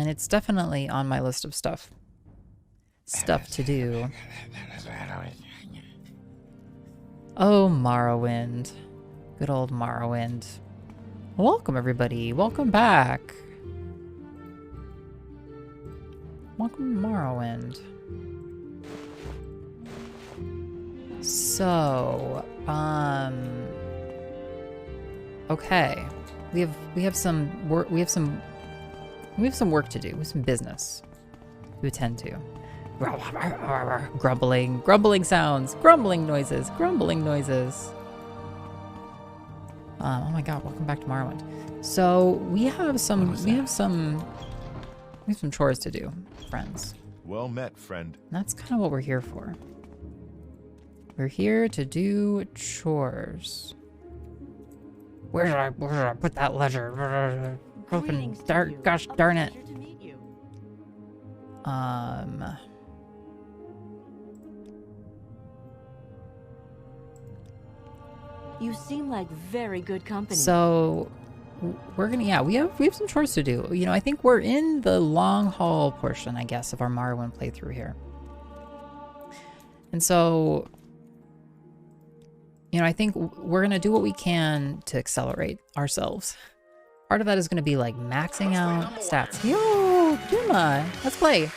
And it's definitely on my list of stuff to do. Oh, Morrowind. Good old Morrowind. Welcome, everybody. Welcome back. Welcome to Morrowind. So, okay. We have some work. We have some work to do. We have some business to attend to. Grumbling sounds, grumbling noises. Oh my god, welcome back to Morrowind. So we have some chores to do, friends. Well met, friend. And that's kind of what we're here for. We're here to do chores. Where did I put that ledger? Gosh darn it. You seem like very good company. So we're gonna, we have some chores to do. You know, I think we're in the long haul portion, I guess, of our Morrowind playthrough here. And so, you know, I think we're gonna do what we can to accelerate ourselves. Part of that is gonna be like maxing out stats. Yo, Gemma, let's play.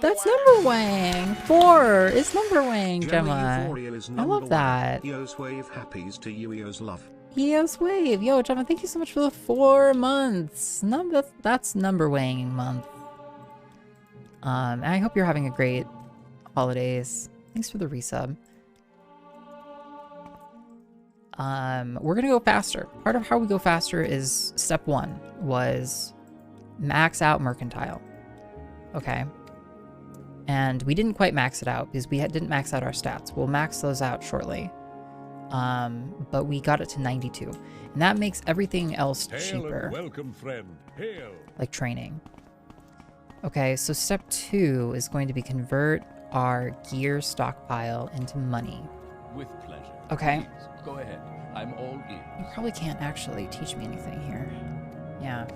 That's number wang. 4 is number wang, Gemma. I love that. iios wave happies to you, iios love. iios wave. Yo, Gemma, thank you so much for the 4 months. That's number wanging month. And I hope you're having a great holidays. Thanks for the resub. We're gonna go faster. Part of how we go faster is step 1 was max out mercantile. Okay. And we didn't quite max it out because we didn't max out our stats. We'll max those out shortly. But we got it to 92. And that makes everything else cheaper. Welcome, friend. Hail. Like training. Okay, so step 2 is going to be convert our gear stockpile into money. With pleasure. Okay. Please, go ahead. I'm all ears. You probably can't actually teach me anything here. Yeah.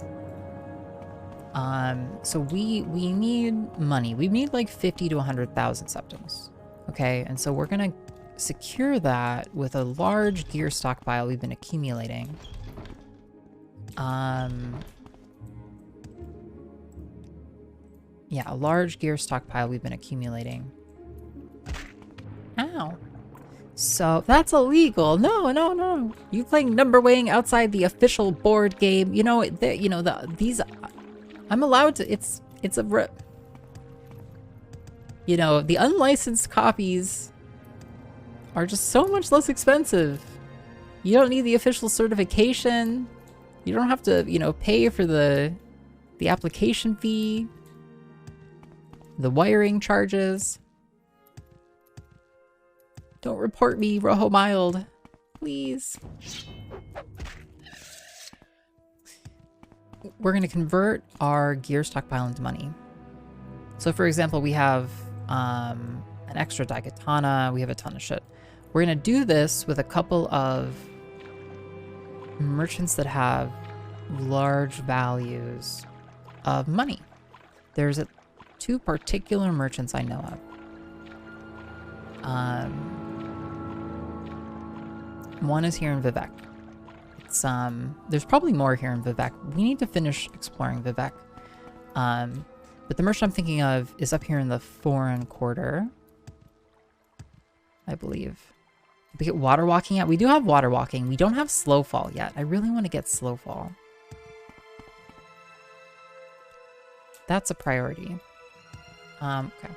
So we need money. We need like 50 to 100,000 septims. Okay, and so we're gonna secure that with a large gear stockpile we've been accumulating. Yeah, a large gear stockpile we've been accumulating. Ow. So that's illegal. No. You playing number weighing outside the official board game. You know, these. I'm allowed to. It's a. You know, the unlicensed copies are just so much less expensive. You don't need the official certification. You don't have to, you know, pay for the application fee, the wiring charges. Don't report me, Rojo Mild, please. We're going to convert our gear stockpile into money. So for example, we have an extra daikatana, we have a ton of shit. We're going to do this with a couple of merchants that have large values of money. There's 2 particular merchants I know of. One is here in Vivec. It's there's probably more here in Vivec. We need to finish exploring Vivec. But the merchant I'm thinking of is up here in the foreign quarter, I believe. Did we get water walking yet? We do have water walking. We don't have slow fall yet. I really want to get slow fall. That's a priority. Okay.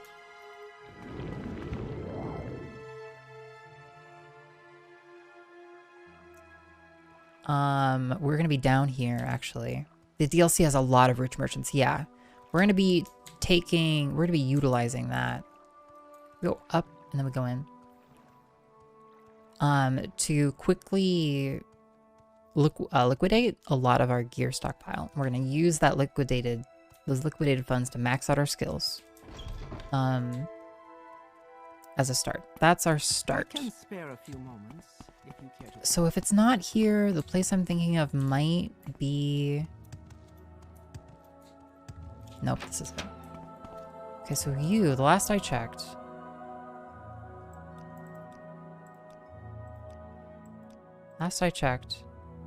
We're gonna be down here, actually. The DLC has a lot of rich merchants, yeah. We're gonna be utilizing that. We go up and then we go in. To quickly liquidate a lot of our gear stockpile. We're gonna use those liquidated funds to max out our skills. As a start. That's our start. I can spare a few moments if you care to. So if it's not here, the place I'm thinking of might be Nope, this is it. Okay, so you, the last I checked... Last I checked,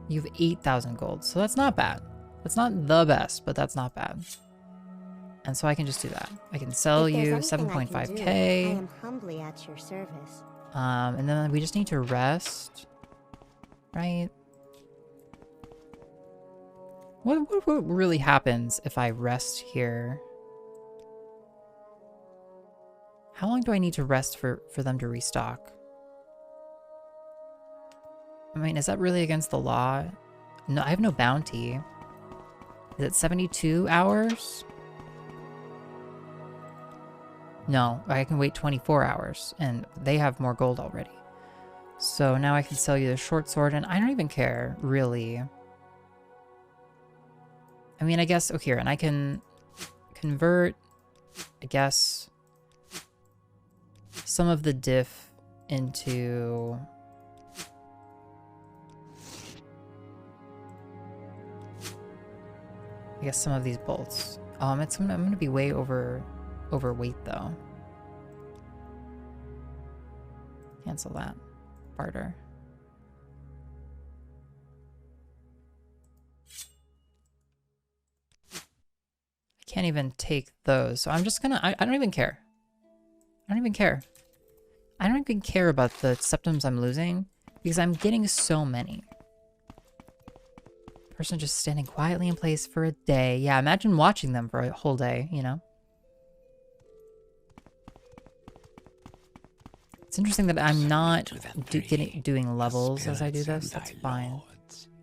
you have 8,000 gold. So that's not bad. That's not the best, but that's not bad. And so I can just do that. I can sell you 7.5k. I am humbly at your service. And then we just need to rest. Right? What really happens if I rest here? How long do I need to rest for them to restock? I mean, is that really against the law? No, I have no bounty. Is it 72 hours? No, I can wait 24 hours, and they have more gold already. So now I can sell you the short sword, and I don't even care, really. I mean, I guess, okay, and I can convert, I guess, some of the diff into... I guess some of these bolts. I'm gonna be way overweight though. Cancel that. Barter. I can't even take those, so I'm just gonna. I don't even care. I don't even care. I don't even care about the septums I'm losing because I'm getting so many. Person just standing quietly in place for a day. Yeah, imagine watching them for a whole day, you know? It's interesting that I'm not doing levels as I do this. That's fine.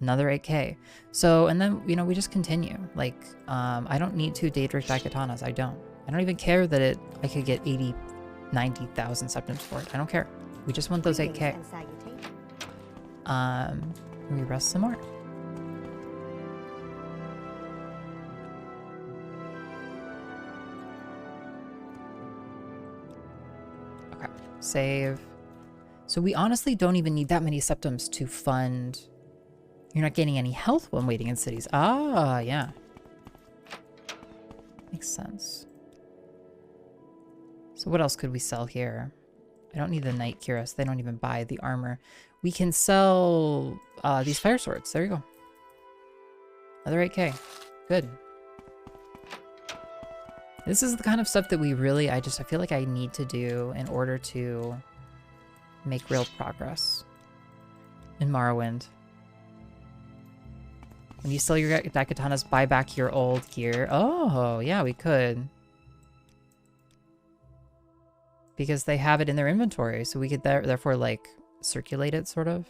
Another 8k. So, and then, you know, we just continue. Like, I don't need 2 Daedric Daikatanas. I don't even care that I could get 80, 90,000 septums for it. I don't care. We just want those 8k. We rest some more. Save. So we honestly don't even need that many septums to fund... You're not gaining any health when waiting in cities. Ah, yeah. Makes sense. So what else could we sell here? I don't need the Knight Cuirass. They don't even buy the armor. We can sell these fire swords. There you go. Another 8k. Good. This is the kind of stuff that we really, I feel like I need to do in order to make real progress in Morrowind. When you sell your Daikatanas, buy back your old gear. Oh, yeah, we could. Because they have it in their inventory, so we could therefore, like, circulate it, sort of.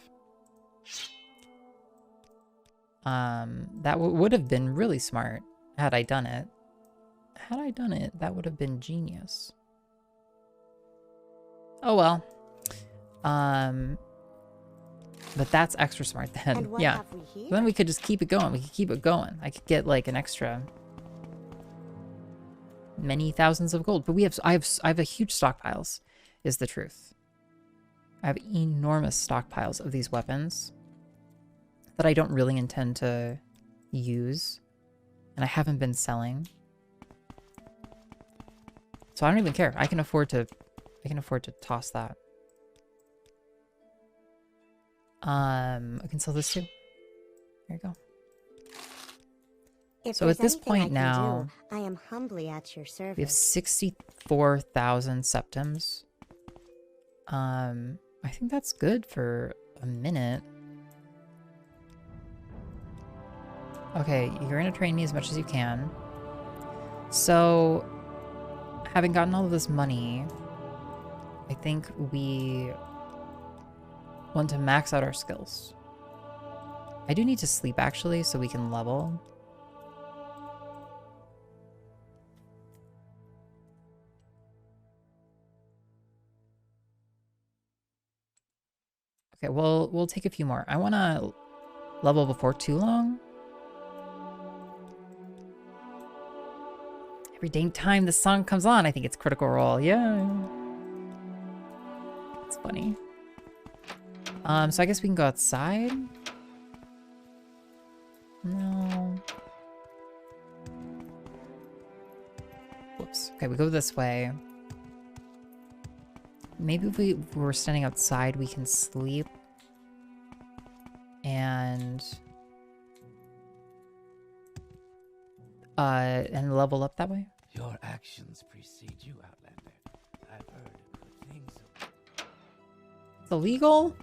That would have been really smart had I done it. Had I done it, that would have been genius. Oh well. But that's extra smart then. Yeah. Then we could just keep it going. We could keep it going. I could get like an extra many thousands of gold. But I have a huge stockpiles, is the truth. I have enormous stockpiles of these weapons that I don't really intend to use, and I haven't been selling. So I don't even care. I can afford to toss that. I can sell this too. There you go. So at this point now, I am humbly at your service. We have 64,000 septums. I think that's good for a minute. Okay, you're gonna train me as much as you can. So, having gotten all of this money, I think we want to max out our skills. I do need to sleep actually, so we can level. Okay, we'll take a few more. I want to level before too long. Every dang time the song comes on, I think it's Critical Role. Yeah. It's funny. So I guess we can go outside. No. Whoops. Okay, we go this way. Maybe if we were standing outside, we can sleep. And level up that way. Your actions precede you, Outlander. I've heard good things of you. It's illegal?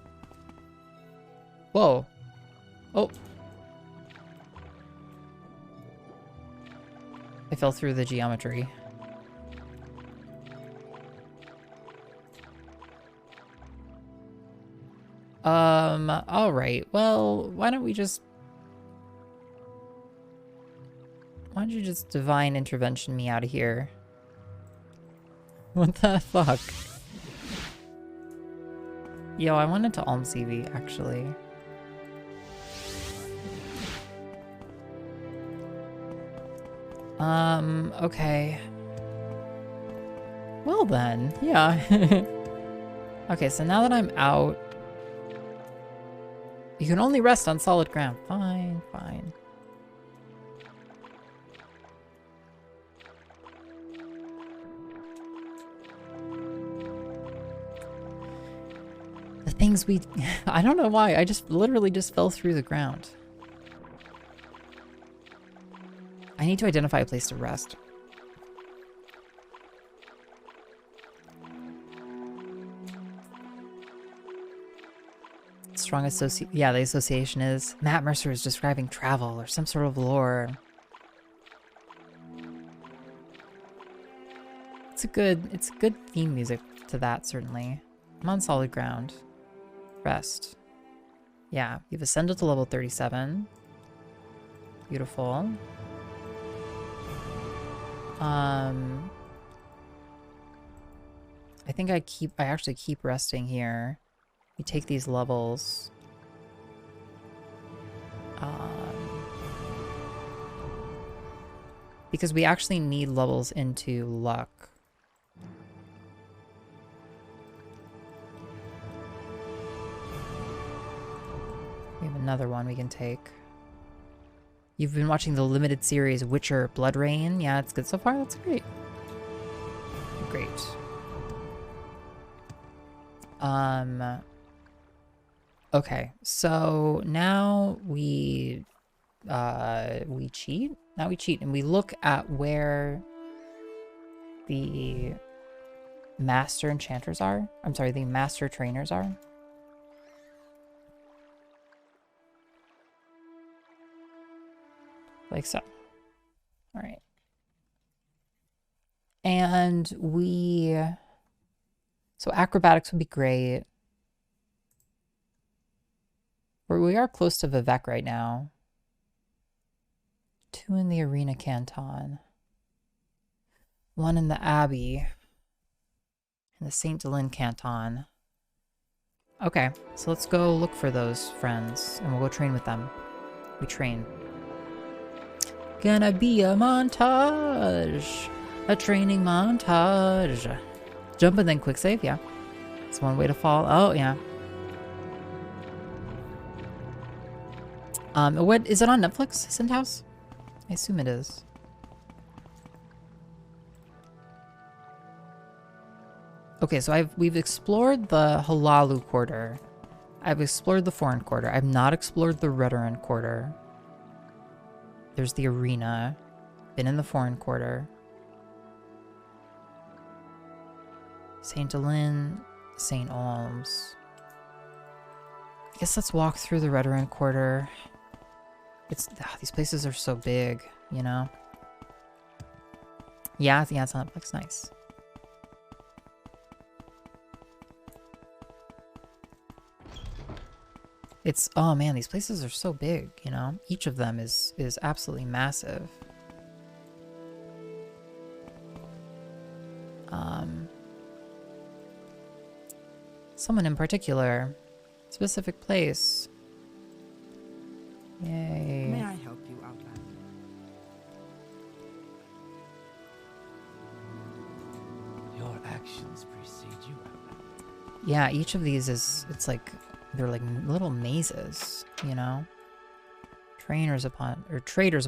Whoa. Oh. I fell through the geometry. Alright. Well, why don't you just divine intervention me out of here? What the fuck? Yo, I wanted to alms Evie, actually. Okay. Well then, yeah. Okay, so now that I'm out, you can only rest on solid ground. Fine, fine. The things we... I don't know why, I just literally just fell through the ground. I need to identify a place to rest. Strong yeah, the association is Matt Mercer is describing travel or some sort of lore. It's good theme music to that, certainly. I'm on solid ground. Rest. Yeah, you've ascended to level 37. Beautiful. I think I actually keep resting here. We take these levels. Because we actually need levels into luck. We have another one we can take. You've been watching the limited series Witcher Blood Rain. Yeah, it's good so far. That's great. Great. Okay, so now we cheat. Now we cheat and we look at where the master enchanters are. I'm sorry, the master trainers are. Like so. All right. And so acrobatics would be great. We are close to Vivec right now. 2 in the Eno Canton. 1 in the Abbey. In the St. Delin Canton. Okay, so let's go look for those friends and we'll go train with them. We train. Gonna be a montage. A training montage. Jump and then quick save, yeah. It's one way to fall. Oh, yeah. What is it on Netflix? Scent House? I assume it is. Okay, so we've explored the Hlaalu quarter. I've explored the Foreign quarter. I've not explored the Redoran quarter. There's the arena. Been in the Foreign quarter. St. Delin, St. Olms. I guess let's walk through the Redoran quarter. These places are so big, you know? Yeah, it's on Netflix. Nice. Oh man, these places are so big, you know? Each of them is absolutely massive. Someone in particular. Specific place. Yay. May I help you, Outlander? Your actions precede you, Outlander. Yeah, each of these it's like, they're like little mazes, you know? Traders upon traders.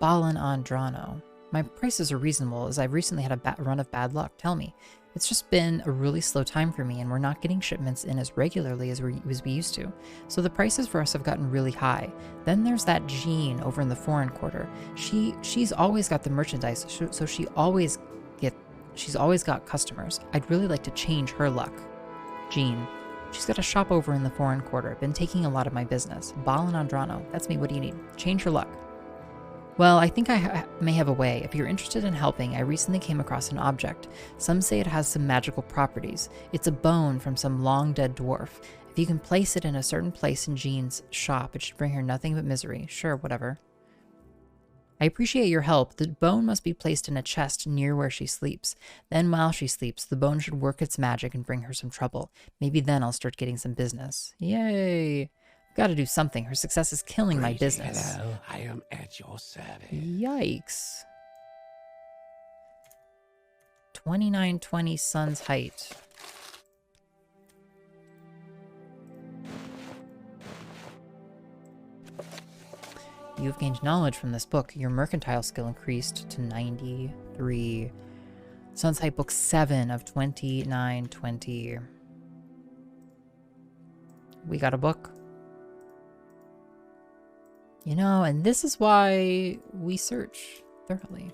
Balan on Drano. My prices are reasonable, as I've recently had a run of bad luck. Tell me. It's just been a really slow time for me, and we're not getting shipments in as regularly as we used to. So the prices for us have gotten really high. Then there's that Jean over in the foreign quarter. She's always got the merchandise, so she's always got customers. I'd really like to change her luck. Jean. She's got a shop over in the foreign quarter. Been taking a lot of my business. Bal and Andrano. That's me. What do you need? Change her luck. Well, I think I may have a way. If you're interested in helping, I recently came across an object. Some say it has some magical properties. It's a bone from some long-dead dwarf. If you can place it in a certain place in Jean's shop, it should bring her nothing but misery. Sure, whatever. I appreciate your help. The bone must be placed in a chest near where she sleeps. Then while she sleeps, the bone should work its magic and bring her some trouble. Maybe then I'll start getting some business. Yay! Got to do something. Her success is killing my business. Hello, I am at your service. Yikes. 2920 sun's height. You've gained knowledge from this book. Your mercantile skill increased to 93. Sun's height, book 7 of 2920. We got a book. You know, and this is why we search thoroughly.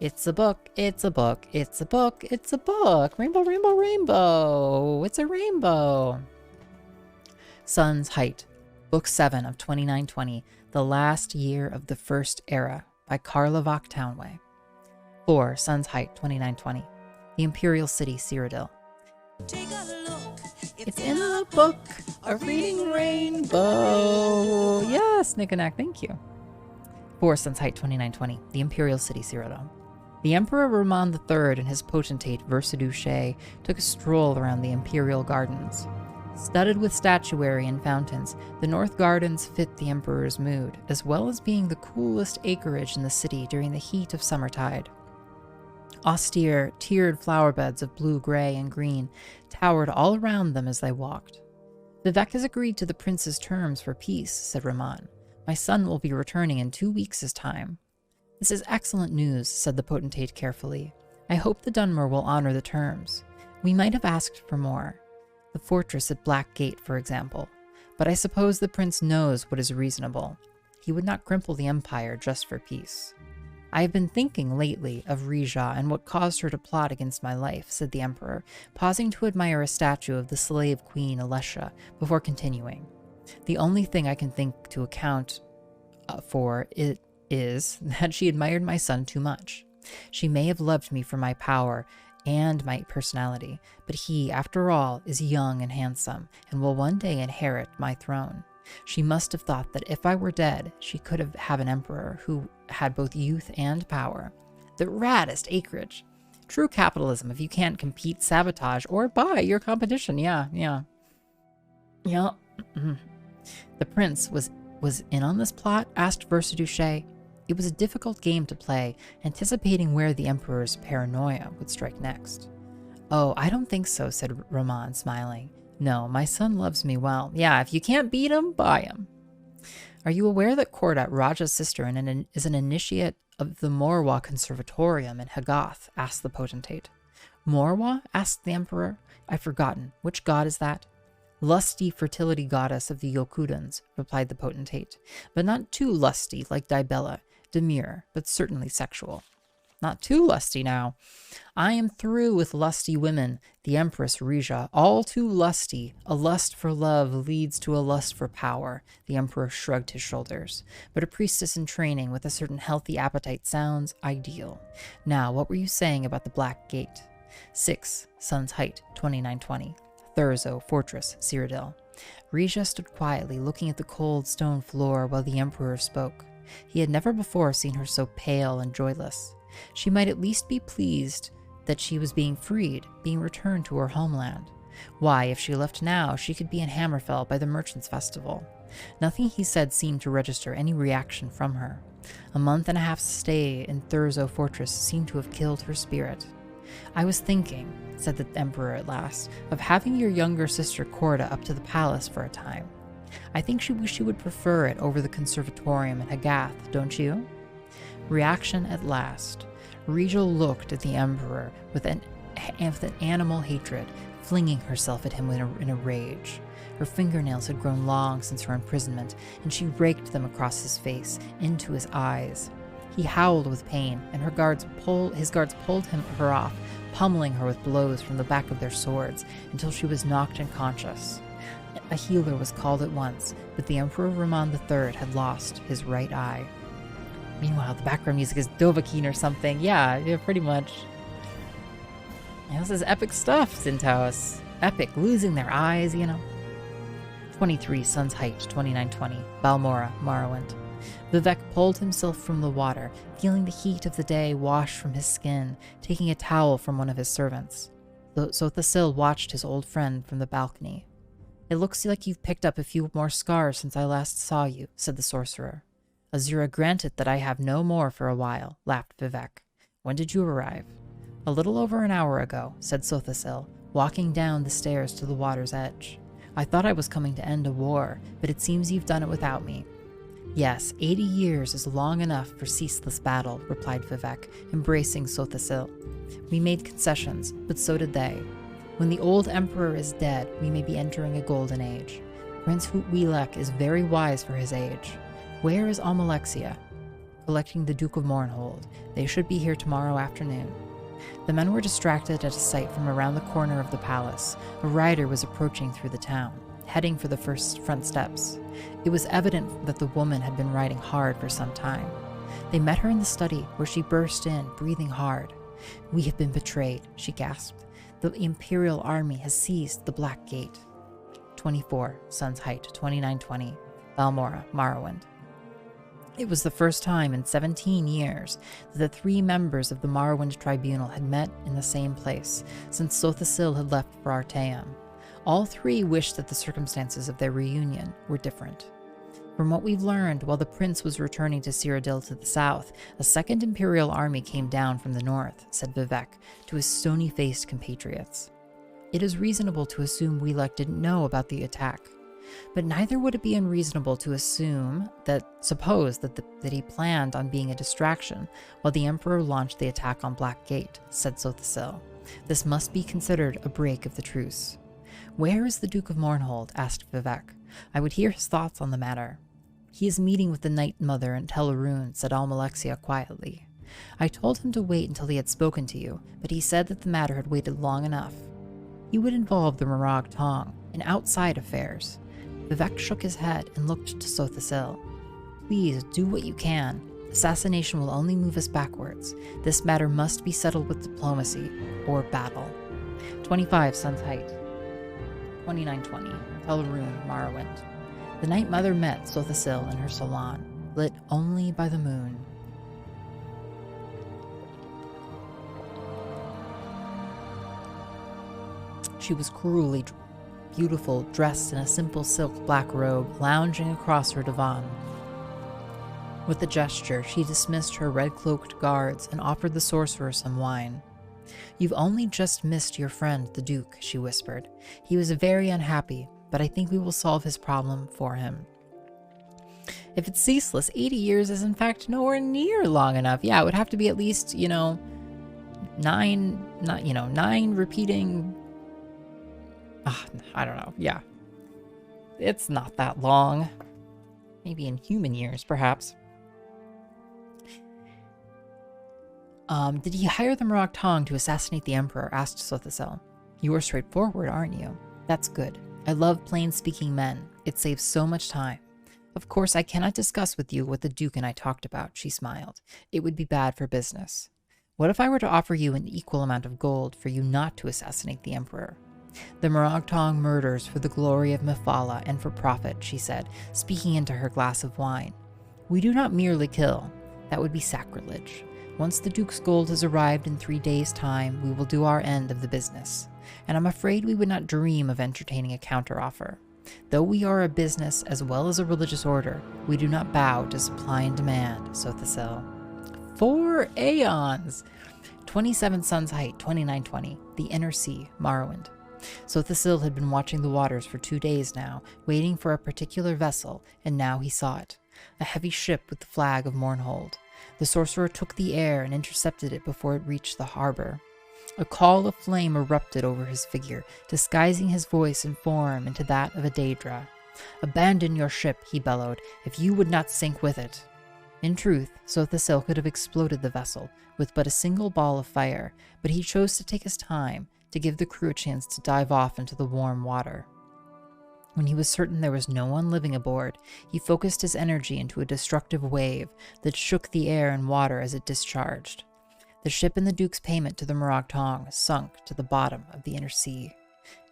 It's a book, it's a book, it's a book, it's a book. Rainbow, rainbow, rainbow. It's a rainbow. Sun's height, book 7 of 2920. The Last Year of the First Era by Carla Vach Townway. 4. Sun's height, 2920. The Imperial City, Cyrodiil. It's in the book, A Reading Rainbow. Yes, Nick and Knack, thank you. 4. Sun's height, 2920. The Imperial City, Cyrodiil. The Emperor Roman III and his potentate Versailles took a stroll around the Imperial Gardens. Studded with statuary and fountains, the North Gardens fit the Emperor's mood, as well as being the coolest acreage in the city during the heat of summertide. Austere, tiered flower beds of blue, gray, and green towered all around them as they walked. Vivec has agreed to the prince's terms for peace, said Roman. My son will be returning in 2 weeks' time. This is excellent news, said the potentate carefully. I hope the Dunmer will honor the terms. We might have asked for more. The fortress at Black Gate, for example. But I suppose the prince knows what is reasonable. He would not cripple the empire just for peace. I have been thinking lately of Rija and what caused her to plot against my life, said the emperor, pausing to admire a statue of the slave queen Alessia before continuing. The only thing I can think to account for it is that she admired my son too much. She may have loved me for my power and my personality, but he, after all, is young and handsome, and will one day inherit my throne. She must have thought that if I were dead, she could have an emperor who had both youth and power. The raddest acreage. True capitalism, if you can't compete, sabotage, or buy your competition. Yeah. The prince was in on this plot, asked Versailles. It was a difficult game to play, anticipating where the emperor's paranoia would strike next. Oh, I don't think so, said Roman, smiling. No, my son loves me well. Yeah, if you can't beat him, buy him. Are you aware that Corda, Raja's sister, is an initiate of the Morwa Conservatorium in Hagath? Asked the potentate. Morwa? Asked the emperor. I've forgotten. Which god is that? Lusty fertility goddess of the Yokudans, replied the potentate. But not too lusty like Dibella. Demure, but certainly sexual. Not too lusty now. I am through with lusty women, the Empress Rija, all too lusty. A lust for love leads to a lust for power. The Emperor shrugged his shoulders. But a priestess in training with a certain healthy appetite sounds ideal. Now, what were you saying about the Black Gate? 6, Sun's height, 2920. Thurzo, Fortress, Cyrodiil. Rija stood quietly, looking at the cold stone floor while the Emperor spoke. He had never before seen her so pale and joyless. She might at least be pleased that she was being freed, being returned to her homeland. Why, if she left now, she could be in Hammerfell by the Merchants' Festival. Nothing he said seemed to register any reaction from her. A month and a half's stay in Thurzo Fortress seemed to have killed her spirit. I was thinking, said the Emperor at last, of having your younger sister Corda up to the palace for a time. I think she would prefer it over the conservatorium in Hagath, don't you? Reaction at last. Rigel looked at the Emperor with an animal hatred, flinging herself at him in a rage. Her fingernails had grown long since her imprisonment, and she raked them across his face, into his eyes. He howled with pain, and his guards pulled her off, pummeling her with blows from the back of their swords until she was knocked unconscious. A healer was called at once, but the Emperor Roman III had lost his right eye. Meanwhile, the background music is Dovahkiin or something. Yeah, pretty much. This is epic stuff, Zintaos. Epic, losing their eyes, 23, Sun's Height, 2920, Balmora, Morrowind. Vivec pulled himself from the water, feeling the heat of the day wash from his skin, taking a towel from one of his servants. Sothasil watched his old friend from the balcony. "It looks like you've picked up a few more scars since I last saw you," said the sorcerer. "Azura granted that I have no more for a while," laughed Vivec. "When did you arrive?" "A little over an hour ago," said Sothasil, walking down the stairs to the water's edge. "I thought I was coming to end a war, but it seems you've done it without me." "Yes, 80 years is long enough for ceaseless battle," replied Vivec, embracing Sothasil. "We made concessions, but so did they. When the old emperor is dead, we may be entering a golden age. Prince Vivec is very wise for his age. Where is Almalexia?" "Collecting the Duke of Mournhold. They should be here tomorrow afternoon." The men were distracted at a sight from around the corner of the palace. A rider was approaching through the town, heading for the front steps. It was evident that the woman had been riding hard for some time. They met her in the study, where she burst in, breathing hard. "We have been betrayed," she gasped. "The Imperial Army has seized the Black Gate." 24, Sun's Height, 2920, Balmora, Morrowind. It was the first time in 17 years that the 3 members of the Morrowind Tribunal had met in the same place since Sothasil had left for Artaeum. All 3 wished that the circumstances of their reunion were different. "From what we've learned, while the prince was returning to Cyrodiil to the south, a second Imperial army came down from the north," said Vivec to his stony-faced compatriots. "It is reasonable to assume Vivec didn't know about the attack. But neither would it be unreasonable to suppose that he planned on being a distraction while the Emperor launched the attack on Black Gate," said Sothasil. "This must be considered a break of the truce." "Where is the Duke of Mournhold?" asked Vivec. "I would hear his thoughts on the matter." "He is meeting with the Night Mother in Tel'aroon," said Almalexia quietly. "I told him to wait until he had spoken to you, but he said that the matter had waited long enough. He would involve the Morag Tong in outside affairs." Vivec shook his head and looked to Sothasil. "Please do what you can. Assassination will only move us backwards. This matter must be settled with diplomacy or battle." 25, Sun's Height, 2920, Tel'aroon, Morrowind. The Night Mother met Sothasil in her salon, lit only by the moon. She was cruelly beautiful, dressed in a simple silk black robe, lounging across her divan. With a gesture, she dismissed her red-cloaked guards and offered the sorcerer some wine. "You've only just missed your friend, the Duke," she whispered. "He was very unhappy, but I think we will solve his problem for him." If it's ceaseless, 80 years is in fact nowhere near long enough. Yeah, it would have to be at least, 9 repeating... I don't know. Yeah. It's not that long. Maybe in human years, perhaps. Did he hire the Morag Tong to assassinate the Emperor? Asked Sothasil. "You are straightforward, aren't you? That's good. I love plain-speaking men. It saves so much time. Of course, I cannot discuss with you what the Duke and I talked about," she smiled. "It would be bad for business. What if I were to offer you an equal amount of gold for you not to assassinate the Emperor?" "The Morag Tong murders for the glory of Mephala and for profit," she said, speaking into her glass of wine. "We do not merely kill. That would be sacrilege. Once the Duke's gold has arrived in 3 days' time, we will do our end of the business. And I'm afraid we would not dream of entertaining a counteroffer. Though we are a business as well as a religious order, we do not bow to supply and demand, Sothasil." 4 aeons! 27 Sun's Height, 2920, the Inner Sea, Morrowind. Sothasil had been watching the waters for 2 days now, waiting for a particular vessel, and now he saw it. A heavy ship with the flag of Mournhold. The sorcerer took the air and intercepted it before it reached the harbor. A call of flame erupted over his figure, disguising his voice and form into that of a Daedra. "Abandon your ship," he bellowed, "if you would not sink with it." In truth, Sothasil could have exploded the vessel with but a single ball of fire, but he chose to take his time to give the crew a chance to dive off into the warm water. When he was certain there was no one living aboard, he focused his energy into a destructive wave that shook the air and water as it discharged. The ship and the Duke's payment to the Morag Tong sunk to the bottom of the inner sea.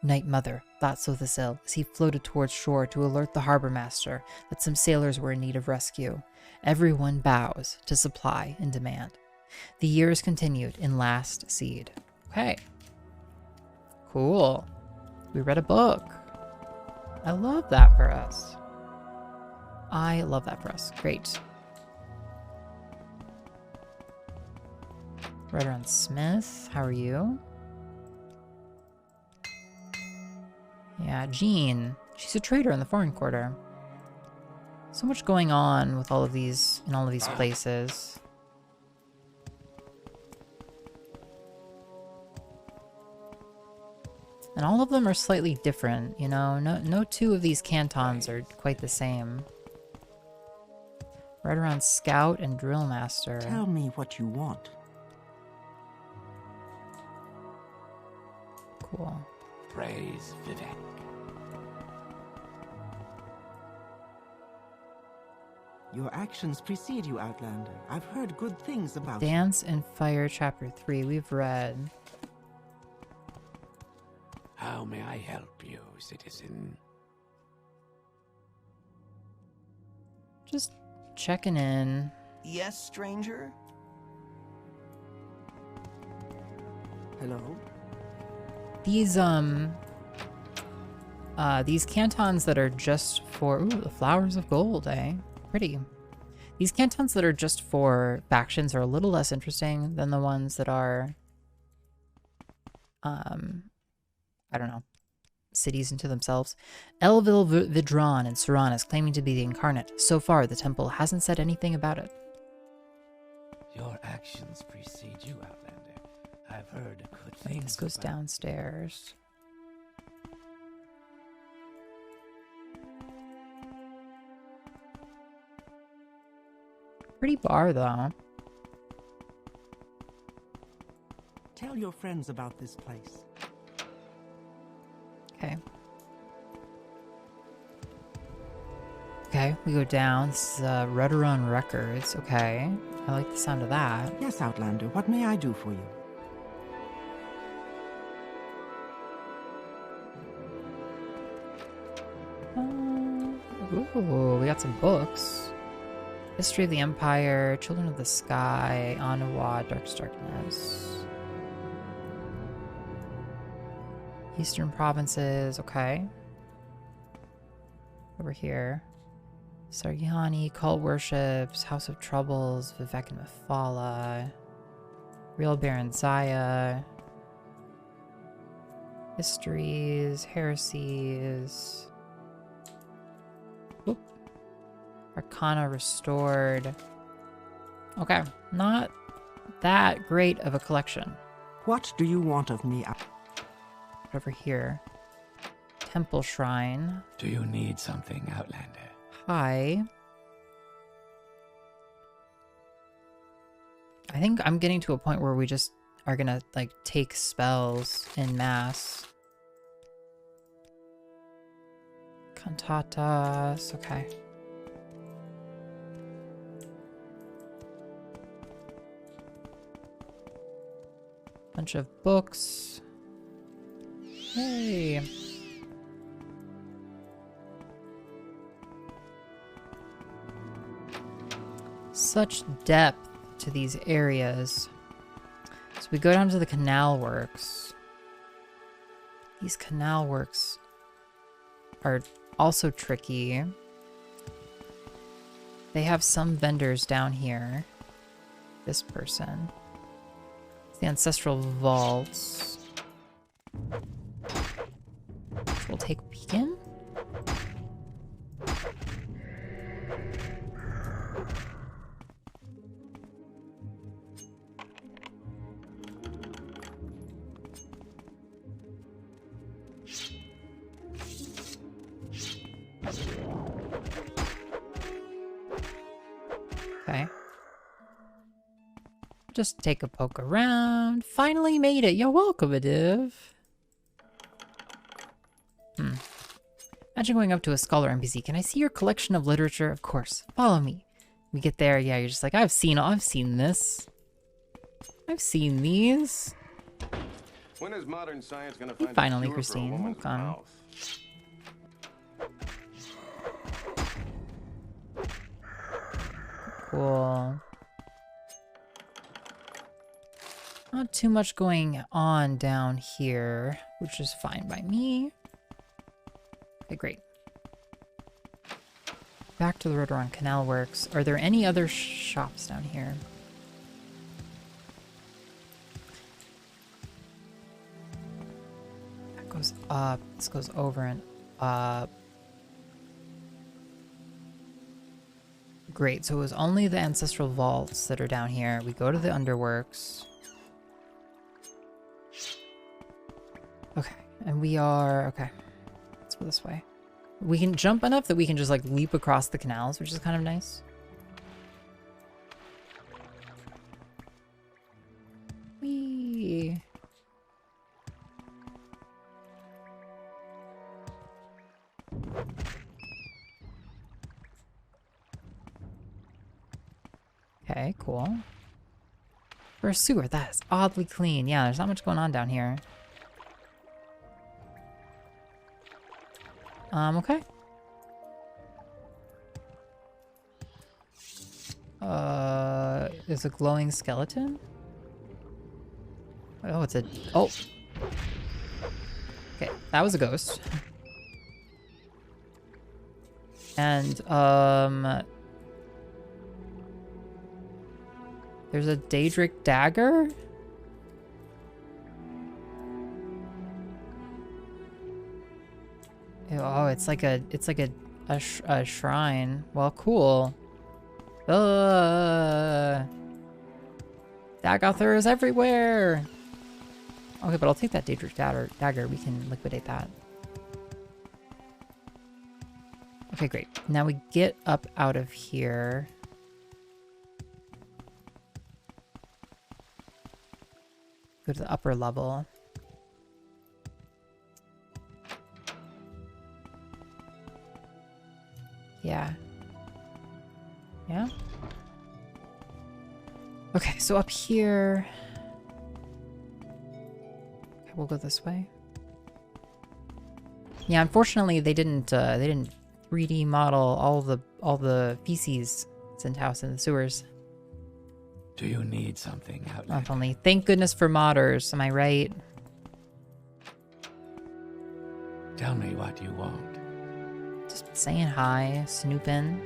Night Mother, thought Sothasil as he floated towards shore to alert the harbor master that some sailors were in need of rescue. Everyone bows to supply and demand. The years continued in Last Seed. Okay. Cool. We read a book. I love that for us. I love that for us. Great. Redoran Smith, how are you? Yeah, Jean. She's a trader in the Foreign Quarter. So much going on with all of these, in all of these places. And all of them are slightly different, you know? No two of these cantons are quite the same. Redoran Scout and Drill Master. Tell me what you want. Cool. Praise Vivec. Your actions precede you, Outlander. I've heard good things about you. Dance and Fire Chapter 3, we've read. How may I help you, citizen? Just checking in. Yes, stranger? Hello? These cantons that are just for... Ooh, the Flowers of Gold, eh? Pretty. These cantons that are just for factions are a little less interesting than the ones that are... I don't know. Cities into themselves. Elvil Vidron and Suran is claiming to be the incarnate. So far, the temple hasn't said anything about it. Your actions precede you, Outlander. I've heard good things. This goes about downstairs. Pretty bar, though. Tell your friends about this place. Okay. Okay, we go down. This is Redoran Records. Okay. I like the sound of that. Yes, Outlander, what may I do for you? Ooh, we got some books. History of the Empire, Children of the Sky, Anawa, Dark's Darkness. Eastern Provinces, okay. Over here. Sargihani, Cult Worships, House of Troubles, Vivec and Mephala. Real Baron Zaya. Histories, Heresies. Whoop. Arcana Restored. Okay, not that great of a collection. What do you want of me? Over here. Temple Shrine. Do you need something, Outlander? Hi. I think I'm getting to a point where we just are gonna, like, take spells en masse. Cantatas, okay. Bunch of books. Hey. Such depth to these areas. So we go down to the canal works. These canal works are also tricky. They have some vendors down here. This person. It's the Ancestral Vaults. We'll take a peek in. just take a poke around. Finally made it. You're welcome, Adiv. Imagine going up to a scholar NPC. Can I see your collection of literature? Of course. Follow me. We get there. Yeah, you're just like, I've seen this. I've seen these. When is modern science going to find Finally, a cure for a Christine. woman's Welcome. mouth? Cool. Not too much going on down here, which is fine by me. Okay, great. Back to the Rodoron Canal Works. Are there any other shops down here? That goes up. This goes over and up. Great, so it was only the Ancestral Vaults that are down here. We go to the Underworks. Okay, and we are... Okay, let's go this way. We can jump enough that we can just, like, leap across the canals, which is kind of nice. Whee! Okay, cool. For a sewer, that is oddly clean. Yeah, there's not much going on down here. Okay. Is a glowing skeleton? Oh, it's a... Oh! Okay, that was a ghost. And, there's a Daedric dagger? Oh, it's like a shrine. Well, cool. Dagothur is everywhere. Okay, but I'll take that Daedric dagger. We can liquidate that. Okay, great. Now we get up out of here. Go to the upper level. Yeah. Yeah? Okay, so up here... Okay, we'll go this way. Yeah, unfortunately they didn't 3D model all the feces sent house in the sewers. Do you need something, Outlander? Not only. Thank goodness for modders, am I right? Tell me what you want. Just saying hi, snooping.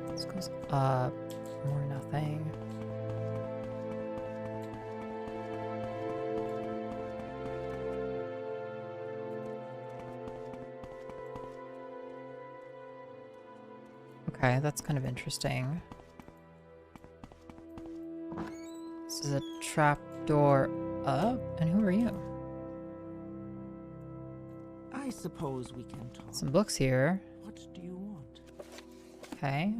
This goes up. More nothing. Okay, that's kind of interesting. This is a trapdoor up, and who are you? I suppose we can talk. Some books here. What do you want? Okay.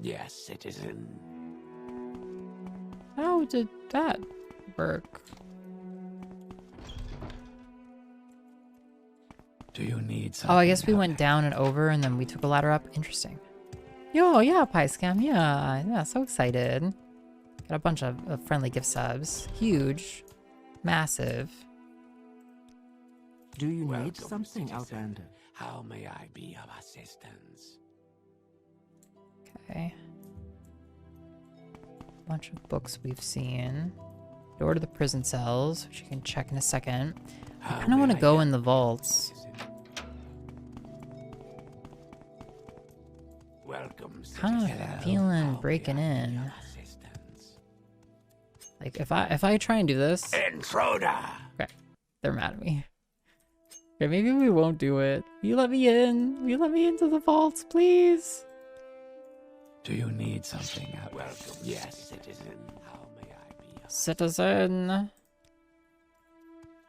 Yes, citizen. How did that work? Do you need something? Oh, I guess we went Outlander? down and over, and then we took a ladder up. Interesting. Yo, yeah, PieScam, yeah, so excited. Got a bunch of friendly gift subs. Huge. Massive. Do you need Welcome, something, citizen. Outlander? How may I be of assistance? Okay. Bunch of books we've seen. Door to the prison cells, which you can check in a second. I How kind of may want to I go help in the you, vaults. citizen? Welcome, Kind citizen. of feeling How may breaking I be in. of assistance? Like if I try and do this, Intruder! okay, they're mad at me. Okay, maybe we won't do it. Will you let me in? Will you let me into the vaults, please? Do you need something? Welcome, yes, citizen. How may I be of... Citizen.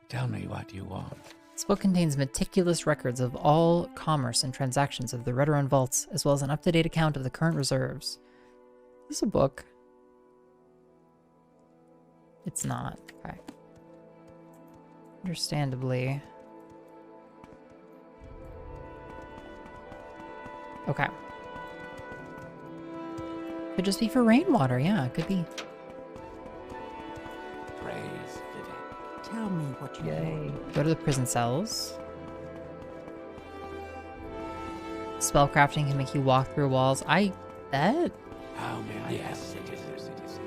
Tell me what you want. This book contains meticulous records of all commerce and transactions of the Redoran vaults, as well as an up-to-date account of the current reserves. Is this a book? It's not. Okay. Understandably. Okay. Could just be for rainwater, yeah, it could be. Praise Vivec. Tell me what you want. Go to the prison cells. Spellcrafting can make you walk through walls. I bet. How may I assist you, citizen?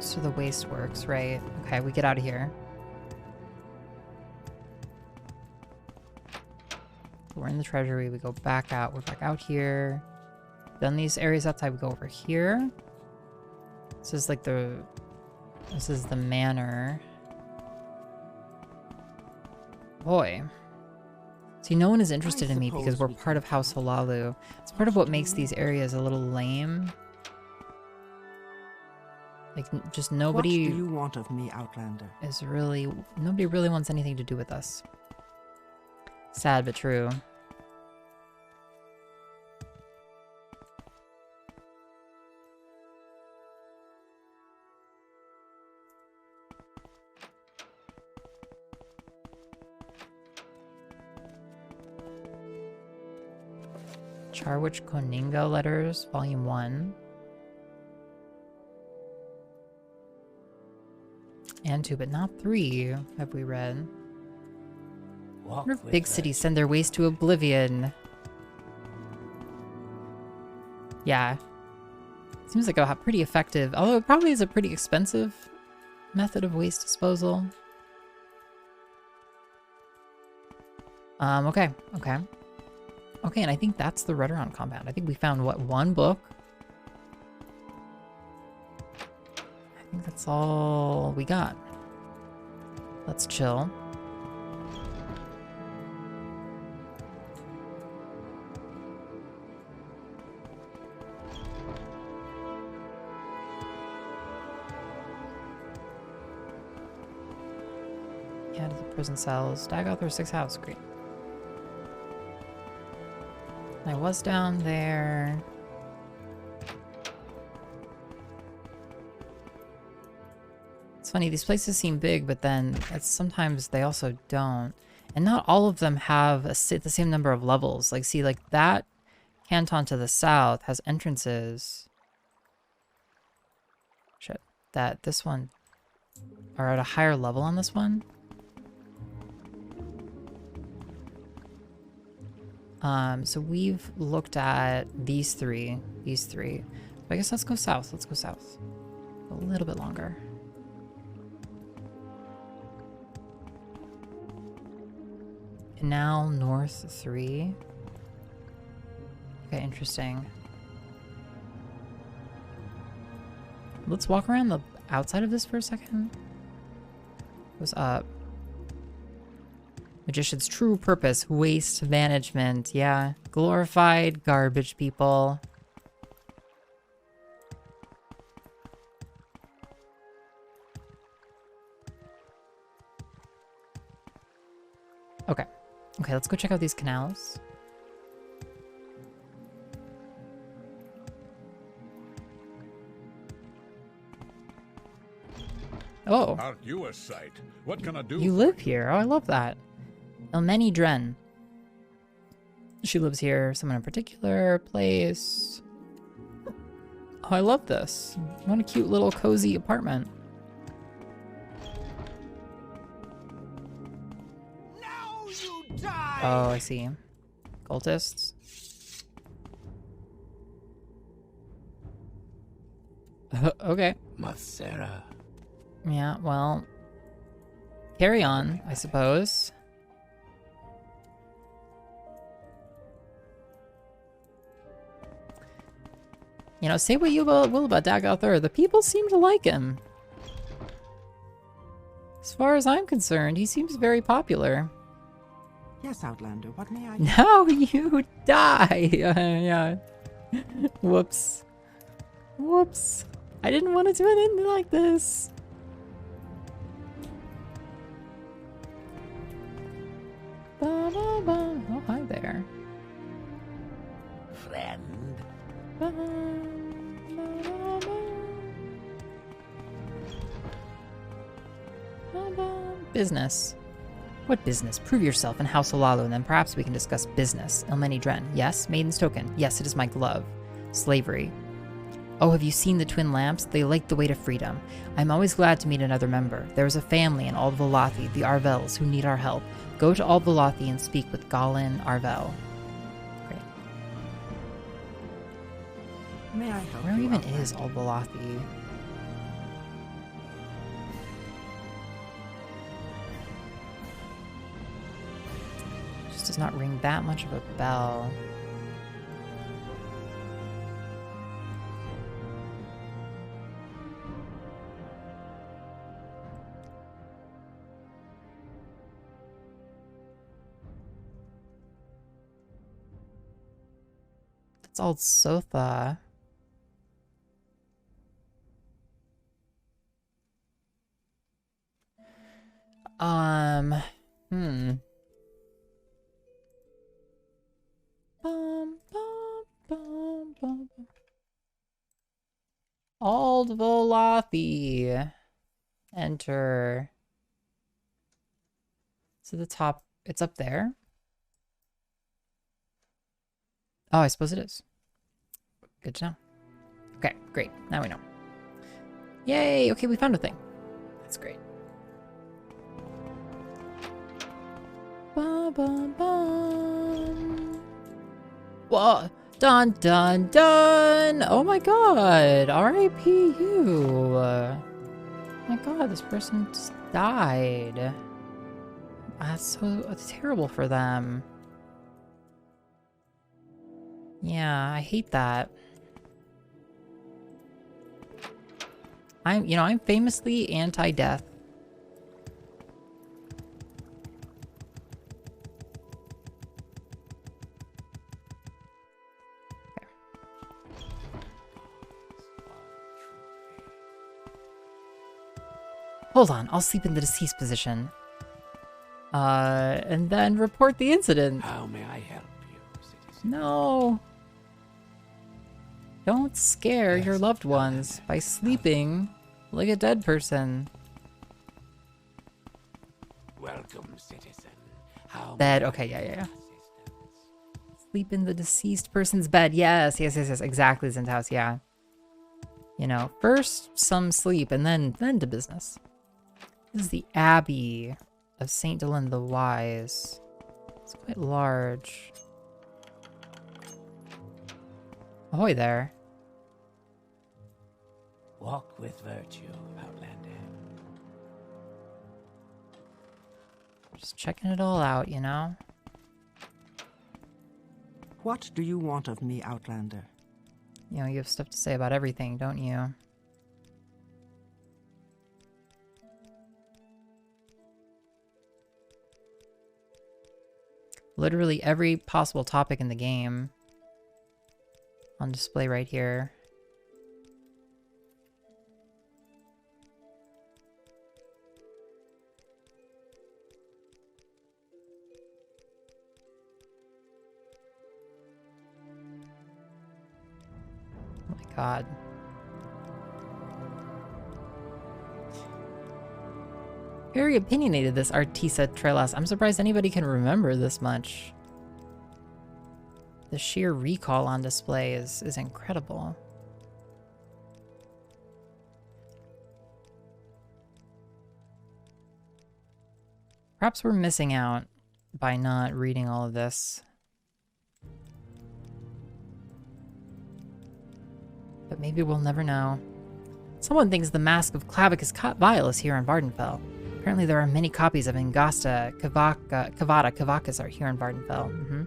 So the waste works, right? Okay, we get out of here. We're in the treasury, we go back out. We're back out here. Done these areas outside, we go over here. This is like this is the manor. Boy. See, no one is interested in me because we're part of House Hlaalu. It's part of what makes these areas a little lame. Like, just nobody... What do you want of me, Outlander? Nobody really wants anything to do with us. Sad but true. Charwich Koninga Letters, Volume 1. And 2, but not 3, have we read. Walk Wonder if with big her. cities send their waste to oblivion. Yeah. Seems like a pretty effective, although it probably is a pretty expensive method of waste disposal. Okay. Okay, and I think that's the Redoran compound. I think we found, what, one book? I think that's all we got. Let's chill. Yeah, to the prison cells. Dagothor 6 house. Great. I was down there. It's funny, these places seem big, but then sometimes they also don't. And not all of them have the same number of levels. Like, see, like that canton to the south has entrances. Shit. This one are at a higher level on this one. So we've looked at these three. So I guess let's go south. A little bit longer. Canal North 3. Okay, interesting. Let's walk around the outside of this for a second. What's up? Magician's true purpose, waste management. Yeah, glorified garbage people. Okay, let's go check out these canals. Oh. Aren't you a sight? What can I do? You live here. Oh, I love that. Elmeni Dren. She lives here. Someone in particular. Place. Oh, I love this. What a cute little cozy apartment. Now you die! Oh, I see. Cultists. Okay. Mathera. Yeah, well. Carry on, I suppose. You know, say what you will about Dagothor. The people seem to like him. As far as I'm concerned, he seems very popular. Yes, Outlander, what may I... Now you die! Yeah. Whoops. Whoops. I didn't want it to end like this. Oh, hi there. Friend. Business. What business? Prove yourself in House Hlaalu, and then perhaps we can discuss business. Ilmeni Dren. Yes. Maiden's token. Yes, it is my glove. Slavery. Oh, have you seen the twin lamps? They light the way to freedom. I'm always glad to meet another member. There is a family in Aldvalathi, the Arvels, who need our help. Go to Aldvalathi and speak with Galin Arvel. Great. May I help Where you, even Outlander? is Aldvalathi? Just does not ring that much of a bell. That's Old Sotha. Hmm. Bum, bum, bum, bum. Aldvalathi. Enter. So the top, it's up there. Oh, I suppose it is. Good to know. Okay, great. Now we know. Yay! Okay, we found a thing. That's great. Bum, bum, bum. Whoa! Dun, dun, dun! Oh my god! R.I.P. you! My god, this person just died. That's so terrible for them. Yeah, I hate that. I'm famously anti-death. Hold on, I'll sleep in the deceased position. And then report the incident. How may I help you, citizen? No. Don't scare Yes, your loved no, ones by sleeping like a dead person. Welcome, citizen. How Bed, may I okay, be yeah. of assistance? Sleep in the deceased person's bed. Yes, exactly, Zenthouse, yeah. You know, first some sleep and then to business. This is the Abbey of St. Dylan the Wise. It's quite large. Ahoy there. Walk with virtue, Outlander. Just checking it all out, you know? What do you want of me, Outlander? You know, you have stuff to say about everything, don't you? Literally every possible topic in the game on display right here. Oh my god. Very opinionated, this Artisa Trelas. I'm surprised anybody can remember this much. The sheer recall on display is incredible. Perhaps we're missing out by not reading all of this. But maybe we'll never know. Someone thinks the Mask of Clavicus Vile is here in Vardenfell. Apparently there are many copies of Ingasta Cavacus are here in Vardenfell.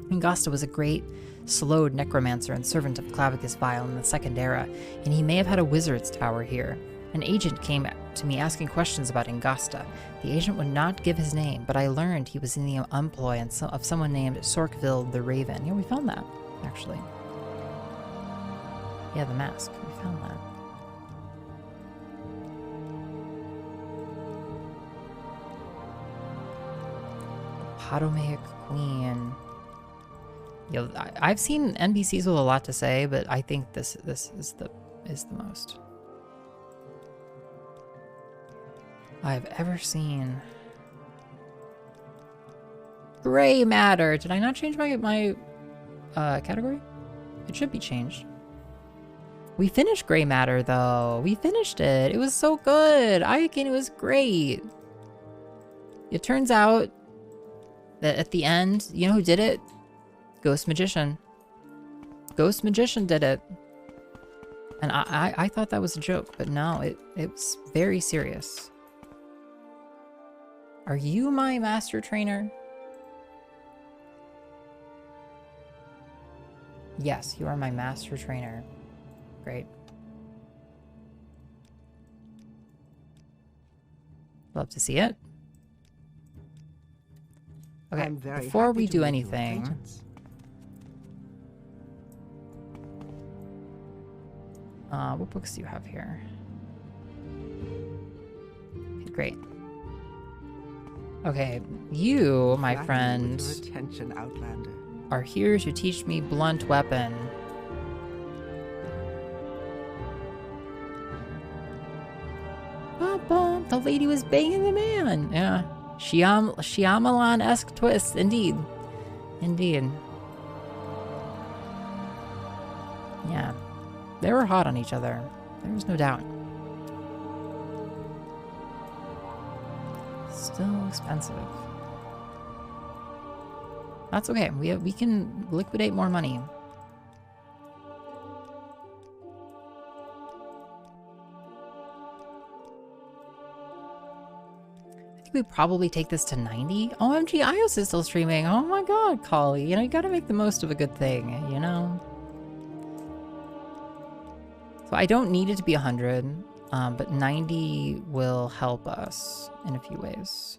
Ingasta was a great, slowed necromancer and servant of Clavicus Vile in the Second Era, and he may have had a wizard's tower here. An agent came to me asking questions about Ingasta. The agent would not give his name, but I learned he was in the employ of someone named Sorkville the Raven. Yeah, we found that, actually. Yeah, the mask. We found that. Potomac Queen. Yo, I've seen NPCs with a lot to say, but I think this is the most I've ever seen. Gray matter. Did I not change my category? It should be changed. We finished gray matter though. We finished it. It was so good. It was great. It turns out that at the end, you know who did it? Ghost Magician. Ghost Magician did it. And I thought that was a joke, but no, it was very serious. Are you my master trainer? Yes, you are my master trainer. Great. Love to see it. Okay, before we do anything, what books do you have here? Okay, great. Okay, you, my friend, attention, Outlander, are here to teach me blunt weapon. The lady was banging the man. Yeah. Shyamalan-esque twist, indeed. Indeed. Yeah. They were hot on each other. There was no doubt. Still expensive. That's okay. We can liquidate more money. We probably take this to 90. OMG, iios is still streaming. Oh my god, Collie. You know, you gotta make the most of a good thing, you know? So I don't need it to be 100, but 90 will help us in a few ways.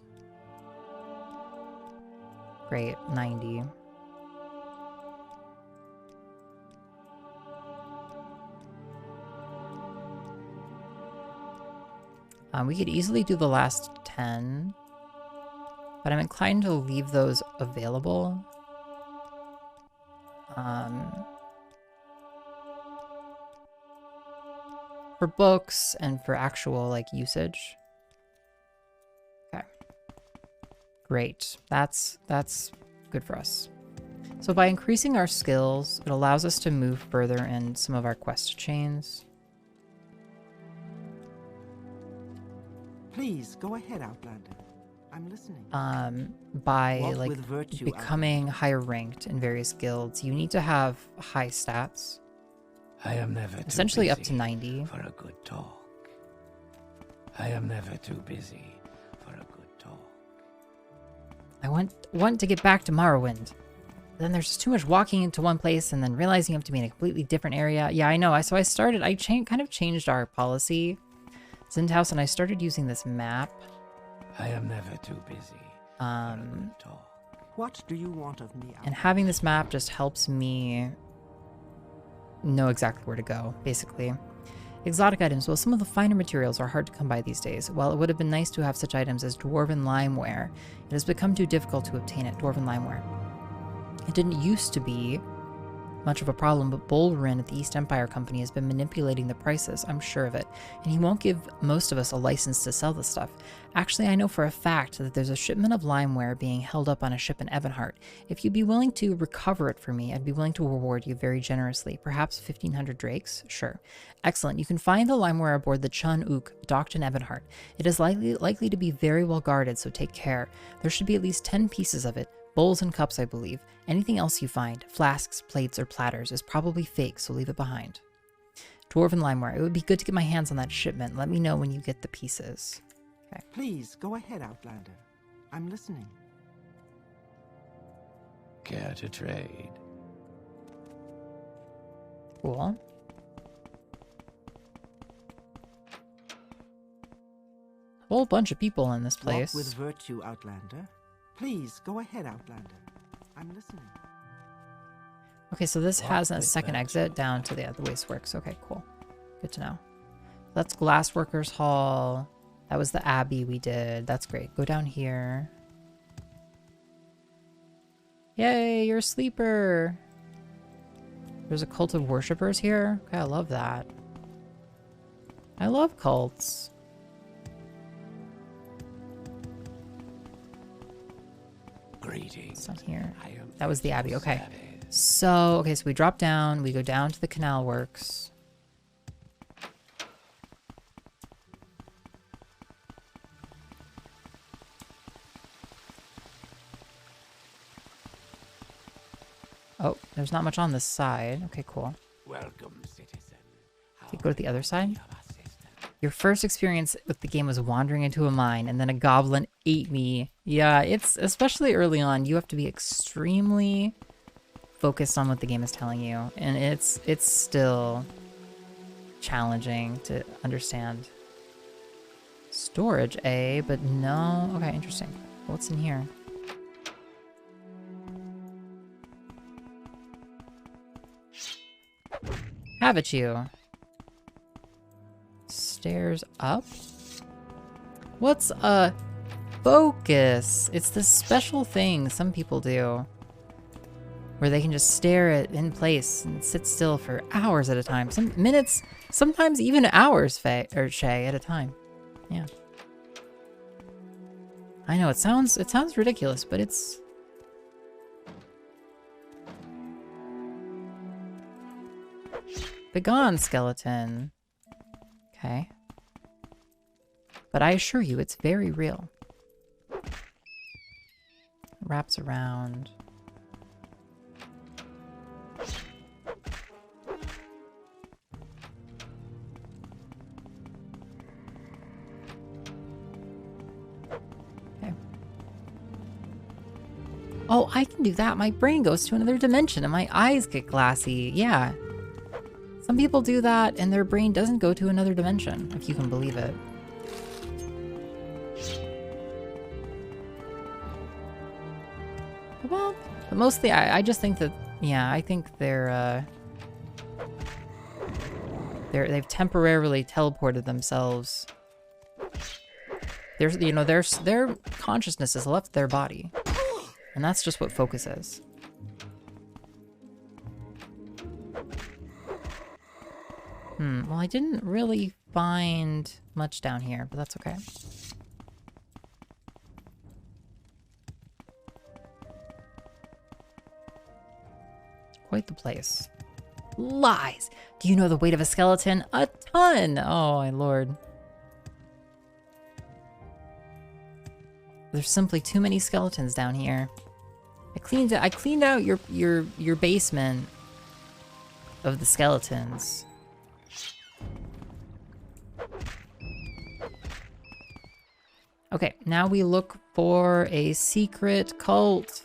Great, 90. We could easily do the last 10, but I'm inclined to leave those available. For books and for actual like usage. Okay. Great. That's good for us. So by increasing our skills, it allows us to move further in some of our quest chains. Please go ahead, Outlander. I'm listening. By Walk like with virtue, becoming higher ranked in various guilds, you need to have high stats. I am never too Essentially up to busy 90. for a good talk. I am never too busy for a good talk. I want to get back to Morrowind. Then there's just too much walking into one place and then realizing you have to be in a completely different area. Yeah, I know. I kind of changed our policy, Zindhouse, and I started using this map. I am never too busy for a good talk. What do you want of me? And having this map just helps me know exactly where to go, basically. Exotic items. Well, some of the finer materials are hard to come by these days. While it would have been nice to have such items as dwarven limeware, it has become too difficult to obtain it. Dwarven limeware. It didn't used to be much of a problem, but Bolrin at the East Empire Company has been manipulating the prices, I'm sure of it, and he won't give most of us a license to sell this stuff. Actually, I know for a fact that there's a shipment of limeware being held up on a ship in Evanhart. If you'd be willing to recover it for me, I'd be willing to reward you very generously. Perhaps 1,500 drakes? Sure. Excellent. You can find the limeware aboard the Chun Ook, docked in Evanhart. It is likely to be very well guarded, so take care. There should be at least 10 pieces of it. Bowls and cups, I believe. Anything else you find, flasks, plates, or platters, is probably fake, so leave it behind. Dwarven limeware. It would be good to get my hands on that shipment. Let me know when you get the pieces. Okay. Please go ahead, Outlander. I'm listening. Care to trade? Cool. Whole bunch of people in this place. Walk with virtue, Outlander. Please go ahead, Outlander. I'm listening. Okay, so this has a with second virtue. exit down to the wasteworks. Okay, cool. Good to know. That's Glassworkers Hall. That was the Abbey we did. That's great. Go down here. Yay, you're a sleeper. There's a cult of worshippers here. Okay, I love that. I love cults. Greetings. It's not here. I am That was the at Abbey. your Okay. service. So, okay, so we drop down. We go down to the canal works. Oh, there's not much on this side. Okay, cool. Welcome, citizen. Okay, go to the other side. Of assistance. Your first experience with the game was wandering into a mine, and then a goblin ate me. Yeah, it's especially early on. You have to be extremely focused on what the game is telling you, and it's still challenging to understand. Storage, but no. Okay, interesting. What's in here? Have it you. Stairs up? What's a focus? It's this special thing some people do where they can just stare it in place and sit still for hours at a time. Some minutes, sometimes even hours, Shay, at a time. Yeah. I know it sounds ridiculous, but it's Begone, skeleton. Okay. But I assure you, it's very real. Wraps around. Okay. Oh, I can do that. My brain goes to another dimension and my eyes get glassy. Yeah. Some people do that and their brain doesn't go to another dimension, if you can believe it. Well, but mostly I just think that, yeah, I think they've temporarily teleported themselves. Their consciousness has left their body. And that's just what focus is. Well, I didn't really find much down here, but that's okay. Quite the place. Lies! Do you know the weight of a skeleton? A ton! Oh, my lord. There's simply too many skeletons down here. I cleaned out your basement of the skeletons. Okay, now we look for a secret cult.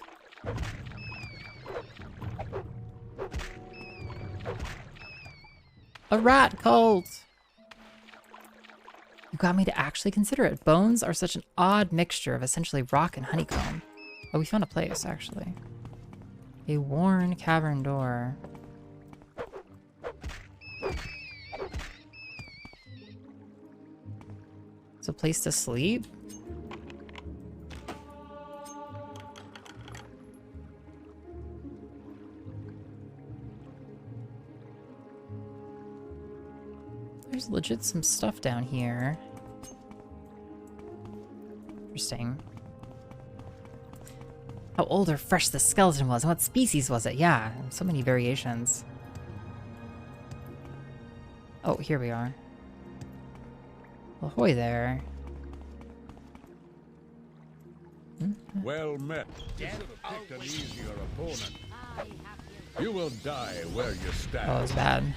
A rat cult! You got me to actually consider it. Bones are such an odd mixture of essentially rock and honeycomb. Oh, we found a place, actually. A worn cavern door. It's a place to sleep? There's legit some stuff down here. Interesting. How old or fresh the skeleton was, and what species was it? Yeah, so many variations. Oh, here we are. Ahoy there. Well met. You should have picked an easier opponent. You will die where you stand. Oh, it's bad.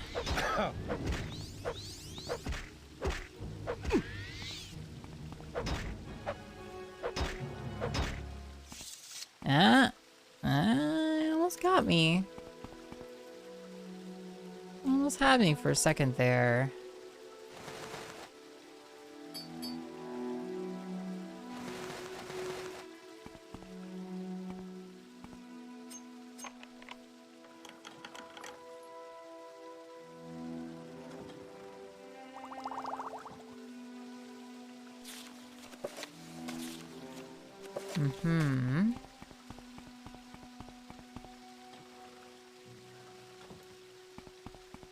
Almost got me. Almost had me for a second there.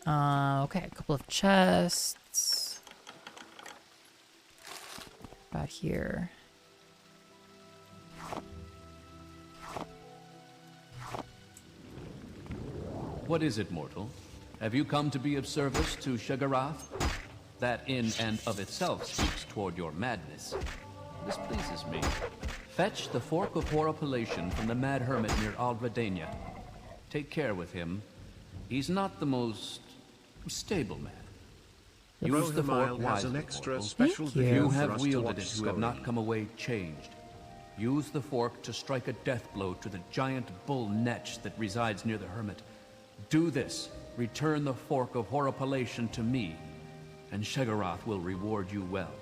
Okay, a couple of chests. About here. What is it, mortal? Have you come to be of service to Shagarath? That in and of itself speaks toward your madness. This pleases me. Fetch the Fork of Horripilation from the Mad Hermit near Aldredania. Take care with him. He's not the most stable man. Use the fork Rohamile has an wisely, extra mortal. special Thank you. video You for have us to wielded watch it who have not Scully. come away changed. Use the fork to strike a death blow to the giant bull Netch that resides near the hermit. Do this. Return the Fork of Horripilation to me, and Shagarath will reward you well.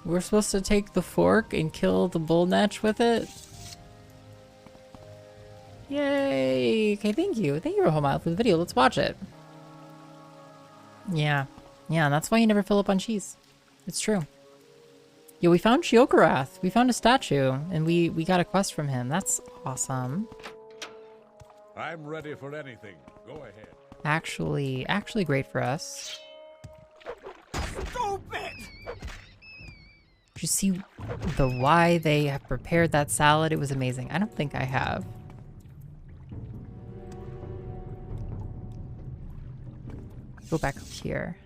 We're supposed to take the fork and kill the bull netch with it? Yay! Okay, thank you. Thank you, Rohamile, for the video. Let's watch it. Yeah. Yeah, that's why you never fill up on cheese. It's true. Yeah, we found Sheogorath. We found a statue, and we got a quest from him. That's awesome. I'm ready for anything. Go ahead. Actually great for us. Stupid! Did you see the why they have prepared that salad? It was amazing. I don't think I have. Go back up here.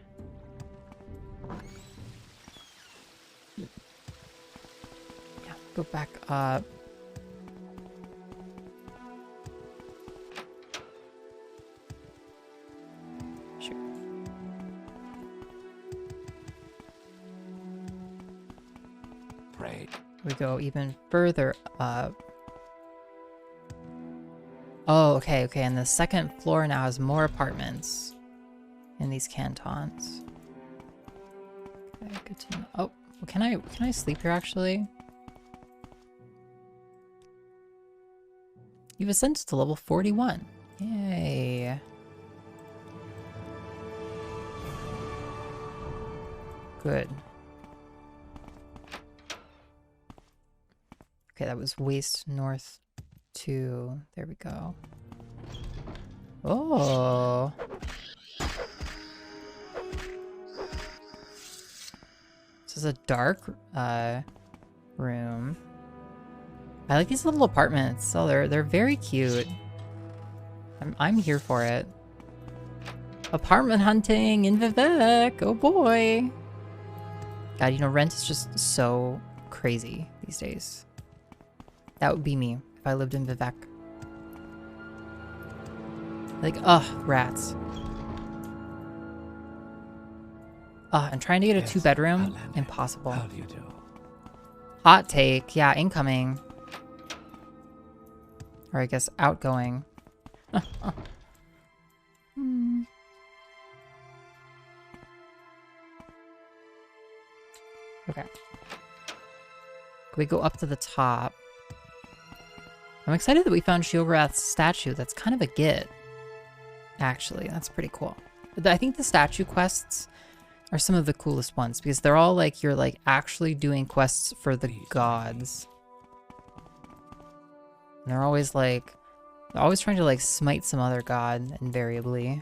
Yeah, go back up. Sure. Pray. We go even further up. Oh, okay, okay. And the second floor now has more apartments in these cantons. Okay, good to know. Oh, well, can I sleep here actually? You've ascended to level 41. Yay. Good. Okay, that was west north 2. There we go. Oh. This is a dark room. I like these little apartments. Oh, they're very cute. I'm here for it. Apartment hunting in Vivec. Oh boy. God, you know, rent is just so crazy these days. That would be me if I lived in Vivec. Like, ugh, rats. I'm trying to get a 2-bedroom. Impossible. How do you do? Hot take. Yeah, incoming. Or I guess outgoing. Hmm. Okay. Can we go up to the top? I'm excited that we found Sheogorath's statue. That's kind of a get. Actually, that's pretty cool. But I think the statue quests are some of the coolest ones because they're all like, you're like actually doing quests for the gods. And they're always like, they're always trying to like smite some other god invariably.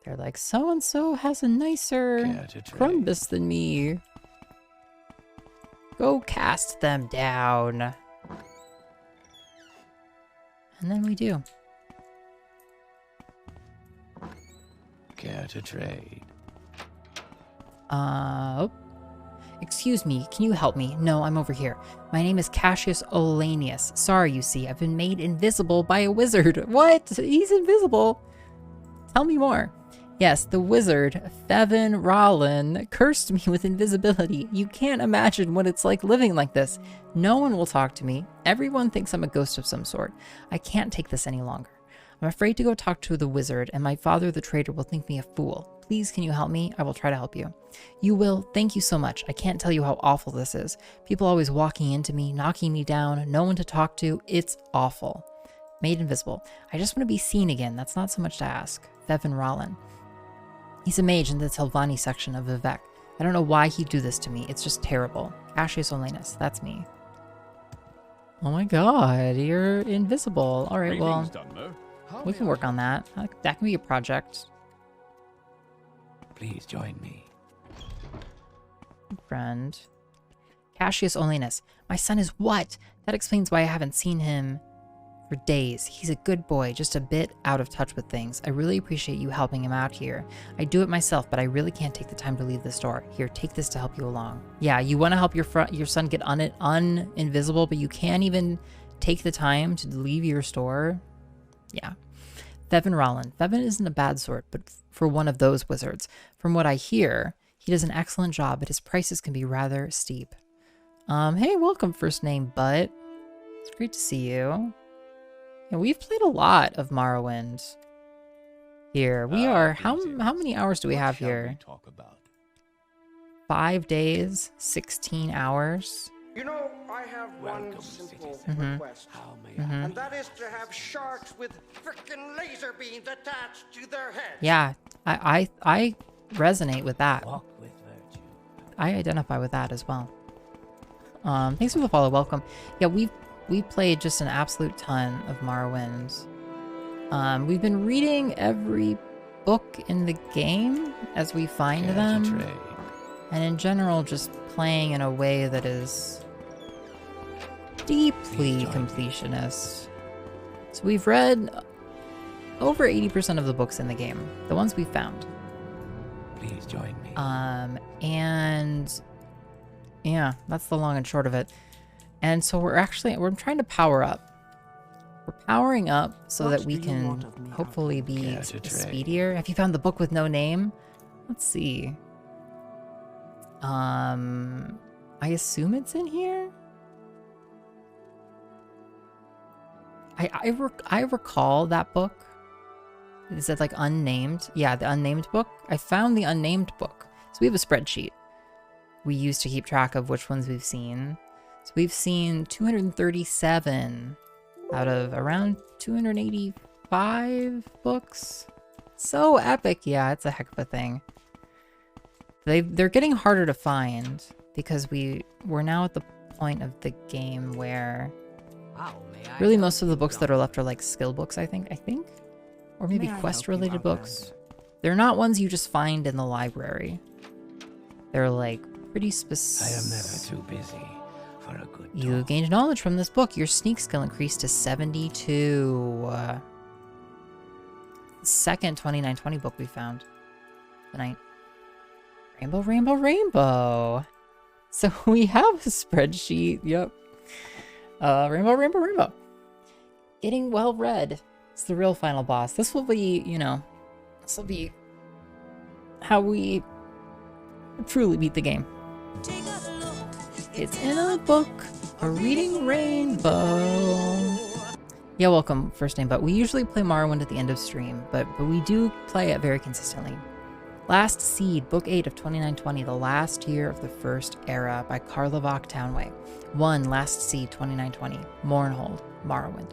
They're like, so-and-so has a nicer Crumbus than me. Go cast them down. And then we do. Care to trade? Oh. Excuse me, can you help me? No, I'm over here. My name is Cassius Olanius. Sorry, you see, I've been made invisible by a wizard. What? He's invisible? Tell me more. Yes, the wizard, Thevin Rollin, cursed me with invisibility. You can't imagine what it's like living like this. No one will talk to me. Everyone thinks I'm a ghost of some sort. I can't take this any longer. I'm afraid to go talk to the wizard, and my father, the traitor, will think me a fool. Please, can you help me? I will try to help you. You will. Thank you so much. I can't tell you how awful this is. People always walking into me, knocking me down, no one to talk to. It's awful. Made invisible. I just want to be seen again. That's not so much to ask. Thevin Rollin. He's a mage in the Telvanni section of Vivec. I don't know why he'd do this to me. It's just terrible. Cassius Olanus. That's me. Oh my god, you're invisible. Alright, well, Greetings, Dunmer. we can work on that. That can be a project. Please join me. Friend. Cassius Olinus. My son is what? That explains why I haven't seen him for days. He's a good boy, just a bit out of touch with things. I really appreciate you helping him out here. I do it myself, but I really can't take the time to leave the store. Here, take this to help you along. Yeah, you want to help your son get uninvisible, but you can't even take the time to leave your store? Yeah. Thevin Rollin. Thevin isn't a bad sort, but for one of those wizards. From what I hear, he does an excellent job, but his prices can be rather steep. Hey, welcome, first name Butt. It's great to see you. Yeah, we've played a lot of Morrowind. Here, we are, how many hours do we have here? Talk about? 5 days, 16 hours. You know, I have one simple request. And that is to have sharks with frickin' laser beams attached to their heads. Yeah, I resonate with that. Walk with virtue. I identify with that as well. Thanks for the follow, welcome. Yeah, we've played just an absolute ton of Morrowind. We've been reading every book in the game as we find them. And in general, just playing in a way that is deeply completionist. So we've read over 80% of the books in the game, the ones we found. Please join me. And yeah, that's the long and short of it. And so we're trying to power up. We're powering up so that we can hopefully be speedier. Have you found the book with no name? Let's see. I assume it's in here. I recall that book. Is it like unnamed? Yeah, the unnamed book. I found the unnamed book. So we have a spreadsheet we use to keep track of which ones we've seen. So we've seen 237 out of around 285 books. So epic. Yeah, it's a heck of a thing. They're getting harder to find because we're now at the point of the game where really most of the books that are left are like skill books, I think, or maybe quest related books. They're not ones you just find in the library. They're like pretty specific. I am never too busy for a good talk. You gained knowledge from this book. Your sneak skill increased to 72. Second 2920 book we found tonight. Rainbow, rainbow, rainbow. So we have a spreadsheet. Yep. Rainbow, rainbow, rainbow. Getting well read. It's the real final boss. This will be, this will be how we truly beat the game. It's in a book, a reading rainbow. Yeah, welcome, first name, but we usually play Morrowind at the end of stream, but we do play it very consistently. Last Seed, Book 8 of 2920, The Last Year of the First Era by Karlavok Townway. 1. Last Seed, 2920, Mournhold, Morrowind.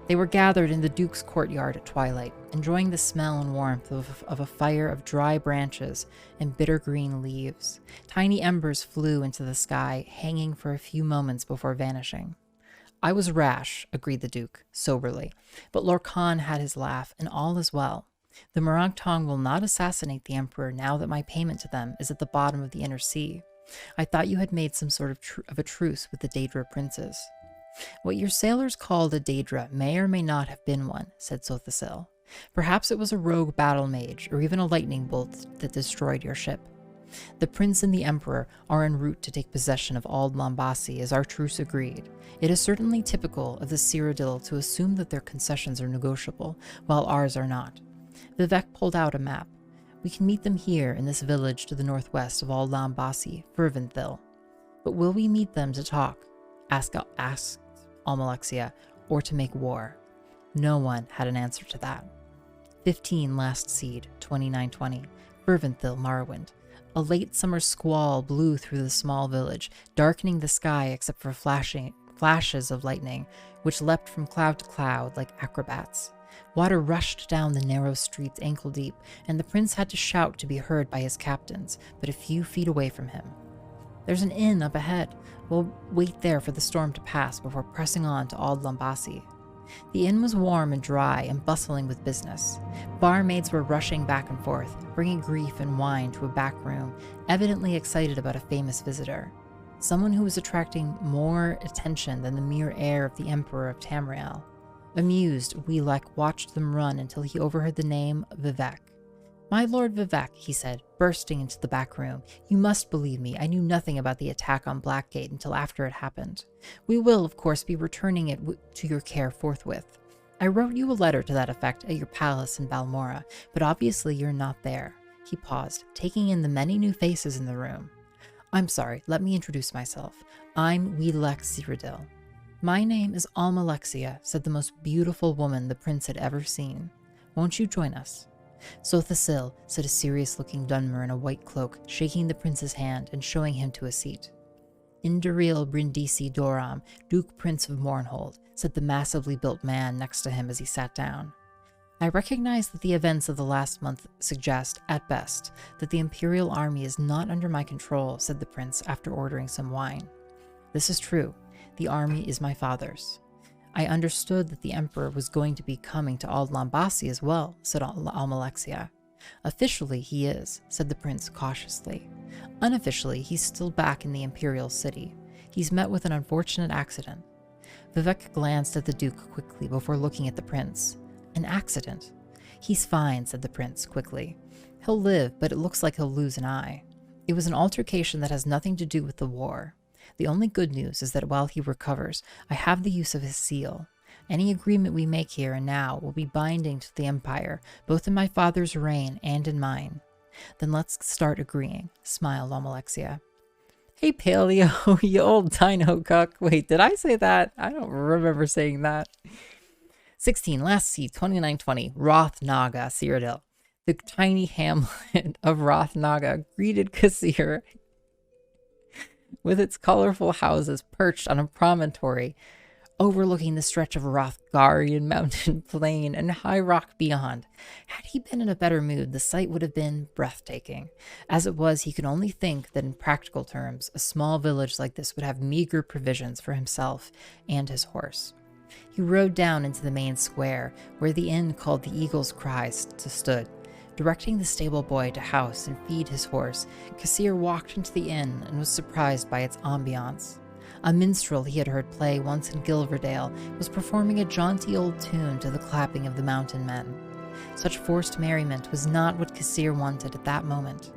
They were gathered in the Duke's courtyard at twilight, enjoying the smell and warmth of a fire of dry branches and bitter green leaves. Tiny embers flew into the sky, hanging for a few moments before vanishing. I was rash, agreed the Duke, soberly, but Lorcan had his laugh, and all is well. The Morag Tong will not assassinate the Emperor now that my payment to them is at the bottom of the Inner Sea. I thought you had made some sort of a truce with the Daedra princes. What your sailors called a Daedra may or may not have been one, said Sothasil. Perhaps it was a rogue battle mage, or even a lightning bolt that destroyed your ship. The prince and the emperor are en route to take possession of Ald Lambasi, as our truce agreed. It is certainly typical of the Cyrodiil to assume that their concessions are negotiable, while ours are not. Vivec pulled out a map. We can meet them here in this village to the northwest of Ald Lambasi, Ferventhil. But will we meet them to talk? Asked Almalexia, or to make war? No one had an answer to that. 15 Last Seed, 2920, Ferventhil, Morrowind. A late summer squall blew through the small village, darkening the sky except for flashes of lightning, which leapt from cloud to cloud like acrobats. Water rushed down the narrow streets ankle deep, and the prince had to shout to be heard by his captains, but a few feet away from him. There's an inn up ahead. We'll wait there for the storm to pass before pressing on to Old Lambasi. The inn was warm and dry and bustling with business. Barmaids were rushing back and forth, bringing grief and wine to a back room, evidently excited about a famous visitor. Someone who was attracting more attention than the mere heir of the Emperor of Tamriel. Amused, Vivec watched them run until he overheard the name Vivec. "My Lord Vivec," he said, bursting into the back room. "You must believe me, I knew nothing about the attack on Blackgate until after it happened. We will, of course, be returning it to your care forthwith. I wrote you a letter to that effect at your palace in Balmora, but obviously you're not there." He paused, taking in the many new faces in the room. "I'm sorry, let me introduce myself. I'm Vivec Cyrodiil." "My name is Almalexia," said the most beautiful woman the prince had ever seen. "Won't you join us?" "Sothasil," said a serious-looking Dunmer in a white cloak, shaking the prince's hand and showing him to a seat. "Indaril Brindisi Doram, Duke Prince of Mournhold," said the massively built man next to him as he sat down. "I recognize that the events of the last month suggest, at best, that the Imperial army is not under my control," said the prince after ordering some wine. "This is true. The army is my father's." "I understood that the Emperor was going to be coming to Old Lambasi as well," said Almalexia. "Officially he is," said the prince cautiously. "Unofficially, he's still back in the Imperial city. He's met with an unfortunate accident." Vivec glanced at the Duke quickly before looking at the prince. "An accident?" "He's fine," said the prince quickly. "He'll live, but it looks like he'll lose an eye. It was an altercation that has nothing to do with the war. The only good news is that while he recovers, I have the use of his seal. Any agreement we make here and now will be binding to the Empire, both in my father's reign and in mine." "Then let's start agreeing," smiled Almalexia. "Hey, Paleo, you old dino cuck." Wait, did I say that? I don't remember saying that. 16, last seat, 2920, Rothnaga, Cyrodiil. The tiny hamlet of Rothnaga greeted Kassir with its colorful houses perched on a promontory overlooking the stretch of Rothgarian mountain plain and high rock beyond. Had he been in a better mood, the sight would have been breathtaking. As it was, he could only think that in practical terms, a small village like this would have meager provisions for himself and his horse. He rode down into the main square, where the inn called the Eagle's Cry stood. Directing the stable boy to house and feed his horse, Kassir walked into the inn and was surprised by its ambiance. A minstrel he had heard play once in Gilverdale was performing a jaunty old tune to the clapping of the mountain men. Such forced merriment was not what Kassir wanted at that moment.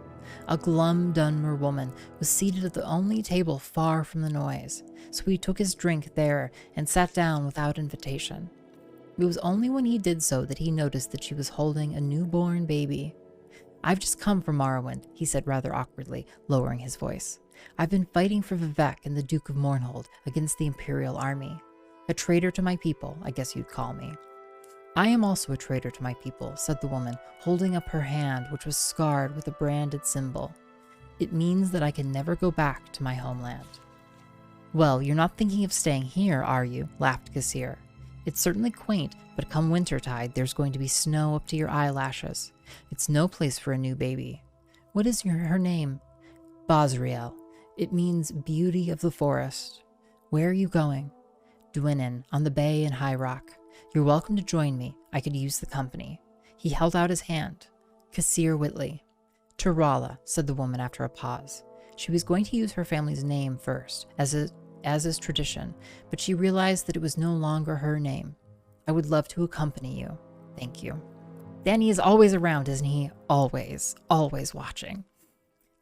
A glum Dunmer woman was seated at the only table far from the noise, so he took his drink there and sat down without invitation. It was only when he did so that he noticed that she was holding a newborn baby. "I've just come from Morrowind," he said rather awkwardly, lowering his voice. "I've been fighting for Vivec and the Duke of Mournhold against the Imperial army. A traitor to my people, I guess you'd call me." "I am also a traitor to my people," said the woman, holding up her hand, which was scarred with a branded symbol. "It means that I can never go back to my homeland." "Well, you're not thinking of staying here, are you?" laughed Kassir. "It's certainly quaint, but come wintertide, there's going to be snow up to your eyelashes. It's no place for a new baby." "What is her name?" "Basriel. It means beauty of the forest." "Where are you going?" "Dwinin, on the bay in High Rock. You're welcome to join me. I could use the company." He held out his hand. "Kassir Whitley." "Tarala," said the woman after a pause. She was going to use her family's name first, as is tradition, but she realized that it was no longer her name. "I would love to accompany you. Thank you." Danny is always around, isn't he? Always, always watching.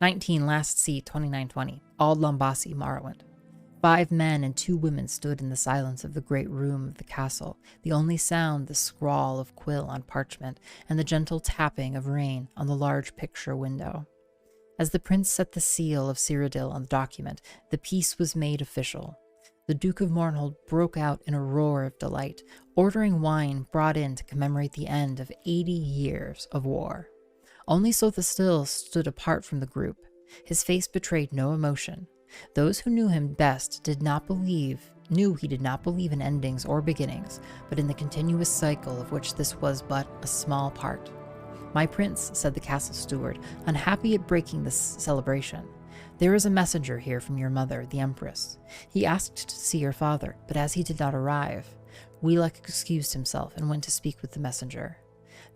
19, last seat, 2920, Old Lambasi, Morrowind. 5 men and 2 women stood in the silence of the great room of the castle, the only sound the scrawl of quill on parchment and the gentle tapping of rain on the large picture window. As the prince set the seal of Cyrodiil on the document, the peace was made official. The Duke of Mournhold broke out in a roar of delight, ordering wine brought in to commemorate the end of 80 years of war. Only Sothasil stood apart from the group. His face betrayed no emotion. Those who knew him best knew he did not believe in endings or beginnings, but in the continuous cycle of which this was but a small part. "My prince," said the castle steward, unhappy at breaking this celebration. There is a messenger here from your mother, the Empress. He asked to see your father, but as he did not arrive, Vivec excused himself and went to speak with the messenger.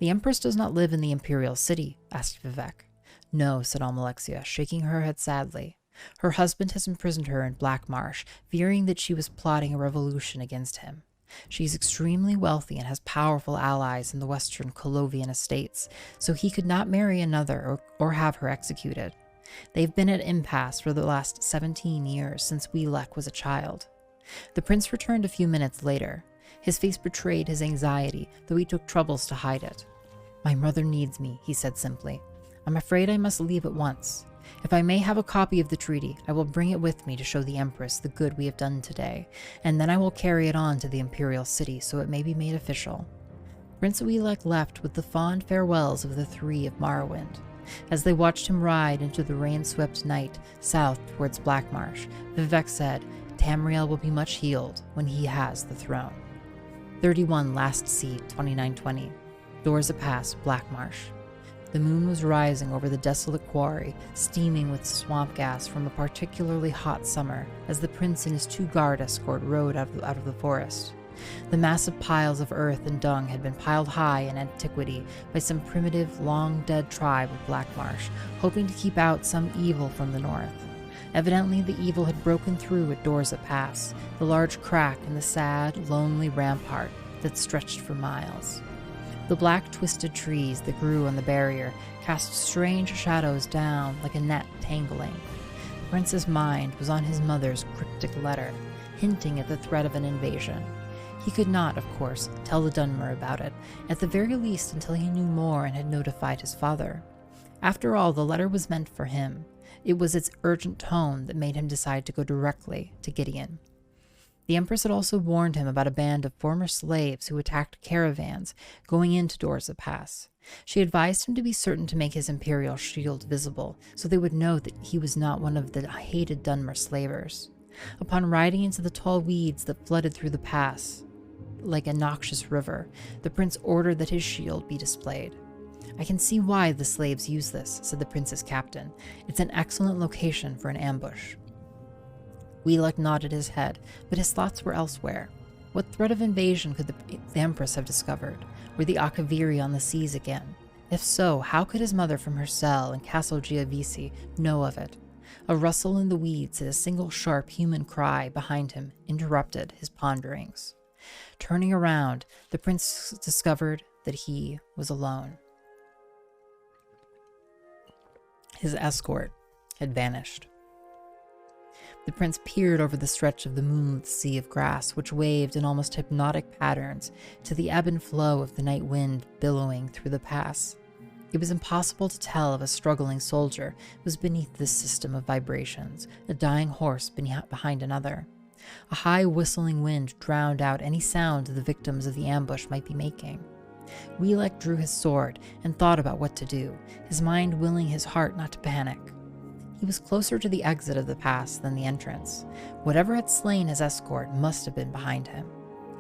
The Empress does not live in the Imperial City, asked Vivec. No, said Almalexia, shaking her head sadly. Her husband has imprisoned her in Black Marsh, fearing that she was plotting a revolution against him. She is extremely wealthy and has powerful allies in the western Colovian estates, so he could not marry another or have her executed. They've been at impasse for the last 17 years, since Vivec was a child. The prince returned a few minutes later. His face betrayed his anxiety, though he took troubles to hide it. My mother needs me, he said simply. I'm afraid I must leave at once. If I may have a copy of the treaty, I will bring it with me to show the Empress the good we have done today, and then I will carry it on to the Imperial City so it may be made official. Prince Vivec left with the fond farewells of the three of Morrowind. As they watched him ride into the rain-swept night south towards Blackmarsh, Vivec said, Tamriel will be much healed when he has the throne. 31 Last Seed, 2920. Dorza Pass, Blackmarsh. The moon was rising over the desolate quarry, steaming with swamp gas from a particularly hot summer, as the prince and his 2 guard escort rode out of the forest. The massive piles of earth and dung had been piled high in antiquity by some primitive, long-dead tribe of Blackmarsh, hoping to keep out some evil from the north. Evidently, the evil had broken through at Dorza Pass, the large crack in the sad, lonely rampart that stretched for miles. The black twisted trees that grew on the barrier cast strange shadows down like a net tangling. The prince's mind was on his mother's cryptic letter, hinting at the threat of an invasion. He could not, of course, tell the Dunmer about it, at the very least until he knew more and had notified his father. After all, the letter was meant for him. It was its urgent tone that made him decide to go directly to Gideon. The Empress had also warned him about a band of former slaves who attacked caravans going into Dorza Pass. She advised him to be certain to make his imperial shield visible, so they would know that he was not one of the hated Dunmer slavers. Upon riding into the tall weeds that flooded through the pass like a noxious river, the prince ordered that his shield be displayed. I can see why the slaves use this, said the prince's captain. It's an excellent location for an ambush. Vivec nodded his head, but his thoughts were elsewhere. What threat of invasion could the Empress have discovered? Were the Akaviri on the seas again? If so, how could his mother from her cell in Castle Giavisi know of it? A rustle in the weeds and a single sharp human cry behind him interrupted his ponderings. Turning around, the prince discovered that he was alone. His escort had vanished. The prince peered over the stretch of the moonlit sea of grass, which waved in almost hypnotic patterns to the ebb and flow of the night wind billowing through the pass. It was impossible to tell if a struggling soldier was beneath this system of vibrations, a dying horse behind another. A high whistling wind drowned out any sound the victims of the ambush might be making. Vivec drew his sword and thought about what to do, his mind willing his heart not to panic. He was closer to the exit of the pass than the entrance. Whatever had slain his escort must have been behind him.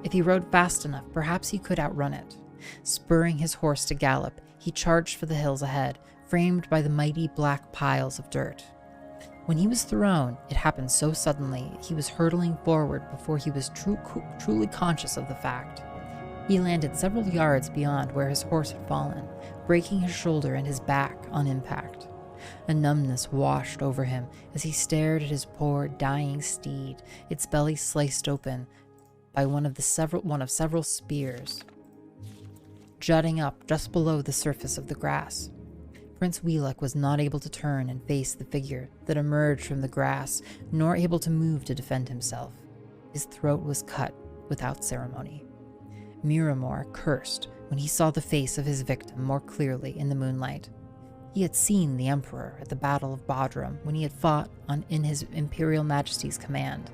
If he rode fast enough, perhaps he could outrun it. Spurring his horse to gallop, he charged for the hills ahead, framed by the mighty black piles of dirt. When he was thrown, it happened so suddenly he was hurtling forward before he was truly conscious of the fact. He landed several yards beyond where his horse had fallen, breaking his shoulder and his back on impact. A numbness washed over him as he stared at his poor, dying steed, its belly sliced open by one of several spears, jutting up just below the surface of the grass. Prince Vivec was not able to turn and face the figure that emerged from the grass, nor able to move to defend himself. His throat was cut without ceremony. Miramor cursed when he saw the face of his victim more clearly in the moonlight. He had seen the Emperor at the Battle of Bodrum when he had fought in his Imperial Majesty's command,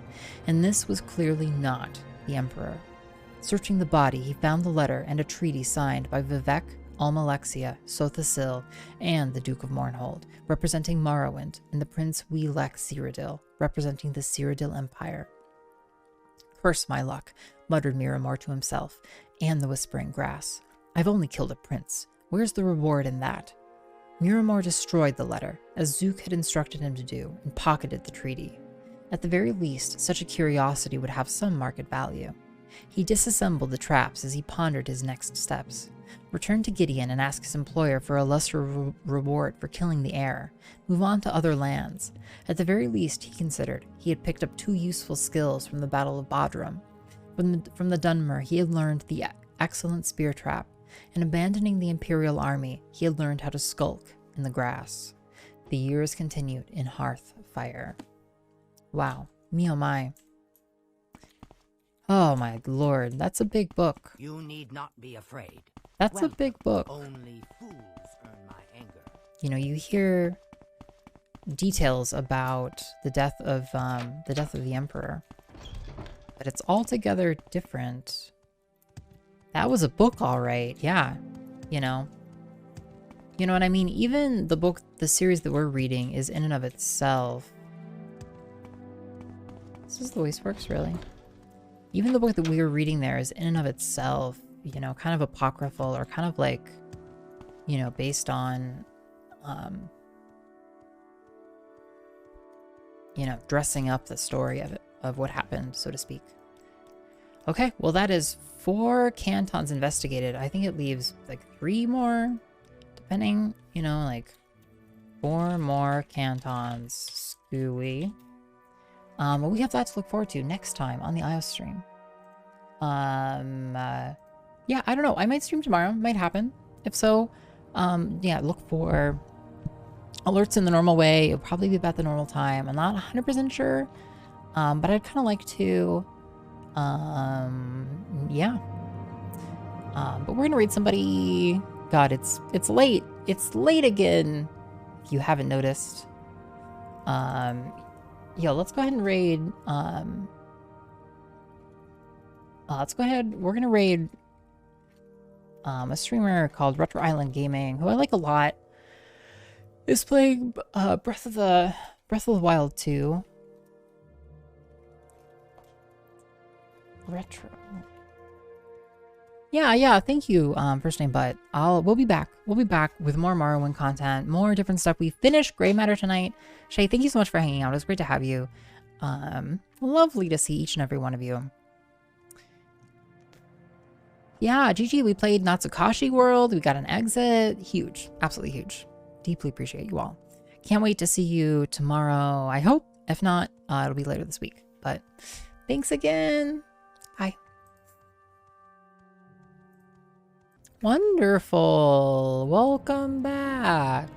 and this was clearly not the Emperor. Searching the body, he found the letter and a treaty signed by Vivec, Almalexia, Sothasil, and the Duke of Mournhold, representing Morrowind, and the Prince Vivec Cyrodiil, representing the Cyrodiil Empire. Curse my luck, muttered Miramor to himself, and the whispering grass. I've only killed a prince. Where's the reward in that? Miramor destroyed the letter, as Zook had instructed him to do, and pocketed the treaty. At the very least, such a curiosity would have some market value. He disassembled the traps as he pondered his next steps. Return to Gideon and ask his employer for a lesser reward for killing the heir. Move on to other lands. At the very least, he considered, he had picked up 2 useful skills from the Battle of Bodrum. From the Dunmer, he had learned the excellent spear trap, and abandoning the Imperial army, he had learned how to skulk in the grass. The years continued in hearth fire. Wow. Me oh my. Oh my lord, that's a big book. You need not be afraid. That's a big book. Only fools earn my anger. You know, you hear details about the death of the Emperor, but it's altogether different. That was a book, all right. Yeah, you know what I mean. Even the series that we're reading is in and of itself. This is the way it works, really. Even the book that we were reading there is in and of itself, you know, kind of apocryphal, or kind of like, you know, based on, you know, dressing up the story of what happened, so to speak. Okay, well, that is 4 cantons investigated. I think it leaves like 3 more, depending, you know, like 4 more cantons. Scooey. But we have that to look forward to next time on the iios stream. Yeah, I don't know. I might stream tomorrow. Might happen. If so, yeah, look for alerts in the normal way. It'll probably be about the normal time. I'm not 100% sure, but I'd kind of like to, yeah. But we're gonna read somebody. God, it's late. It's late again. If you haven't noticed. Yo, let's go ahead and raid. Let's go ahead. We're gonna raid a streamer called Retro Island Gaming, who I like a lot. Is playing Breath of the Wild 2. Retro. Yeah, thank you, First Name Butt. We'll be back. We'll be back with more Morrowind content, more different stuff. We finished Grey Matter tonight. Shay, thank you so much for hanging out. It was great to have you. Lovely to see each and every one of you. Yeah, GG, we played Natsukashi World. We got an exit. Huge. Absolutely huge. Deeply appreciate you all. Can't wait to see you tomorrow, I hope. If not, it'll be later this week. But thanks again. Bye. Wonderful. Welcome back.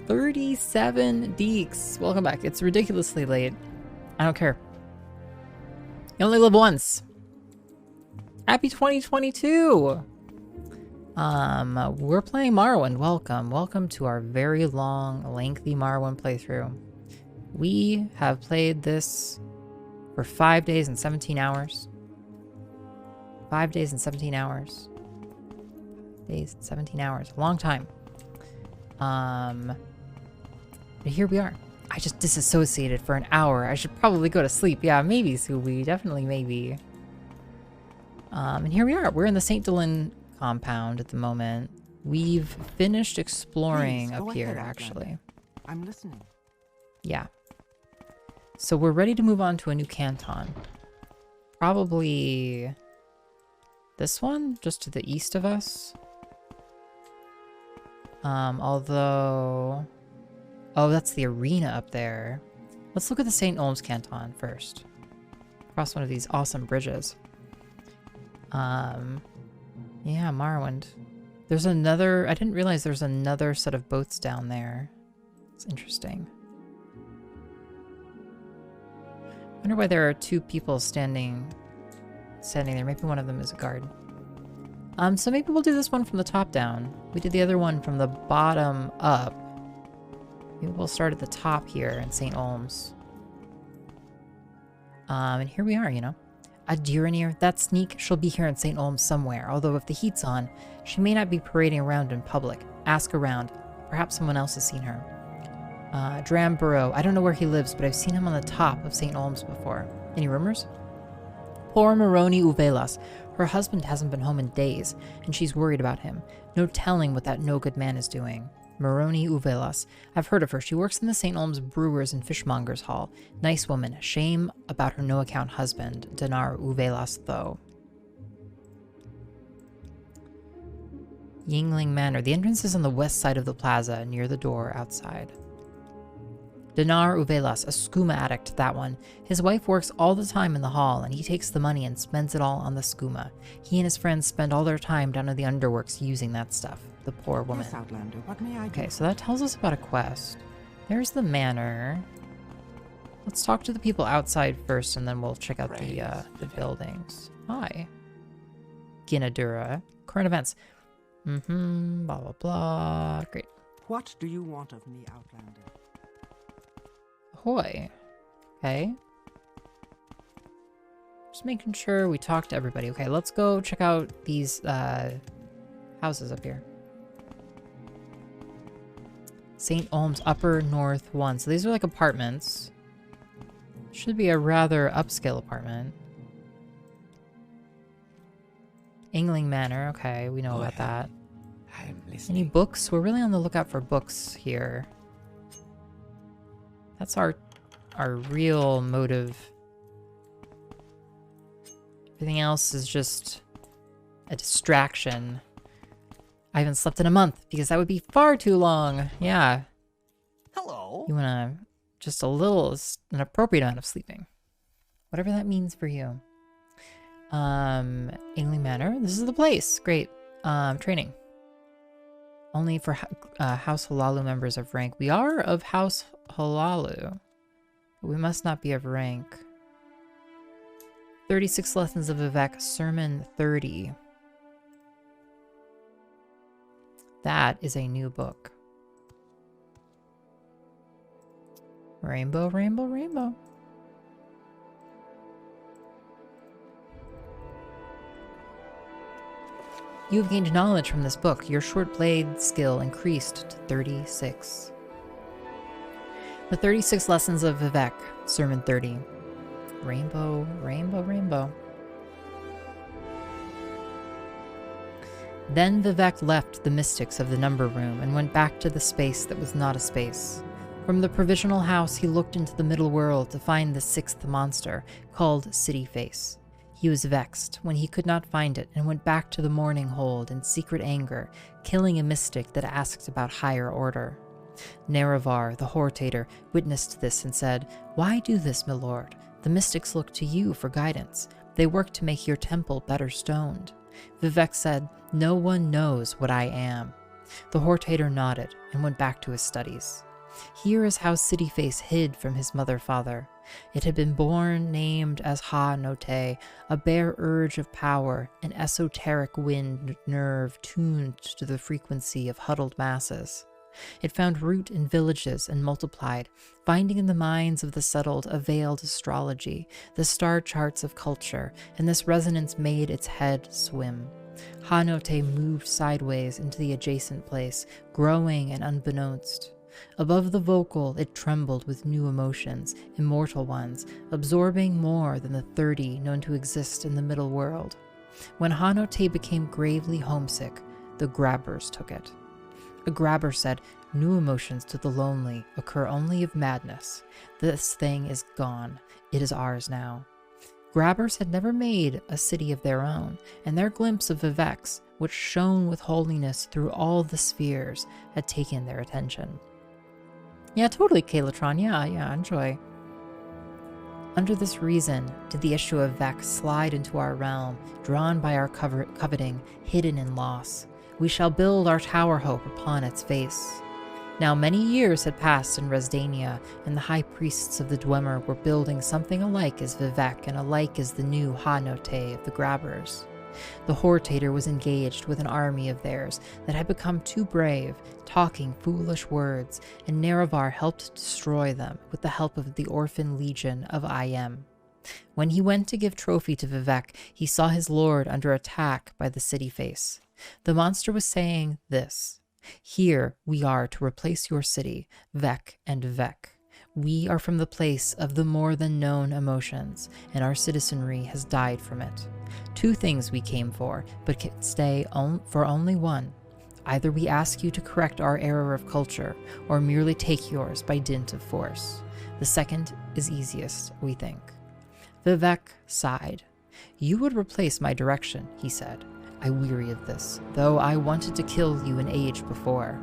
37 Deeks. Welcome back. It's ridiculously late. I don't care. You only live once. Happy 2022. We're playing Morrowind. Welcome to our very long, lengthy Morrowind playthrough. We have played this for 5 days and 17 hours. 5 days and 17 hours. Days and 17 hours. A long time. But here we are. I just disassociated for an hour. I should probably go to sleep. Yeah, maybe, Scooby. Definitely maybe. And here we are. We're in the St. Dylan compound at the moment. We've finished exploring up here, actually. I'm listening. Yeah. So we're ready to move on to a new canton. Probably this one, just to the east of us. Although... Oh, that's the arena up there. Let's look at the St. Olm's Canton first. Across one of these awesome bridges. Yeah, Morrowind. There's another... I didn't realize there's another set of boats down there. It's interesting. I wonder why there are 2 people standing there. Maybe one of them is a guard. So maybe we'll do this one from the top down. We did the other one from the bottom up. Maybe we'll start at the top here in St. Olm's. And here we are, you know. A Diranir, that sneak, she'll be here in St. Olm's somewhere, although if the heat's on, she may not be parading around in public. Ask around. Perhaps someone else has seen her. Dramborough, I don't know where he lives, but I've seen him on the top of St. Olm's before. Any rumors? Poor Moroni Uvelas. Her husband hasn't been home in days, and she's worried about him. No telling what that no-good man is doing. Moroni Uvelas. I've heard of her. She works in the St. Olm's Brewers and Fishmongers Hall. Nice woman. Shame about her no-account husband. Dinar Uvelas, though. Yingling Manor. The entrance is on the west side of the plaza, near the door outside. Dinar Uvelas, a skooma addict, that one. His wife works all the time in the hall, and he takes the money and spends it all on the skooma. He and his friends spend all their time down in the underworks using that stuff. The poor woman. Yes, Outlander. What may I do? Okay, so that tells us about a quest. There's the manor. Let's talk to the people outside first, and then we'll check out the buildings. Hi. Ginadura. Current events. Blah, blah, blah. Great. What do you want of me, Outlander? Ahoy. Okay. Just making sure we talk to everybody. Okay, let's go check out these houses up here. St. Olm's Upper North 1. So these are like apartments. Should be a rather upscale apartment. Ingling Manor. Okay, we know about that. I'm listening. Any books? We're really on the lookout for books here. That's our real motive. Everything else is just a distraction. I haven't slept in a month because that would be far too long. Yeah. Hello. You want just a little, an appropriate amount of sleeping. Whatever that means for you. Ingling Manor. This is the place. Great. Training. Only for House Hlaalu members of rank. We are of House Hlaalu. But we must not be of rank. 36 Lessons of Vivec, Sermon 30. That is a new book. Rainbow, rainbow, rainbow. You have gained knowledge from this book. Your short blade skill increased to 36. The 36 Lessons of Vivec, Sermon 30. Rainbow, rainbow, rainbow. Then Vivec left the mystics of the number room and went back to the space that was not a space. From the provisional house, he looked into the middle world to find the sixth monster, called City Face. He was vexed when he could not find it and went back to the morning hold in secret anger, killing a mystic that asked about higher order. Nerevar, the Hortator, witnessed this and said, "Why do this, my lord? The mystics look to you for guidance. They work to make your temple better stoned." Vivec said, "No one knows what I am." The Hortator nodded and went back to his studies. Here is how City Face hid from his mother-father. It had been born named as Ha-Note, a bare urge of power, an esoteric wind nerve tuned to the frequency of huddled masses. It found root in villages and multiplied, finding in the minds of the settled a veiled astrology, the star charts of culture, and this resonance made its head swim. Ha-Note moved sideways into the adjacent place, growing and unbeknownst. Above the vocal, it trembled with new emotions, immortal ones, absorbing more than the 30 known to exist in the middle world. When Ha-Note became gravely homesick, the grabbers took it. A grabber said, "New emotions to the lonely occur only of madness. This thing is gone. It is ours now." Grabbers had never made a city of their own, and their glimpse of Vivec's, which shone with holiness through all the spheres, had taken their attention. Yeah, totally, Kaylatron. Yeah, enjoy. Under this reason did the issue of Vec slide into our realm, drawn by our coveting, hidden in loss. We shall build our tower hope upon its face. Now many years had passed in Resdania, and the high priests of the Dwemer were building something alike as Vivec and alike as the new Ha-Note of the Grabbers. The Hortator was engaged with an army of theirs that had become too brave, talking foolish words, and Nerevar helped destroy them with the help of the Orphan Legion of IM. When he went to give trophy to Vivec, he saw his lord under attack by the City Face. The monster was saying this: "Here we are to replace your city, Vec and Vec. We are from the place of the more than known emotions, and our citizenry has died from it. 2 things we came for, but can stay for only one. Either we ask you to correct our error of culture, or merely take yours by dint of force. The second is easiest, we think. Vivec sighed. You would replace my direction, he said. I weary of this, though I wanted to kill you an age before.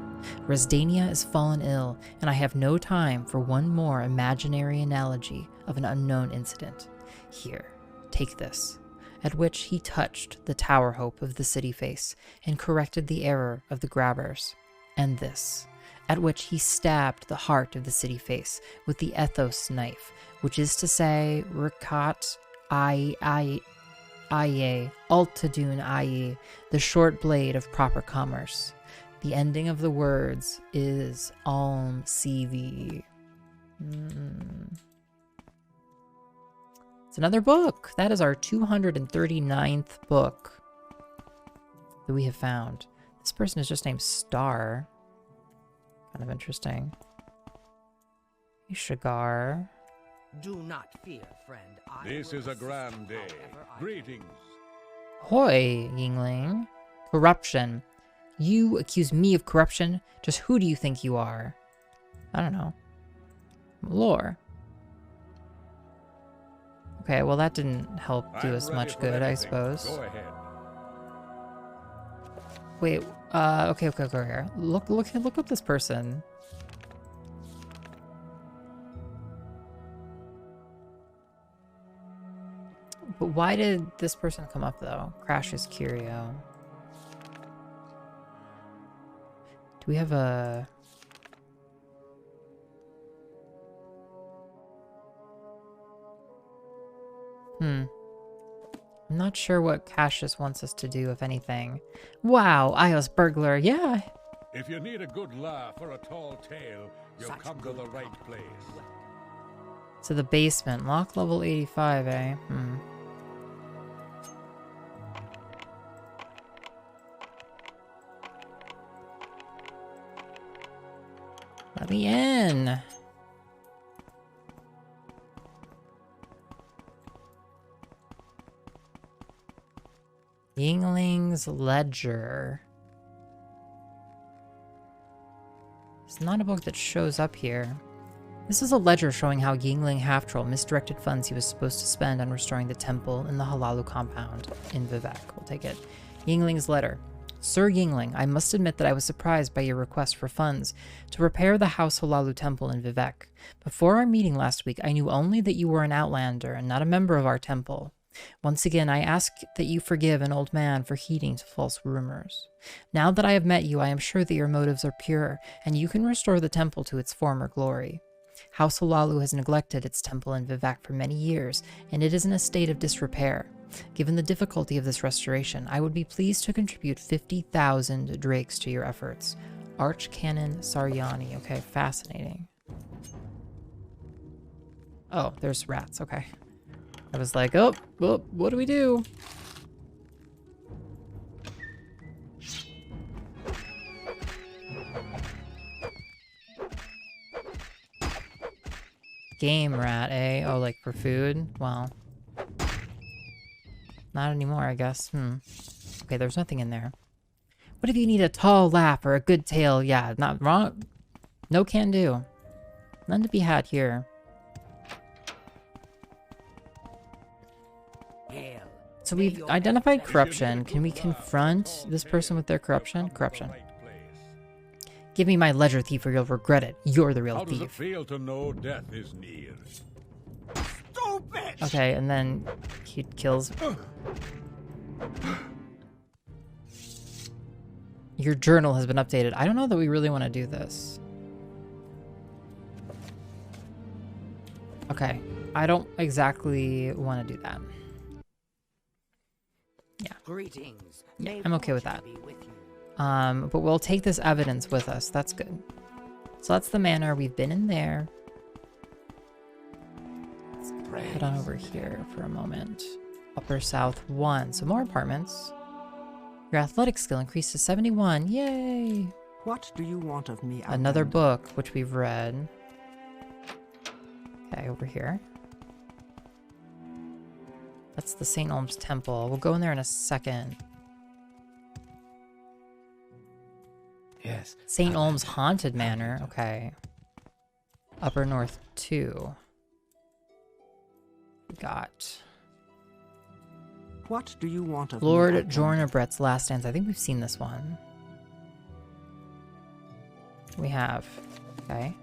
Resdania has fallen ill, and I have no time for one more imaginary analogy of an unknown incident. Here, take this. At which he touched the tower hope of the city face and corrected the error of the grabbers. And this. At which he stabbed the heart of the city face with the ethos knife, which is to say, Rikat Aye, Altadun Aye, the short blade of proper commerce. The ending of the words is Alm CV. It's another book. That is our 239th book that we have found. This person is just named Star. Kind of interesting. Shagar. Do not fear, friend. This is a grand day. Greetings. Hoy, Yingling. Corruption. You accuse me of corruption? Just who do you think you are? I don't know. Lore. Okay, well that didn't help do us much good, I suppose. Go ahead. Wait, okay, here. Look up this person. But why did this person come up though? Crash's Curio. Do we have a... I'm not sure what Cassius wants us to do, if anything. Wow, iios burglar, yeah. If you need a good laugh or a tall tale, you'll come to the right place. To the basement, lock level 85, eh? Let me in. Yingling's Ledger. It's not a book that shows up here. This is a ledger showing how Yingling Half-Troll misdirected funds he was supposed to spend on restoring the temple in the Hlaalu compound in Vivec. We'll take it. Yingling's letter. Sir Yingling, I must admit that I was surprised by your request for funds to repair the House Hlaalu temple in Vivec. Before our meeting last week, I knew only that you were an outlander and not a member of our temple. Once again, I ask that you forgive an old man for heeding to false rumors. Now that I have met you, I am sure that your motives are pure, and you can restore the temple to its former glory. House Hlaalu has neglected its temple in Vivec for many years, and it is in a state of disrepair. Given the difficulty of this restoration, I would be pleased to contribute 50,000 drakes to your efforts. Archcanon Saryani. Okay, fascinating. Oh, there's rats. Okay. I was like, oh, well, what do we do? Game rat, eh? Oh, like for food? Well, not anymore, I guess. Okay, there's nothing in there. What if you need a tall laugh or a good tale? Yeah, not wrong. No can do. None to be had here. So we've identified corruption. Can we confront this person with their corruption? Corruption. Give me my ledger, thief, or you'll regret it. You're the real How does it thief. feel to know death is near? Stupid! Okay, and then he kills. Your journal has been updated. I don't know that we really want to do this. Okay, I don't exactly want to do that. Yeah. Greetings. Yeah, I'm okay with that. But we'll take this evidence with us. That's good. So that's the manor. We've been in there. Let's head on over here for a moment. Upper South 1. So more apartments. Your athletic skill increased to 71. Yay! What do you want of me? Another Outlander? book, which we've read. over here. That's the St. Olm's Temple. We'll go in there in a second. Yes. St. Olm's Haunted Manor. Okay. Upper North 2. We got What do you want of Lord me, Outlander? Jornabret's Last Dance. I think we've seen this one. We have. Okay.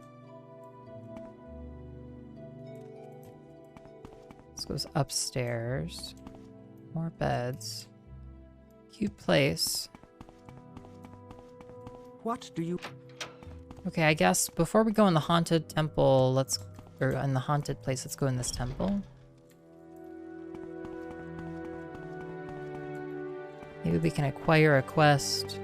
This goes upstairs. More beds. Cute place. What do you... Okay, I guess before we go in the haunted temple, or in the haunted place, let's go in this temple. Maybe we can acquire a quest.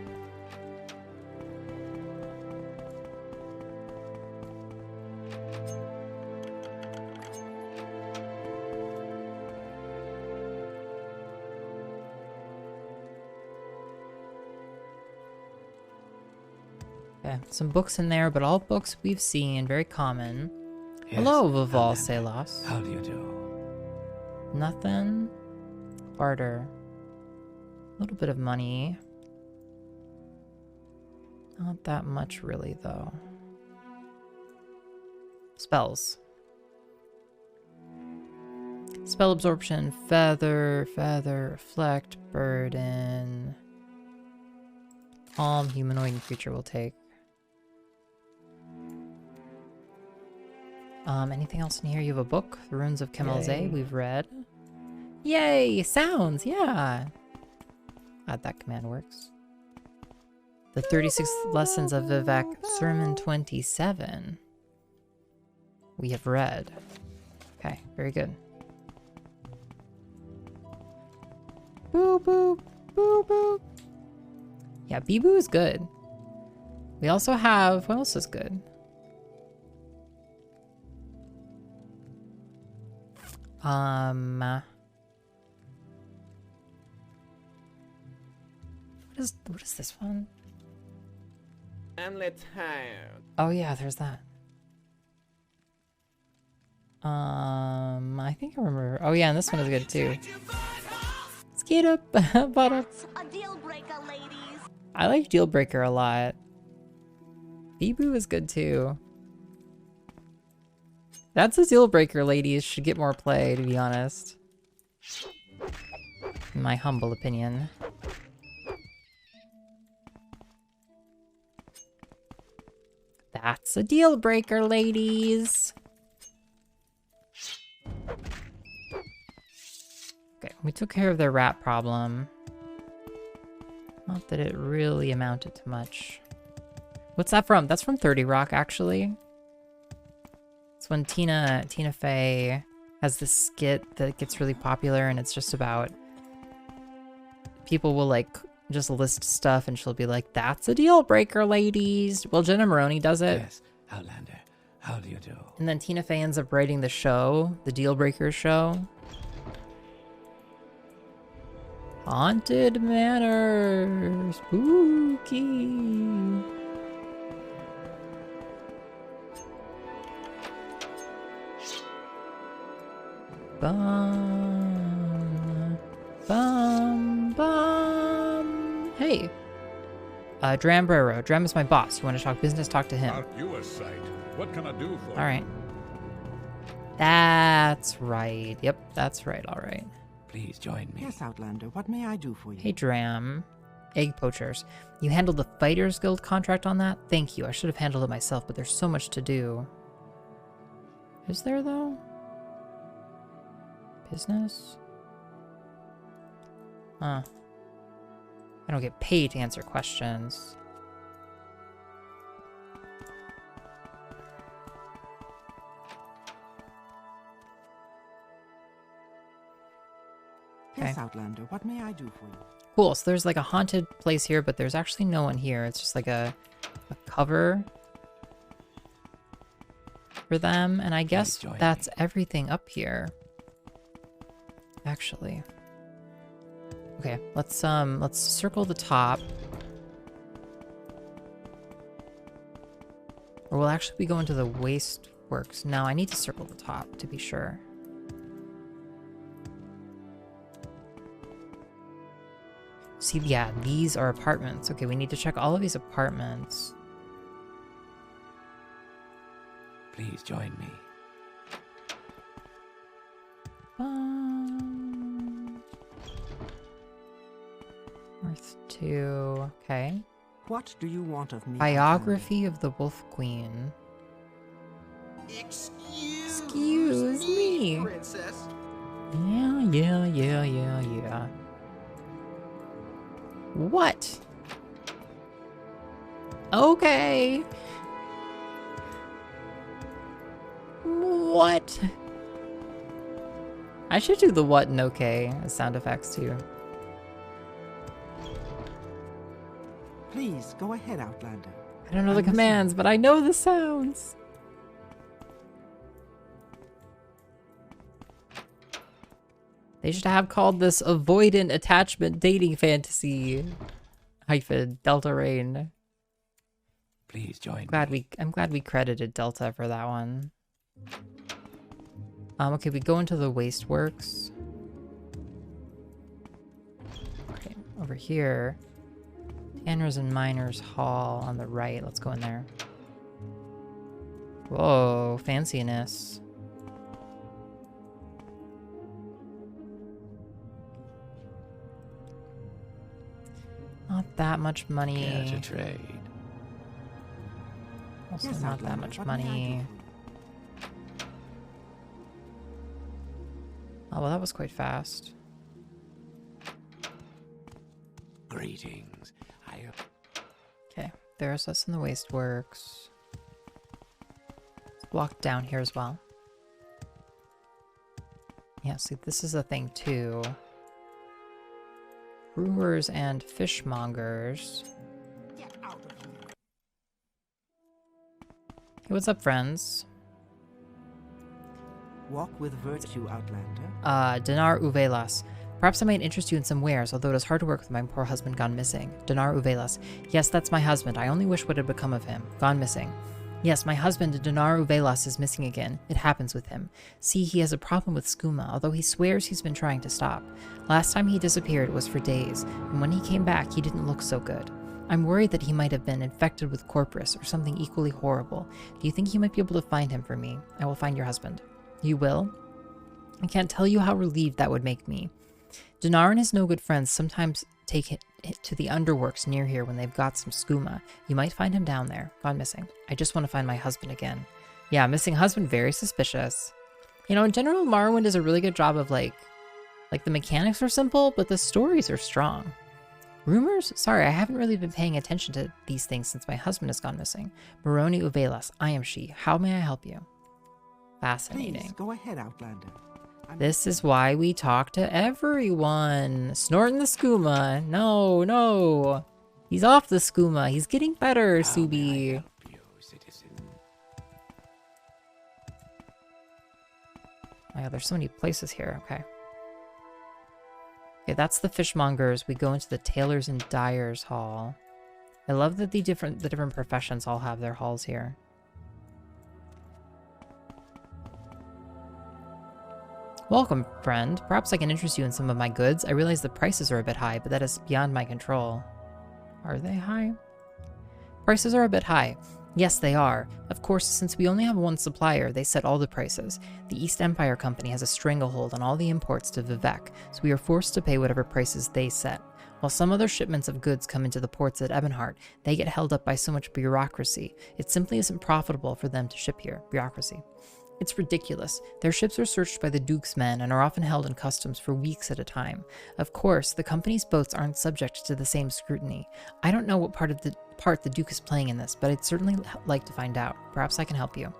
Okay, some books in there, but all books we've seen, very common. Yes, Hello, Vival Outlander. Selas. How do you do? Nothing. Barter. A little bit of money. Not that much, really, though. Spells. Spell absorption, feather, reflect, burden. Calm, humanoid creature will take. Anything else in here? You have a book, The Runes of Kemalze, we've read. Yay! Sounds, yeah! Glad that command works. The 36 Lessons of Vivec, Sermon 27. We have read. Okay, very good. Boo boop, boo boop. Yeah, Bee-Boo is good. We also have, what else is good? What is this one? Oh yeah, there's that. I think I remember. Oh yeah, and this one is good too. Skate up, bottom. A deal breaker, ladies. I like Deal Breaker a lot. Bee-Boo is good too. That's a deal breaker, ladies. Should get more play, to be honest. In my humble opinion. That's a deal breaker, ladies. Okay, we took care of their rat problem. Not that it really amounted to much. What's that from? That's from 30 Rock, actually. It's when Tina Fey has this skit that gets really popular, and it's just about people will like just list stuff, and she'll be like, "That's a deal breaker, ladies." Well, Jenna Maroney does it. Yes, Outlander. How do you do? And then Tina Fey ends up writing the show, the Deal Breaker show. Haunted Manor, spooky. Bum, bum, bum. Hey, Drambrero. Dram is my boss. You want to talk business? Talk to him. Aren't you a sight? What can I do for you? All right. That's right. Yep, that's right. All right. Please join me. Yes, Outlander. What may I do for you? Hey, Dram. Egg poachers. You handled the Fighters Guild contract on that? Thank you. I should have handled it myself, but there's so much to do. Is there, though? Business? Huh. I don't get paid to answer questions. Yes, Outlander. What may I do for you? Cool, so there's like a haunted place here, but there's actually no one here. It's just like a cover for them, and I guess that's everything up here. Actually. Okay, let's circle the top. Or we'll actually be going to the waste works. No, I need to circle the top to be sure. See, yeah, these are apartments. Okay, we need to check all of these apartments. Please join me. Worth 2. Okay. What do you want of me? Biography of the Wolf Queen. Excuse me. Princess. Yeah. What? Okay. What? I should do the what and okay as sound effects too. Please, go ahead, Outlander. I don't know the commands, but I know the sounds. They should have called this avoidant attachment dating fantasy hyphen Delta Rain. Please join me. I'm glad we credited Delta for that one. Okay, we go into the wasteworks. Okay, over here. Tanners and Miners Hall on the right. Let's go in there. Whoa, fanciness. Not that much money. Care to trade? Also Yes, not that Outlander, much what may I do money. Oh, well, that was quite fast. Greetings. Okay, there's us in the wasteworks. Let's walk down here as well. Yeah, see, this is a thing too. Brewers and fishmongers. Hey, what's up, friends? Walk with virtue, Outlander. Dinar Uvelas. Perhaps I might interest you in some wares, although it is hard to work with my poor husband gone missing. Dinar Uvelas. Yes, that's my husband. I only wish what had become of him. Gone missing. Yes, my husband, Dinar Uvelas, is missing again. It happens with him. See, he has a problem with skooma, although he swears he's been trying to stop. Last time he disappeared was for days, and when he came back, he didn't look so good. I'm worried that he might have been infected with corporus or something equally horrible. Do you think you might be able to find him for me? I will find your husband. You will? I can't tell you how relieved that would make me. Dinar and his no-good friends sometimes take it to the underworks near here when they've got some skooma. You might find him down there. Gone missing. I just want to find my husband again. Yeah, missing husband, very suspicious. You know, in general, Morrowind does a really good job of like the mechanics are simple, but the stories are strong. Rumors? Sorry, I haven't really been paying attention to these things since my husband has gone missing. Moroni Uvelas, I am she. How may I help you? Fascinating. Please, go ahead, Outlander. This is why we talk to everyone. Snorting the skooma. No, no. He's off the skooma. He's getting better, Subi. Oh yeah, there's so many places here. Okay. Okay, that's the fishmongers. We go into the tailors and dyers hall. I love that the different professions all have their halls here. Welcome, friend. Perhaps I can interest you in some of my goods. I realize the prices are a bit high, but that is beyond my control. Are they high? Prices are a bit high. Yes, they are. Of course, since we only have one supplier, they set all the prices. The East Empire Company has a stranglehold on all the imports to Vivec, so we are forced to pay whatever prices they set. While some other shipments of goods come into the ports at Ebonheart, they get held up by so much bureaucracy. It simply isn't profitable for them to ship here. Bureaucracy. It's ridiculous. Their ships are searched by the Duke's men and are often held in customs for weeks at a time. Of course, the company's boats aren't subject to the same scrutiny. I don't know what part the Duke is playing in this, but I'd certainly like to find out. Perhaps I can help you.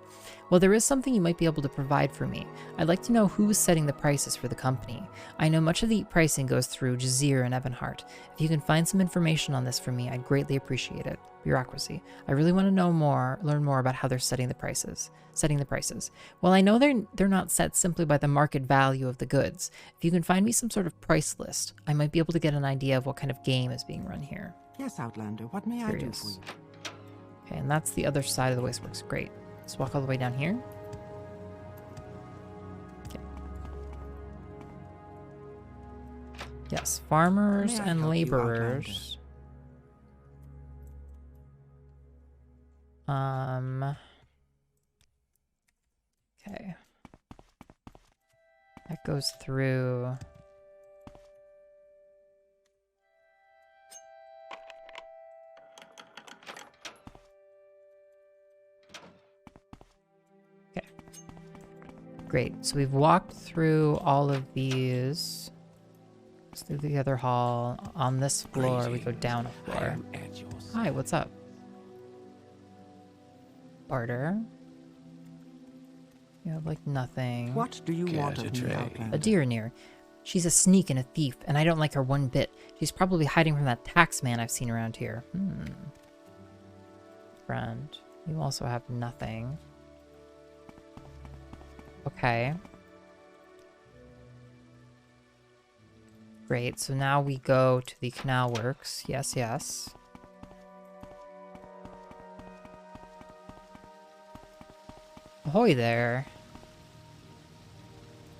Well, there is something you might be able to provide for me. I'd like to know who is setting the prices for the company. I know much of the pricing goes through Jazir and Ebonheart. If you can find some information on this for me, I'd greatly appreciate it. Bureaucracy. I really want to learn more about how they're setting the prices. Well, I know they're not set simply by the market value of the goods. If you can find me some sort of price list, I might be able to get an idea of what kind of game is being run here. Yes, Outlander. What may I do for you? Okay, and that's the other side of the wasteworks. Great. Let's walk all the way down here. Yes, farmers May I and help you, laborers. Okay. That goes through. Okay. Great. So we've walked through all of these. Let's do the other hall. On this floor, we go down a floor. Hi, what's up? Barter. You have like nothing. What do you want of me, Outlander? A deer near. She's a sneak and a thief, and I don't like her one bit. She's probably hiding from that tax man I've seen around here. Friend. You also have nothing. Okay. Great, so now we go to the canal works. Yes, yes. Ahoy there.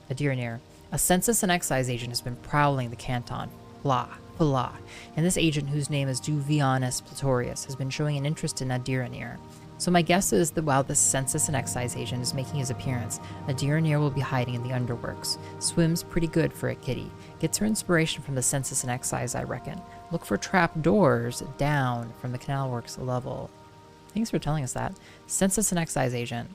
A deer near. A census and excise agent has been prowling the canton. Blah, blah. And this agent, whose name is Duvianus Platorius, has been showing an interest in Adiranir. So my guess is that while this census and excise agent is making his appearance, Adiranir will be hiding in the underworks. Swims pretty good for a kitty. Gets her inspiration from the census and excise, I reckon. Look for trap doors down from the canal works level. Thanks for telling us that. Census and excise agent.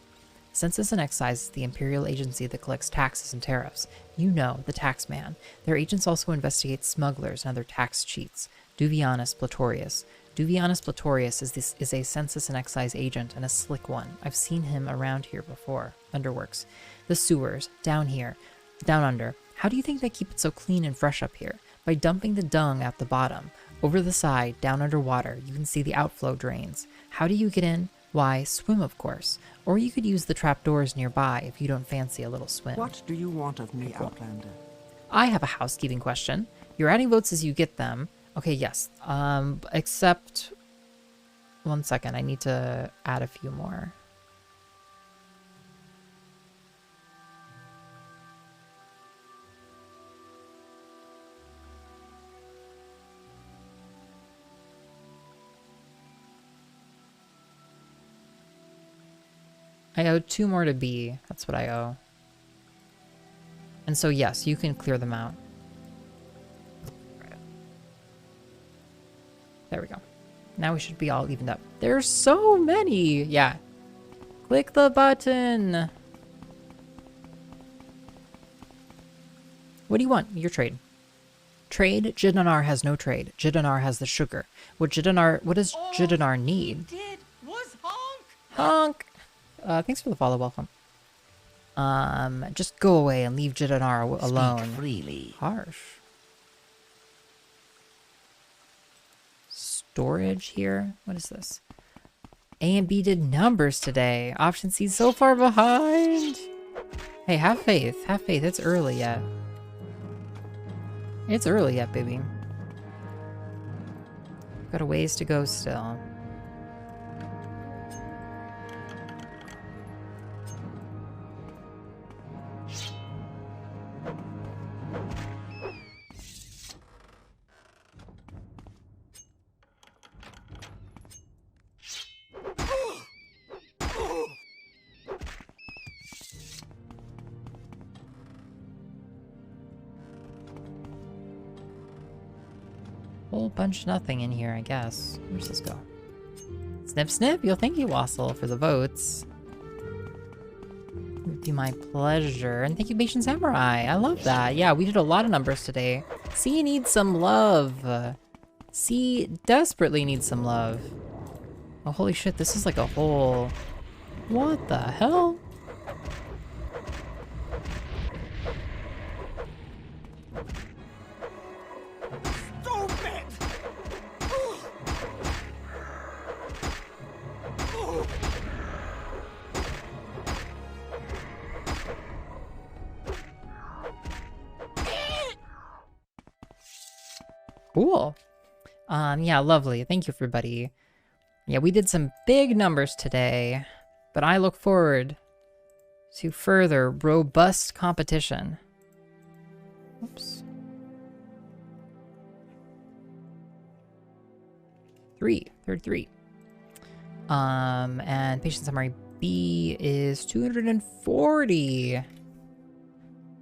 Census and excise is the imperial agency that collects taxes and tariffs. You know, the tax man. Their agents also investigate smugglers and other tax cheats. Duvianus Platorius. Duvianus Platorius is a census and excise agent, and a slick one. I've seen him around here before. Underworks. The sewers. Down here. Down under. How do you think they keep it so clean and fresh up here? By dumping the dung at the bottom. Over the side, down underwater, you can see the outflow drains. How do you get in? Why, swim, of course. Or you could use the trapdoors nearby if you don't fancy a little swim. What do you want of me, Outlander? I have a housekeeping question. You're adding votes as you get them. Okay, yes. Except... One second, I need to add a few more. I owe 2 more to B. That's what I owe. And so, yes, you can clear them out. There we go. Now we should be all evened up. There's so many! Yeah. Click the button! What do you want? Your trade. Trade? Jidanar has no trade. Jidanar has the sugar. What does Jidanar need? Did was honk. Honk! Thanks for the follow, welcome. Just go away and leave Jidanar alone. Speak freely. Harsh. Storage here? What is this? A and B did numbers today. Option C's so far behind. Hey, have faith. Have faith. It's early yet. It's early yet, baby. Got a ways to go still. Whole bunch of nothing in here, I guess. Where's this go? Snip, snip. You'll thank you, Wassel, for the votes. It would be my pleasure. And thank you, Patient Samurai. I love that. Yeah, we did a lot of numbers today. C needs some love. C desperately needs some love. Oh, holy shit. This is like a whole... What the hell? Cool. Yeah, lovely. Thank you, everybody. Yeah, we did some big numbers today, but I look forward to further robust competition. Oops. Third 3. And patient summary B is 240.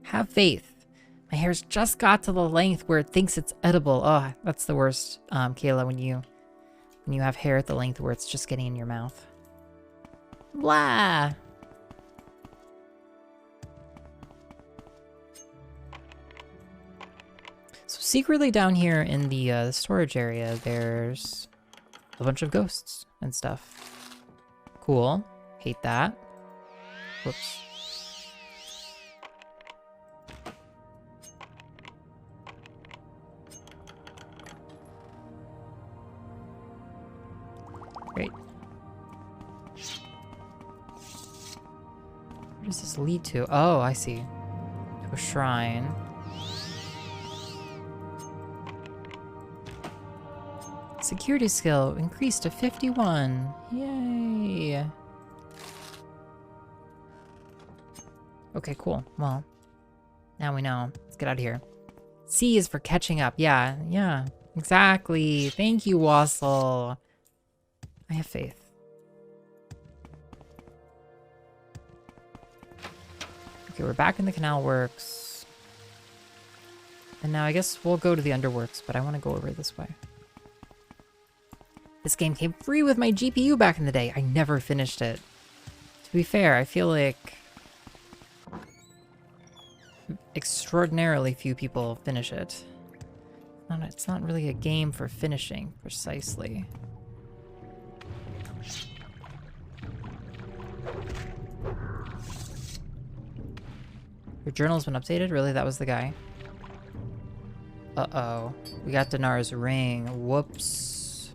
Have faith. My hair's just got to the length where it thinks it's edible. Oh, that's the worst, Kayla, when you have hair at the length where it's just getting in your mouth. Blah. So secretly down here in the storage area, there's a bunch of ghosts and stuff. Cool. Hate that. Whoops. Great. Where does this lead to? Oh, I see. To a shrine. Security skill increased to 51. Yay. Okay, cool. Well, now we know. Let's get out of here. C is for catching up. Yeah, exactly. Thank you, Wassel. I have faith. Okay, we're back in the canal works. And now I guess we'll go to the underworks, but I want to go over this way. This game came free with my GPU back in the day. I never finished it. To be fair, I feel like extraordinarily few people finish it. It's not really a game for finishing, precisely. Your journal's been updated? Really? That was the guy? Uh-oh. We got Dinar's ring. Whoops.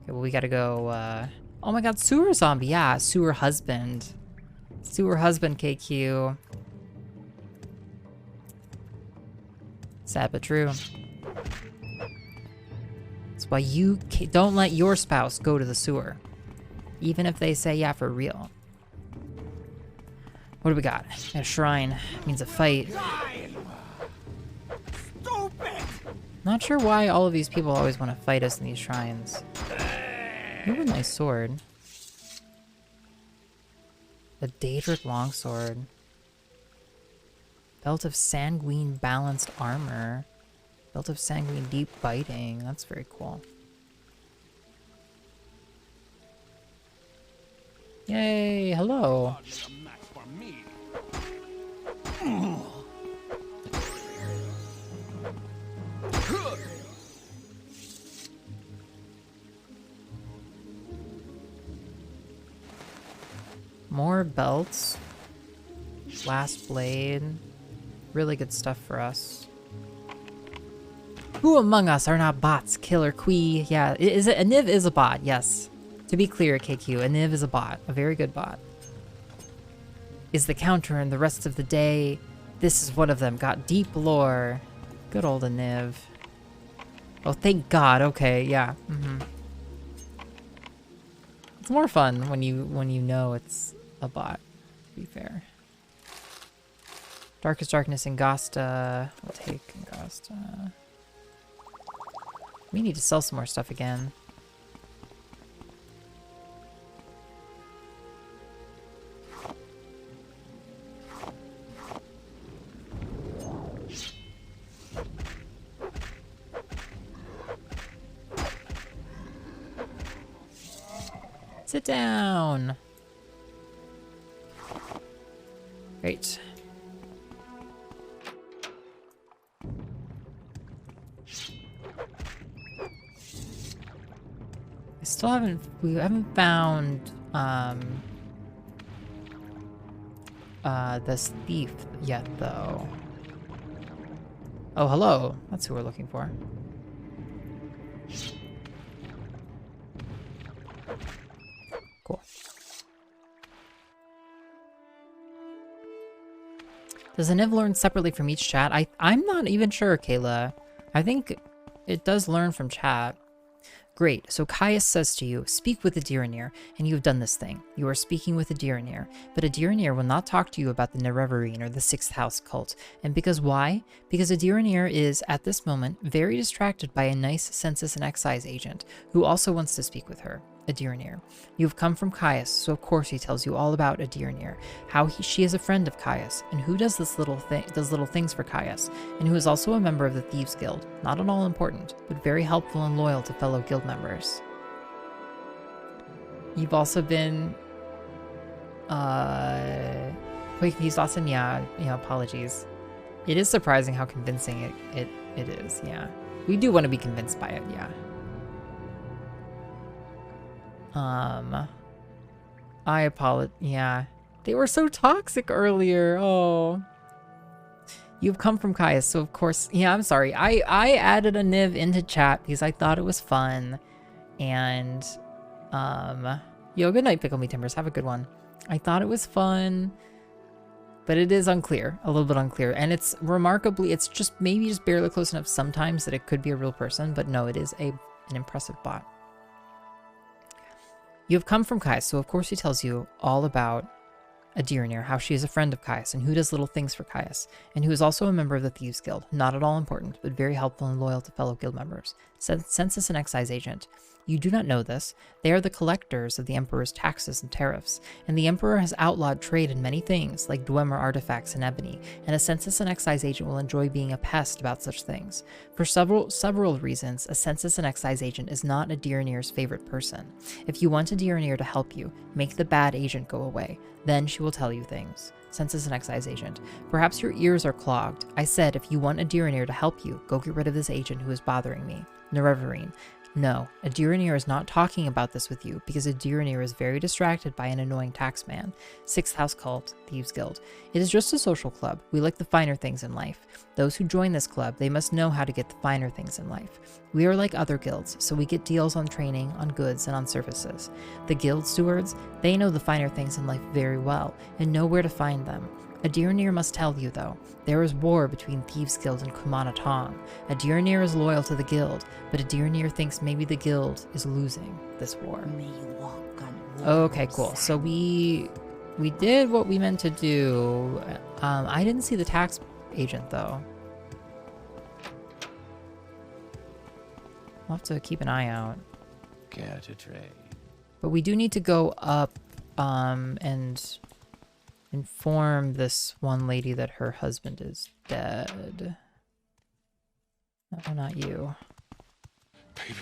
Okay, well, we gotta go, Oh my god, sewer zombie. Yeah, sewer husband. Sewer husband, KQ. Sad but true. That's why you don't let your spouse go to the sewer. Even if they say, yeah, for real. What do we got? A shrine. Means a fight. Stupid! Not sure why all of these people always want to fight us in these shrines. You have a nice sword. A Daedric longsword. Belt of sanguine balanced armor. Belt of sanguine deep biting. That's very cool. Yay! Hello. More belts. Last blade. Really good stuff for us. Who among us are not bots? Killer Quee. Yeah, is it? Aniv is a bot, yes. To be clear, KQ, Aniv is a bot. A very good bot. Is the counter and the rest of the day. This is one of them. Got deep lore. Good old Aniv. Oh, thank God. Okay, yeah. It's more fun when you know it's a bot, to be fair. Darkest Darkness and Gosta. We'll take Gosta. We need to sell some more stuff again. Sit down. Great. We haven't found this thief yet though. Oh, hello. That's who we're looking for. Cool. Does Aniv learn separately from each chat? I'm not even sure, Kayla. I think it does learn from chat. Great. So Caius says to you, speak with the Diranir, and you have done this thing. You are speaking with a Diranir, but a Diranir will not talk to you about the Nerevarine or the Sixth House cult. And because why? Because a Diranir is, at this moment, very distracted by a nice census and excise agent, who also wants to speak with her. A Diranir. You have come from Caius, so of course he tells you all about a Diranir, how she is a friend of Caius, and who does little things for Caius, and who is also a member of the Thieves Guild, not at all important, but very helpful and loyal to fellow guild members. You've also been quite confused, Austin. Yeah, apologies. It is surprising how convincing it is. Yeah, we do want to be convinced by it. Yeah. I apologize. Yeah, they were so toxic earlier. Oh, you've come from Caius, so of course. Yeah, I'm sorry. I added a Niv into chat because I thought it was fun, and yo, good night, Pickle Me Timbers. Have a good one. I thought it was fun, but it is unclear, a little bit unclear, and it's remarkably, it's just maybe just barely close enough sometimes that it could be a real person, but no, it is an impressive bot. You have come from Caius, so of course he tells you all about a Diranir, how she is a friend of Caius, and who does little things for Caius, and who is also a member of the Thieves Guild, not at all important, but very helpful and loyal to fellow guild members. Census and excise agent. You do not know this. They are the collectors of the Emperor's taxes and tariffs, and the Emperor has outlawed trade in many things, like Dwemer artifacts and ebony, and a census and excise agent will enjoy being a pest about such things. For several reasons, a census and excise agent is not a Diranir's favorite person. If you want a Diranir to help you, make the bad agent go away. Then she will tell you things. Census and excise agent. Perhaps your ears are clogged. I said if you want a Diranir to help you, go get rid of this agent who is bothering me. Nerevarine. No, a Diranir is not talking about this with you because a Diranir is very distracted by an annoying taxman. Sixth House cult, Thieves Guild. It is just a social club. We like the finer things in life. Those who join this club, they must know how to get the finer things in life. We are like other guilds, so we get deals on training, on goods, and on services. The guild stewards, they know the finer things in life very well and know where to find them. A Diranir must tell you, though. There is war between Thieves Guild and Kumana Tong. A Diranir is loyal to the guild, but a Diranir thinks maybe the guild is losing this war. Okay, cool. So we did what we meant to do. I didn't see the tax agent, though. I'll have to keep an eye out. Care to trade? But we do need to go up and inform this one lady that her husband is dead. No, not you.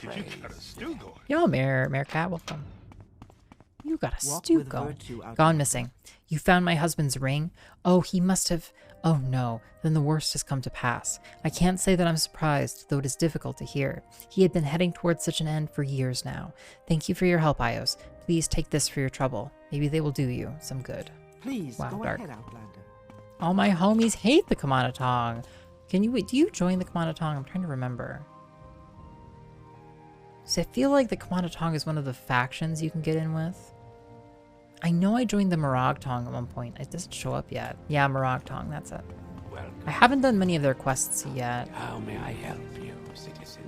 Baby, you got a stew going. Yo, Mayor Cat, welcome. You got a stew going. Gone missing. You found my husband's ring? Oh, he must have... Oh no, then the worst has come to pass. I can't say that I'm surprised, though it is difficult to hear. He had been heading towards such an end for years now. Thank you for your help, iios. Please take this for your trouble. Maybe they will do you some good. Please, wow, go dark. ahead, Outlander. All my homies hate the Kumana Tong. Do you join the Kumana Tong? I'm trying to remember. So I feel like the Kumana Tong is one of the factions you can get in with. I know I joined the Morag Tong at one point. It doesn't show up yet. Yeah, Morag Tong, that's it. Welcome. I haven't done many of their quests yet. How may I help you, citizen?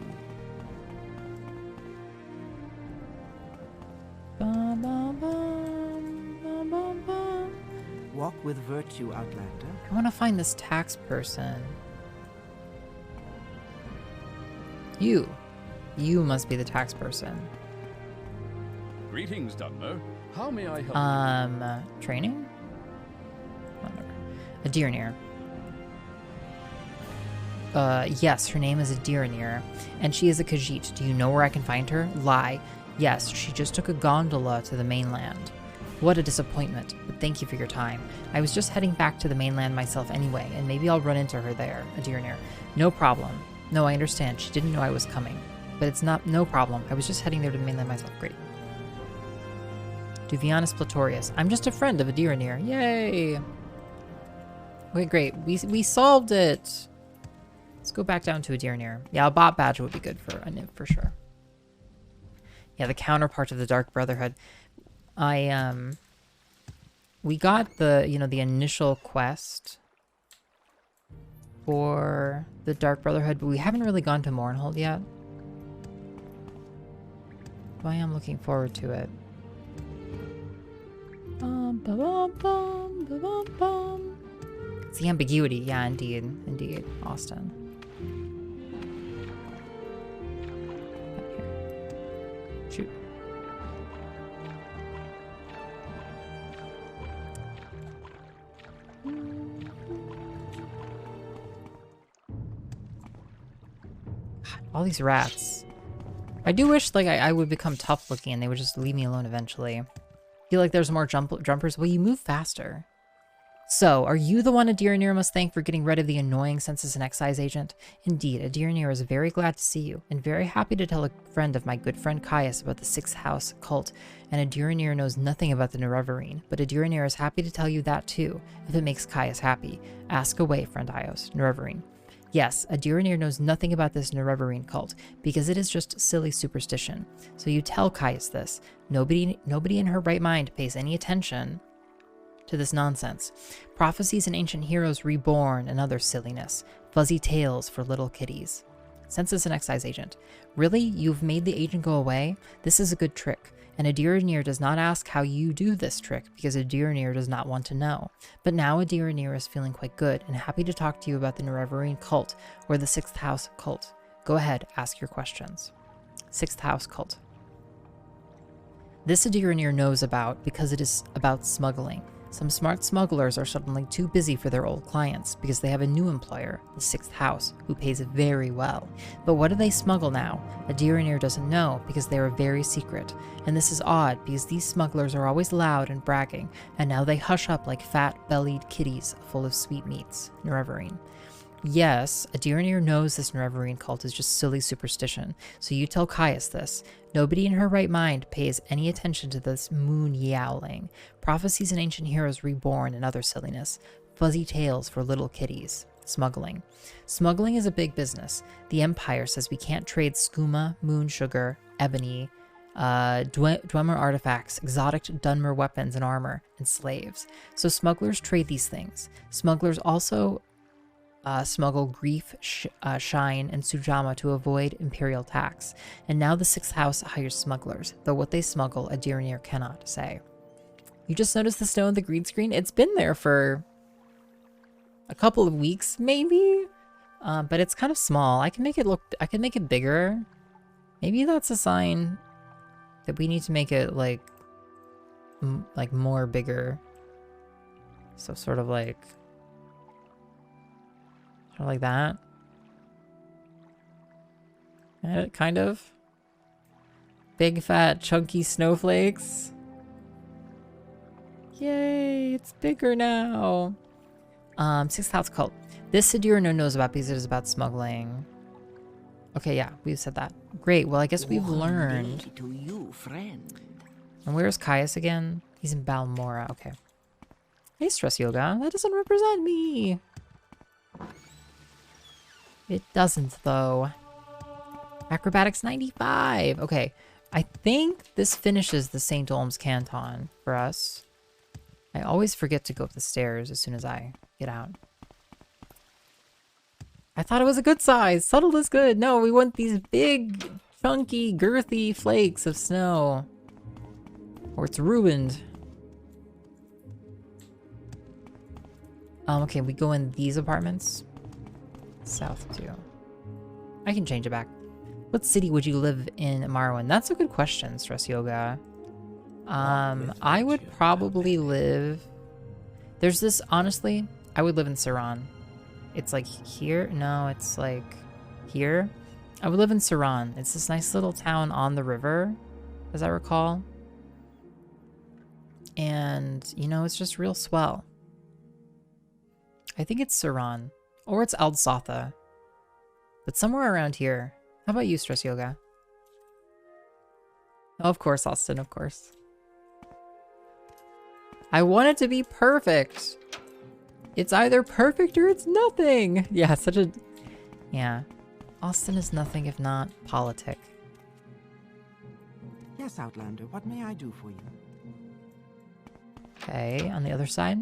Bum, bum, bum, bum, bum, bum. Walk with virtue, Outlander. I want to find this tax person. You must be the tax person. Greetings, Dunmer. How may I help you? Training? Whatever. A Diranir. Yes, her name is a Diranir, and she is a Khajiit. Do you know where I can find her? Lie. Yes, she just took a gondola to the mainland. What a disappointment, but thank you for your time. I was just heading back to the mainland myself anyway, and maybe I'll run into her there, a Diranir. No problem. No, I understand. She didn't know I was coming. But it's no problem. I was just heading there to the mainland myself. Great. Duvianus Platorius. I'm just a friend of a Diranir. Yay! Okay, great. We solved it. Let's go back down to a Diranir. Yeah, a bot badge would be good for a Niv for sure. Yeah, the counterpart of the Dark Brotherhood. We got the initial quest for the Dark Brotherhood, but we haven't really gone to Mournhold yet. I am looking forward to it. Bum, ba, bum, bum, ba, bum, bum. It's the ambiguity. Yeah, indeed. Indeed. Austin. Shoot. All these rats. I do wish like I would become tough looking and they would just leave me alone eventually. Feel like there's more jumpers. Well, you move faster. So, are you the one Adirnir must thank for getting rid of the annoying census and excise agent? Indeed, Adirnir is very glad to see you, and very happy to tell a friend of my good friend Caius about the Sixth House cult, and Adirnir knows nothing about the Nerevarine, but Adirnir is happy to tell you that too, if it makes Caius happy. Ask away, friend iios. Nerevarine. Yes, Adirnir knows nothing about this Nerevarine cult, because it is just silly superstition. So you tell Caius this. Nobody in her right mind pays any attention to this nonsense. Prophecies and ancient heroes reborn and other silliness. Fuzzy tales for little kiddies. Census and excise agent. Really? You've made the agent go away? This is a good trick. And Adirnir does not ask how you do this trick because Adirnir does not want to know. But now Adirnir is feeling quite good and happy to talk to you about the Nerevarine cult or the Sixth House cult. Go ahead, ask your questions. Sixth House cult. This Adirnir knows about because it is about smuggling. Some smart smugglers are suddenly too busy for their old clients because they have a new employer, the Sixth House, who pays very well. But what do they smuggle now? Adirnir doesn't know because they are very secret. And this is odd because these smugglers are always loud and bragging, and now they hush up like fat-bellied kitties full of sweetmeats. Nerevarine. Yes, Adirnir knows this Nerevarine cult is just silly superstition, so you tell Caius this. Nobody in her right mind pays any attention to this moon yowling. Prophecies and ancient heroes reborn and other silliness. Fuzzy tales for little kiddies. Smuggling. Smuggling is a big business. The Empire says we can't trade skooma, moon sugar, ebony, Dwemer artifacts, exotic Dunmer weapons and armor, and slaves. So smugglers trade these things. Smugglers also smuggle grief, shine, and sujama to avoid imperial tax. And now the Sixth House hires smugglers, though what they smuggle Adirnir cannot say. You just noticed the snow on the green screen? It's been there for a couple of weeks, maybe? But it's kind of small. I can make it bigger. Maybe that's a sign that we need to make it like more bigger. So sort of like that. Kind of. Big, fat, chunky snowflakes. Yay, it's bigger now. Sixth House cult. This Adirnir knows about because it is about smuggling. Okay, yeah, we've said that. Great, well, I guess we've learned. To you, friend. And where's Caius again? He's in Balmora, okay. Hey, Stress Yoga, that doesn't represent me. It doesn't, though. Acrobatics 95. Okay, I think this finishes the St. Olm's Canton for us. I always forget to go up the stairs as soon as I get out. I thought it was a good size. Subtle is good. No, we want these big, chunky, girthy flakes of snow. Or it's ruined. Okay, we go in these apartments. South too. I can change it back. What city would you live in Morrowind? That's a good question, Stress Yoga. I would probably live... There's this, honestly, I would live in Saran. It's like here? No, it's like here. I would live in Saran. It's this nice little town on the river, as I recall. And, you know, it's just real swell. I think it's Saran. Or it's Aldsatha. But somewhere around here. How about you, Stress Yoga? Oh, of course, Austin, of course. I want it to be perfect. It's either perfect or it's nothing. Yeah, such a... Yeah. Austin is nothing if not politic. Yes, Outlander, what may I do for you? Okay, on the other side.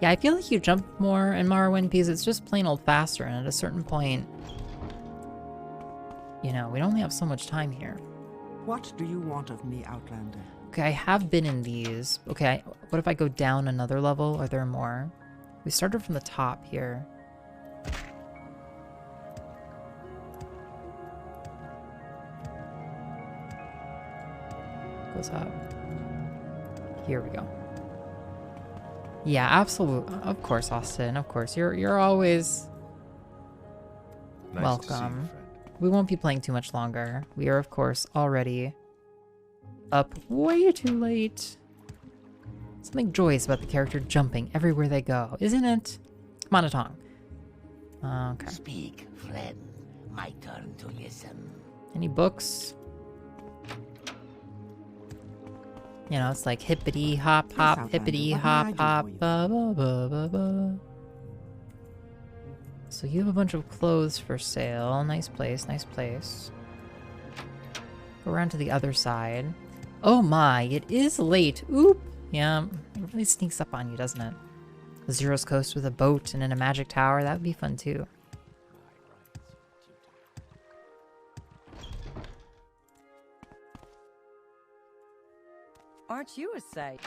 Yeah, I feel like you jump more in Morrowind because it's just plain old faster, and at a certain point, you know, we only have so much time here. What do you want of me, Outlander? Okay, I have been in these. Okay, what if I go down another level? Are there more? We started from the top here. Goes up. Here we go. Yeah, absolutely. Of course, Austin. Of course, you're always Nice to see you, welcome. friend. We won't be playing too much longer. We are, of course, already up way too late. Something joyous about the character jumping everywhere they go, isn't it? Come on, a tongue. Okay. Speak, friend. My turn to listen. Any books? You know, it's like hippity hop hop, Outlander, hippity what may I hop do hop, for you? ba ba ba ba ba. So you have a bunch of clothes for sale. Nice place, nice place. Go around to the other side. Oh my, it is late. Oop. Yeah, it really sneaks up on you, doesn't it? Zero's Coast with a boat and in a magic tower, that would be fun too. Aren't you a sight?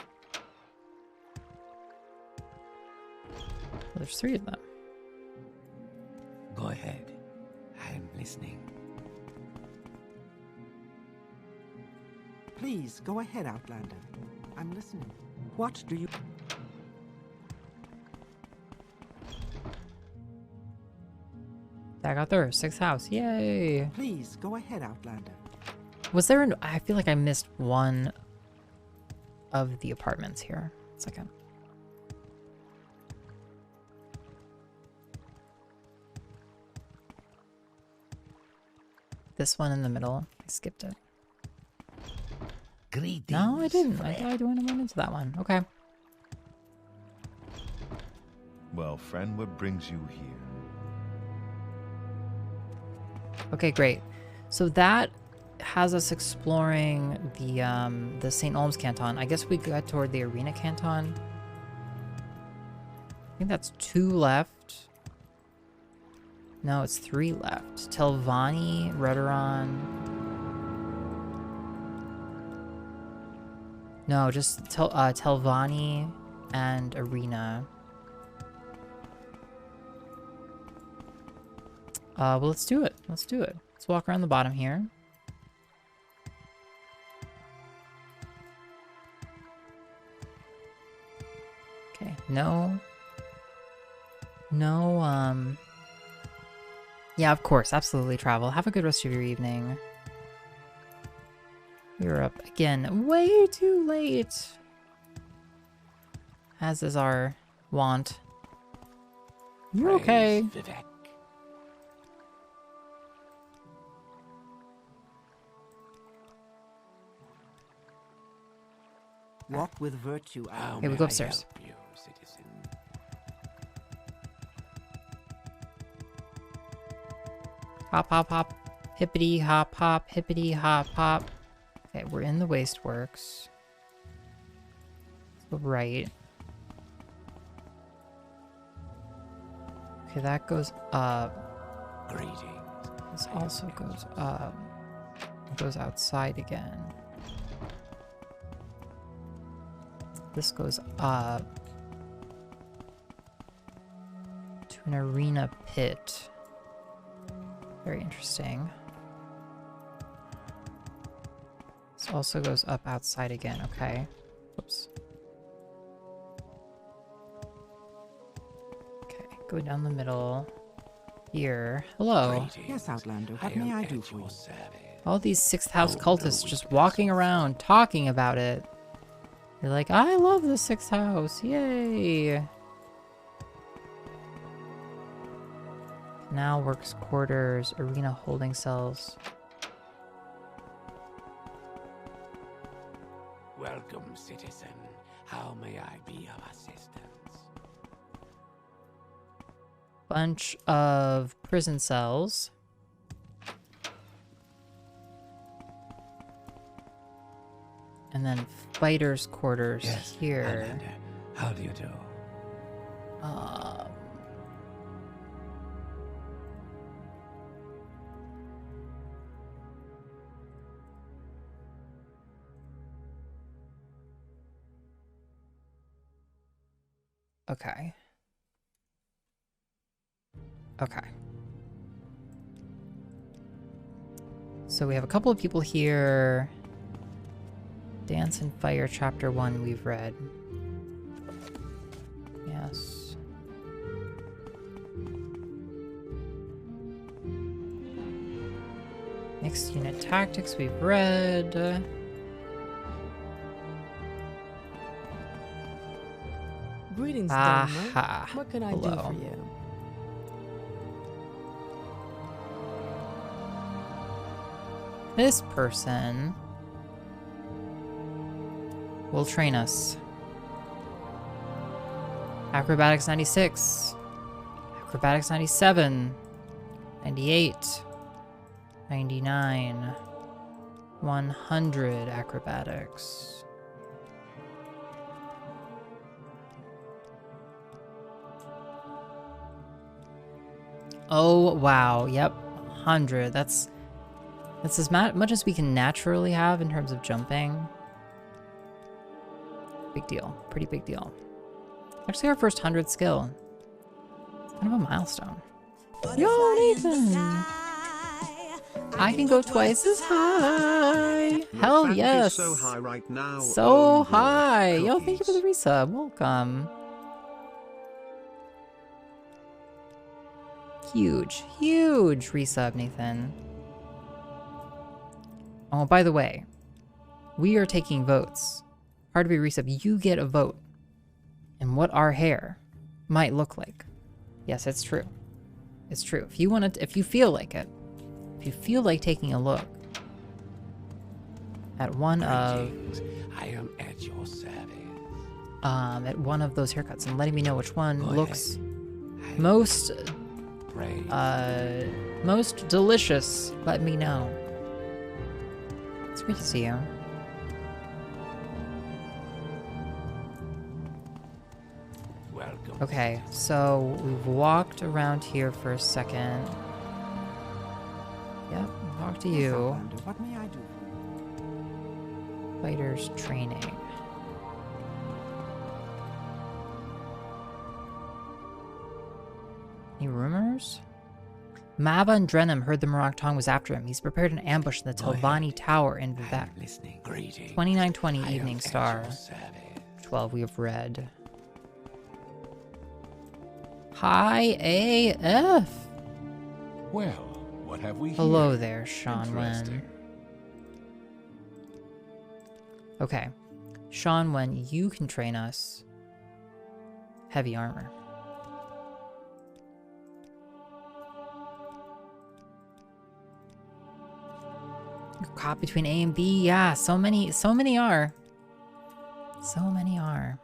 Well, there's 3 of them. Go ahead. I'm listening. Please, go ahead, Outlander. I'm listening. What do you... I got there. 6th house. Yay. Please, go ahead, Outlander. Was there an... I feel like I missed one of the apartments here. 1 second. This one in the middle. I skipped it. Greetings, No, I didn't. friend. I went into that one. Okay. Well, friend, what brings you here? Okay, great. So that has us exploring the St. Olm's Canton. I guess we got toward the Arena Canton. I think that's 2 left. No, it's 3 left. Telvanni, Redoran. No, just Telvanni and Arena. Well, let's do it. Let's do it. Let's walk around the bottom here. Okay, no, yeah, of course, absolutely travel. Have a good rest of your evening. We're up again, way too late. As is our wont. You okay? Praise Vivec. Walk with virtue, How Okay, we may go I upstairs. help you, citizen? Hop, hop, hop. Hippity, hop, hop. Hippity, hop, hop. Okay, we're in the Wasteworks. Let's go right. Okay, that goes up. Greetings. This also goes up. It goes outside again. This goes up to an arena pit. Very interesting. This also goes up outside again, okay. Whoops. Okay, go down the middle. Here. Hello. Yes, Outlander, what may I do for you? All these 6th house cultists just walking around talking about it. They're like, I love the 6th house. Yay. Canal works quarters, arena holding cells. Welcome, citizen. How may I be of assistance? Bunch of prison cells. And then fighters' quarters Yes, here. Outlander. How do you do? Okay. Okay. So we have a couple of people here. Dance and Fire, Chapter 1, we've read. Yes. Mixed Unit Tactics, we've read. Greetings, Aha. Dunmer. What can I Hello. do for you? This person will train us. Acrobatics 96. Acrobatics 97. 98. 99. 100 acrobatics. Oh, wow. Yep. 100. That's as much as we can naturally have in terms of jumping. Big deal. Pretty big deal. Actually, our first 100 skill. It's kind of a milestone. Yo, Nathan! I can go twice as high! Hell Thank you yes! so high right now. So Oh, high! Yo, cookies. thank you for the resub. Welcome. Huge, huge resub, Nathan. Oh, by the way, we are taking votes. Part of your resub, you get a vote in what our hair might look like. Yes, it's true. It's true. If you want to, if you feel like it, if you feel like taking a look at one of, I am at your service. at one of those haircuts and letting me know which one Go looks ahead. most, Praise. most delicious, let me know. It's great to see you. Welcome. Okay, so we've walked around here for a second. Yep, talk to you. Outlander, what may I do for you? Fighters training. Any rumors? Mava and Drenham heard the Morag Tong was after him. He's prepared an ambush in the Telvanni Tower in Vivec. Listening. Greetings. 2920 I am Evening at Star. your service. 12 we have read. Hi AF. Well, what have we here? Hello there, Sean Interesting. Wen. Okay. Sean Wen, you can train us heavy armor. You're caught between A and B. Yeah, so many are. So many are.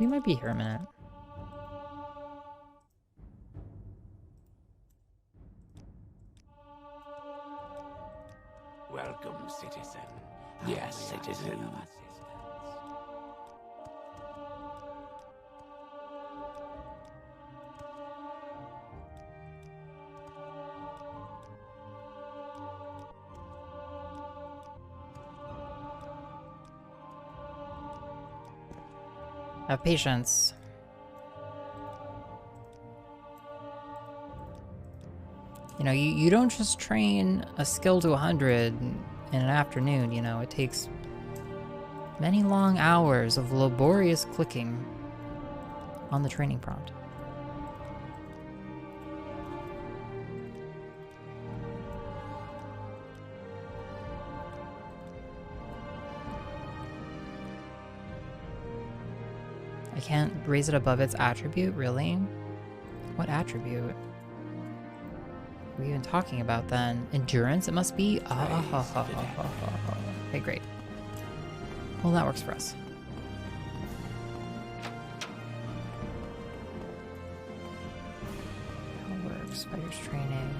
We might be here a minute. Welcome, citizen. Yes, citizen. Have patience. You know, you don't just train a skill to 100 in an afternoon, you know, it takes many long hours of laborious clicking on the training prompt. I can't raise it above its attribute, really? What attribute? What are we even talking about then? Endurance, it must be? Okay, great. Well, that works for us. That works. Fighters training.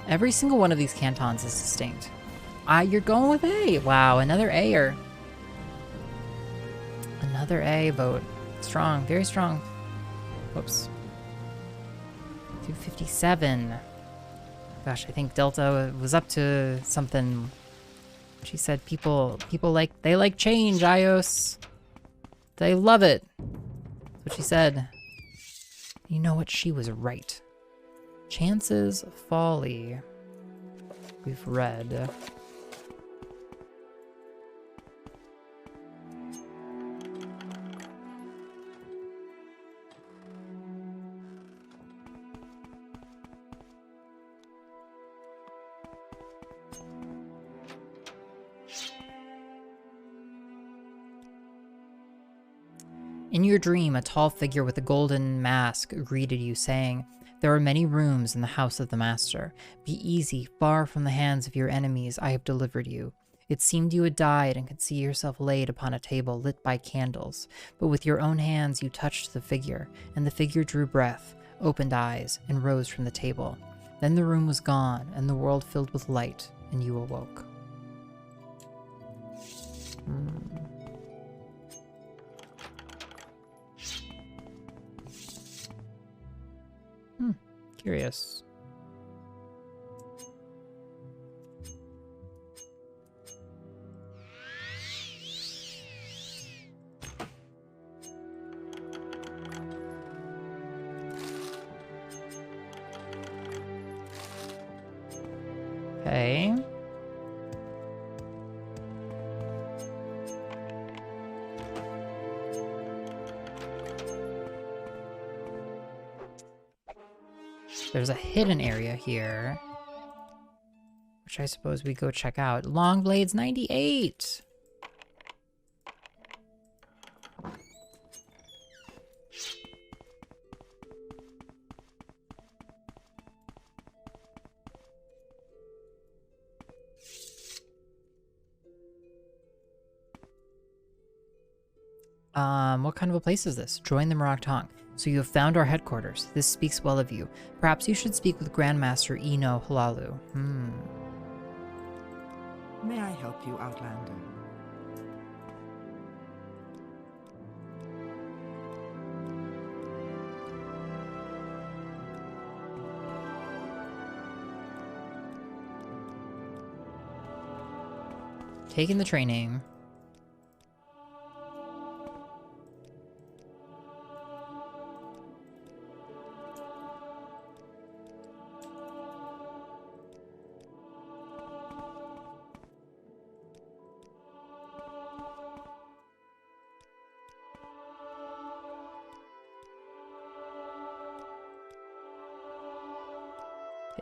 Every single one of these cantons is distinct. You're going with A. Wow, another A-er. Another A vote. Strong, very strong. Whoops. 257. Gosh, I think Delta was up to something. She said people like change, iios. They love it. That's what she said. You know what? She was right. Chance's Folly. We've read. In your dream, a tall figure with a golden mask greeted you, saying, "There are many rooms in the house of the master. Be easy, far from the hands of your enemies. I have delivered you." It seemed you had died and could see yourself laid upon a table lit by candles, but with your own hands you touched the figure, and the figure drew breath, opened eyes, and rose from the table. Then the room was gone, and the world filled with light, and you awoke. Curious. Okay. There's a hidden area here, which I suppose we go check out. Longblades 98. What kind of a place is this? Join the Morag Tong. So you have found our headquarters. This speaks well of you. Perhaps you should speak with Grandmaster Eno Hlaalu. May I help you, Outlander? Taking the training.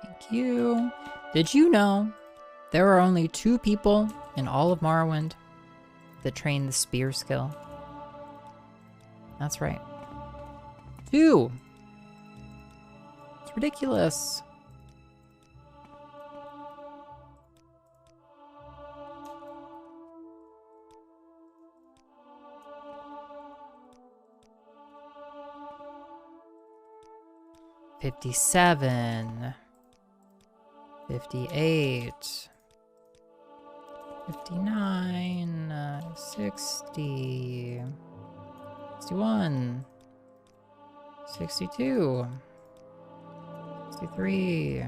Thank you. Did you know there are only 2 people in all of Morrowind that train the spear skill? That's right. 2! It's ridiculous. $57. 58, 59, 60, 61, 62, 63,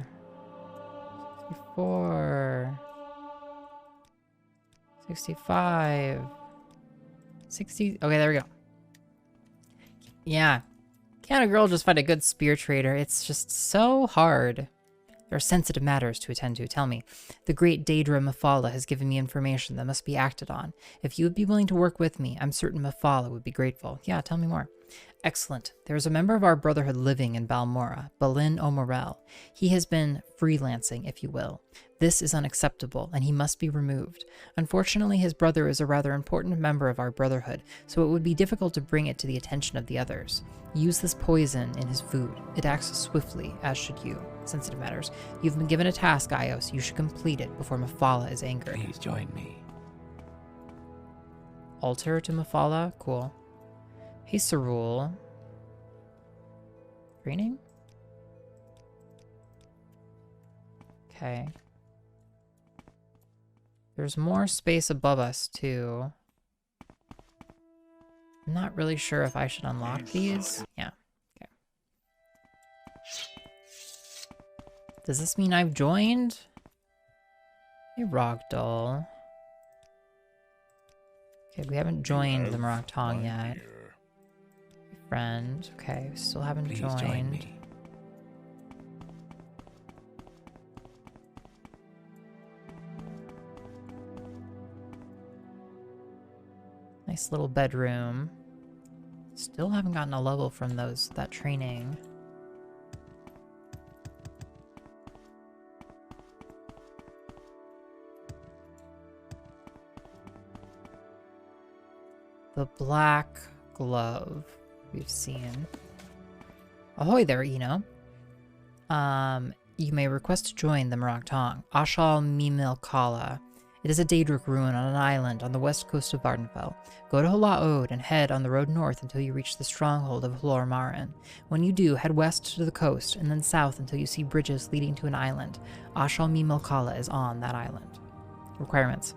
64, 65, 60. Okay, there we go. Yeah. Can a girl just find a good spear trader? It's just so hard. There are sensitive matters to attend to. Tell me. The great Daedra Mephala has given me information that must be acted on. If you would be willing to work with me, I'm certain Mephala would be grateful. Yeah, tell me more. Excellent. There is a member of our brotherhood living in Balmora, Balin O'Morel. He has been freelancing, if you will. This is unacceptable, and he must be removed. Unfortunately, his brother is a rather important member of our brotherhood, so it would be difficult to bring it to the attention of the others. Use this poison in his food. It acts swiftly, as should you. Sensitive matters. You've been given a task, iios. You should complete it before Mephala is angered. Please join me. Altar to Mephala? Cool. Hey, Cerule. Training? Okay. There's more space above us, too. I'm not really sure if I should unlock these. Yeah. Okay. Does this mean I've joined? Hey, Rockdoll. Okay, we haven't joined the Moroctong yet. Friend. Okay, we still haven't joined. Nice little bedroom. Still haven't gotten a level from that training. The black glove we've seen. Ahoy there, Eno. You may request to join the Moroctong. Ashal Mimil Kala. It is a Daedric ruin on an island on the west coast of Vardenfell. Go to Hlaalu and head on the road north until you reach the stronghold of Hlormarin. When you do, head west to the coast and then south until you see bridges leading to an island. Ashal Mimil Kala is on that island. Requirements.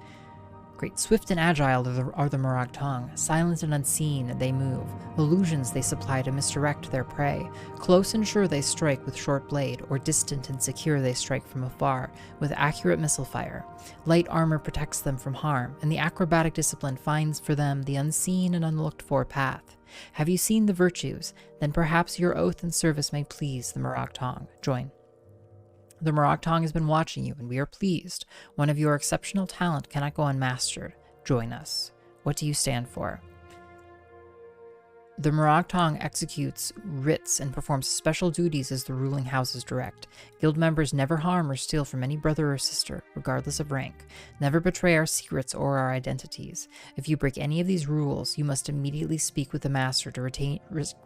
Great, swift and agile are the Moroctong. Silent and unseen, they move. Illusions they supply to misdirect their prey. Close and sure they strike with short blade, or distant and secure they strike from afar, with accurate missile fire. Light armor protects them from harm, and the acrobatic discipline finds for them the unseen and unlooked-for path. Have you seen the virtues? Then perhaps your oath and service may please the Moroctong. Join. The Moroctong has been watching you, and we are pleased. One of your exceptional talent cannot go unmastered. Join us. What do you stand for? The Moroctong executes writs and performs special duties as the ruling houses direct. Guild members never harm or steal from any brother or sister, regardless of rank. Never betray our secrets or our identities. If you break any of these rules, you must immediately speak with the master to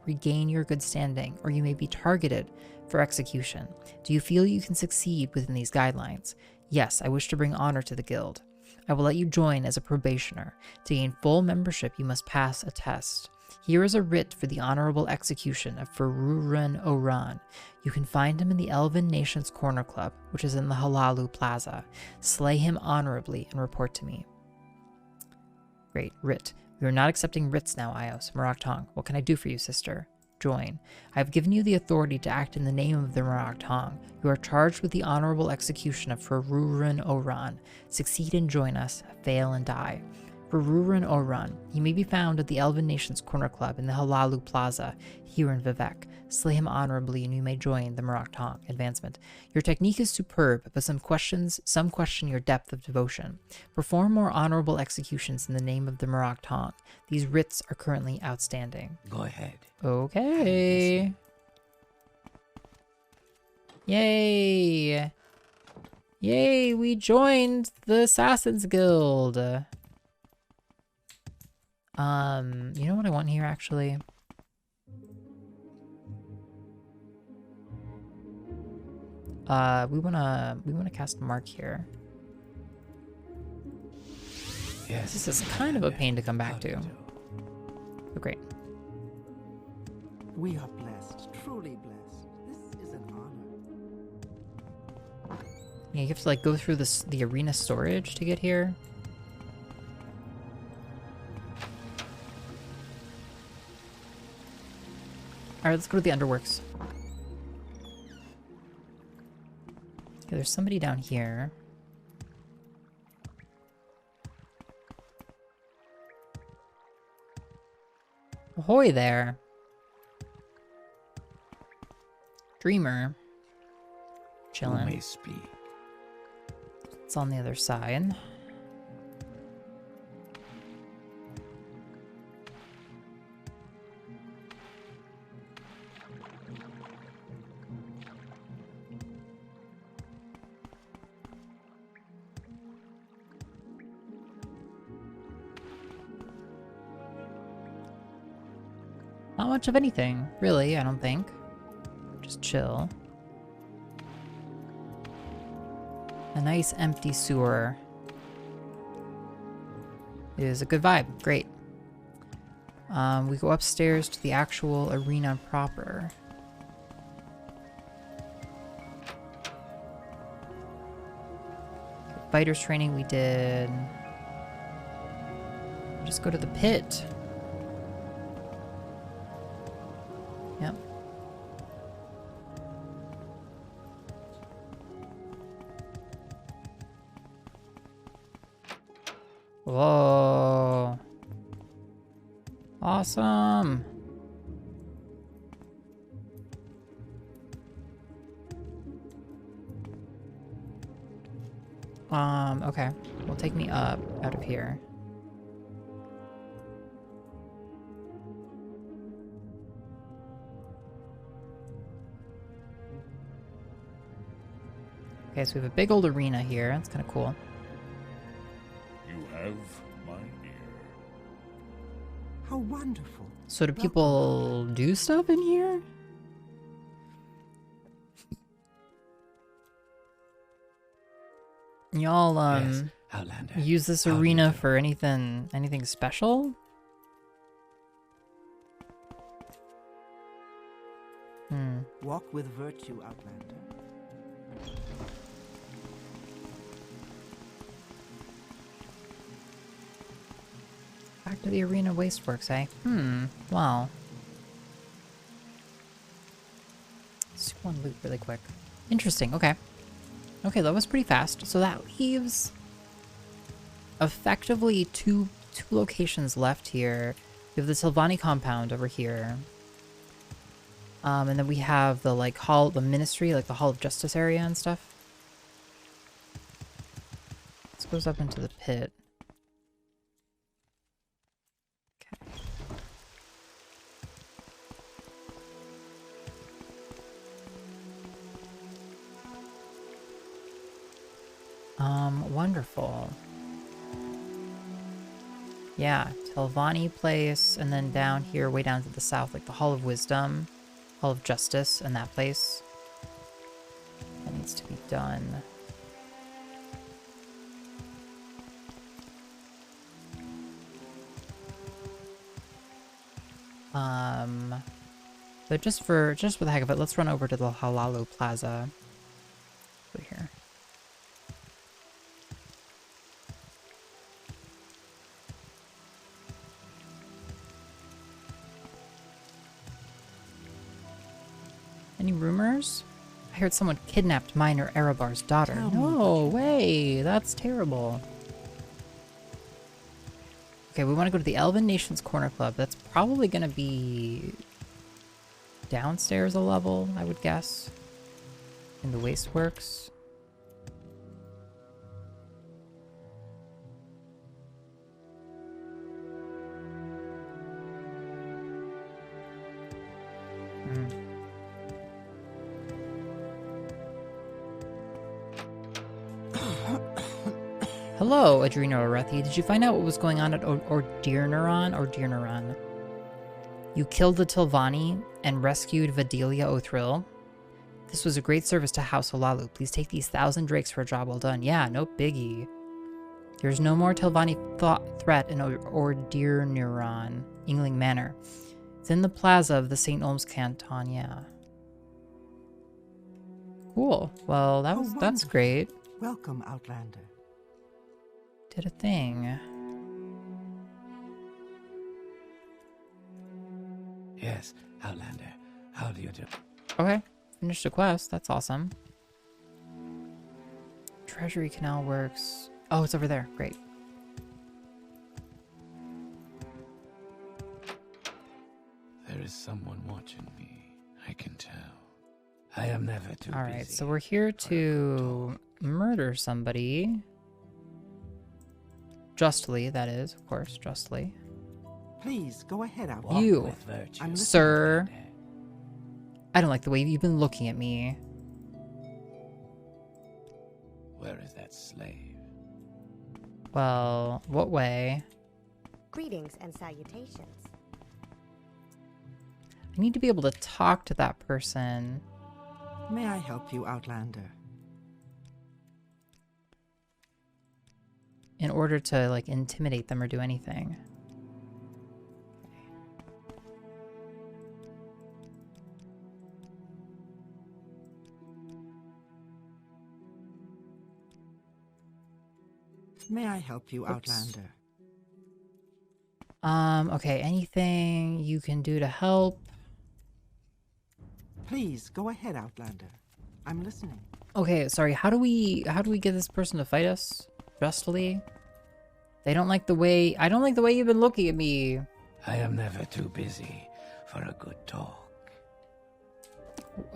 regain your good standing, or you may be targeted for execution. Do you feel you can succeed within these guidelines? Yes, I wish to bring honor to the guild. I will let you join as a probationer. To gain full membership, you must pass a test. Here is a writ for the honorable execution of Ferurun Oran. You can find him in the Elven Nations Corner Club, which is in the Hlaalu Plaza. Slay him honorably and report to me. Great, writ. We are not accepting writs now, iios. Moroctong, what can I do for you, sister? Join. I have given you the authority to act in the name of the Moroctong. You are charged with the honorable execution of Ferurun Oran. Succeed and join us, fail and die. Ferurun Oran. He may be found at the Elven Nations Corner Club in the Hlaalu Plaza, here in Vivec. Slay him honorably and you may join the Moroctong. Advancement. Your technique is superb, but some question your depth of devotion. Perform more honorable executions in the name of the Moroctong. These writs are currently outstanding. Go ahead. Okay. Yay! Yay, we joined the Assassin's Guild! You know what I want here, actually? We wanna cast Mark here. Yes. This is kind of a pain to come back to. Oh, great. We are blessed, truly blessed. This is an honor. Yeah, you have to like go through the arena storage to get here. Alright, let's go to the Underworks. Okay, there's somebody down here. Ahoy there! Dreamer. Chillin'. May speak. It's on the other side. Not much of anything, really, I don't think. Just chill. A nice empty sewer is a good vibe. Great. We go upstairs to the actual arena proper. fighters training we did. Just go to the pit. Yep. Whoa. Awesome. Okay. Well, take me up out of here. Okay, so we have a big old arena here. That's kind of cool. You have my ear. How wonderful. So do people do stuff in here? Y'all, Yes, Outlander. use this How do you arena do? for anything special? Walk with virtue, Outlander. Back to the arena wasteworks, eh? Wow. Let's do one loop really quick. Interesting, okay. Okay, that was pretty fast. So that leaves effectively two locations left here. We have the Silvani compound over here. And then we have the the ministry, like the Hall of Justice area and stuff. This goes up into the pit. Wonderful. Yeah, Telvanni Place, and then down here, way down to the south, like the Hall of Wisdom, Hall of Justice, and that place. That needs to be done. But just for the heck of it, let's run over to the Hlaalu Plaza. Over here. Any rumors? I heard someone kidnapped Minor Erebar's daughter. No way! That's terrible. Okay, we want to go to the Elven Nations Corner Club. That's probably going to be downstairs a level, I would guess. In the Wasteworks. Hello, Adreno Arethi. Did you find out what was going on at Dirneron? You killed the Tilvani and rescued Vadelia Othril. This was a great service to House Hlaalu. Please take these 1,000 drakes for a job well done. Yeah, no biggie. There's no more Tilvani threat in Dirneron, Mingling Manor. It's in the plaza of the St. Olm's Canton, yeah. Cool. Well, that's great. Welcome, Outlander. Did a thing. Yes, Outlander. How do you do? Okay. Finished a quest. That's awesome. Treasury Canal Works. Oh, it's over there. Great. There is someone watching me. I can tell. I am never too busy. Alright, so we're here to murder somebody. Justly, that is, of course, justly. Please, go ahead, Outlander. You, sir. I don't like the way you've been looking at me. Where is that slave? Well, what way? Greetings and salutations. I need to be able to talk to that person. May I help you, Outlander? In order to, like, intimidate them or do anything. May I help you, Outlander? Okay, anything you can do to help? Please, go ahead, Outlander. I'm listening. Okay, sorry, how do we get this person to fight us justly? They don't like the way, I don't like the way you've been looking at me. I am never too busy for a good talk.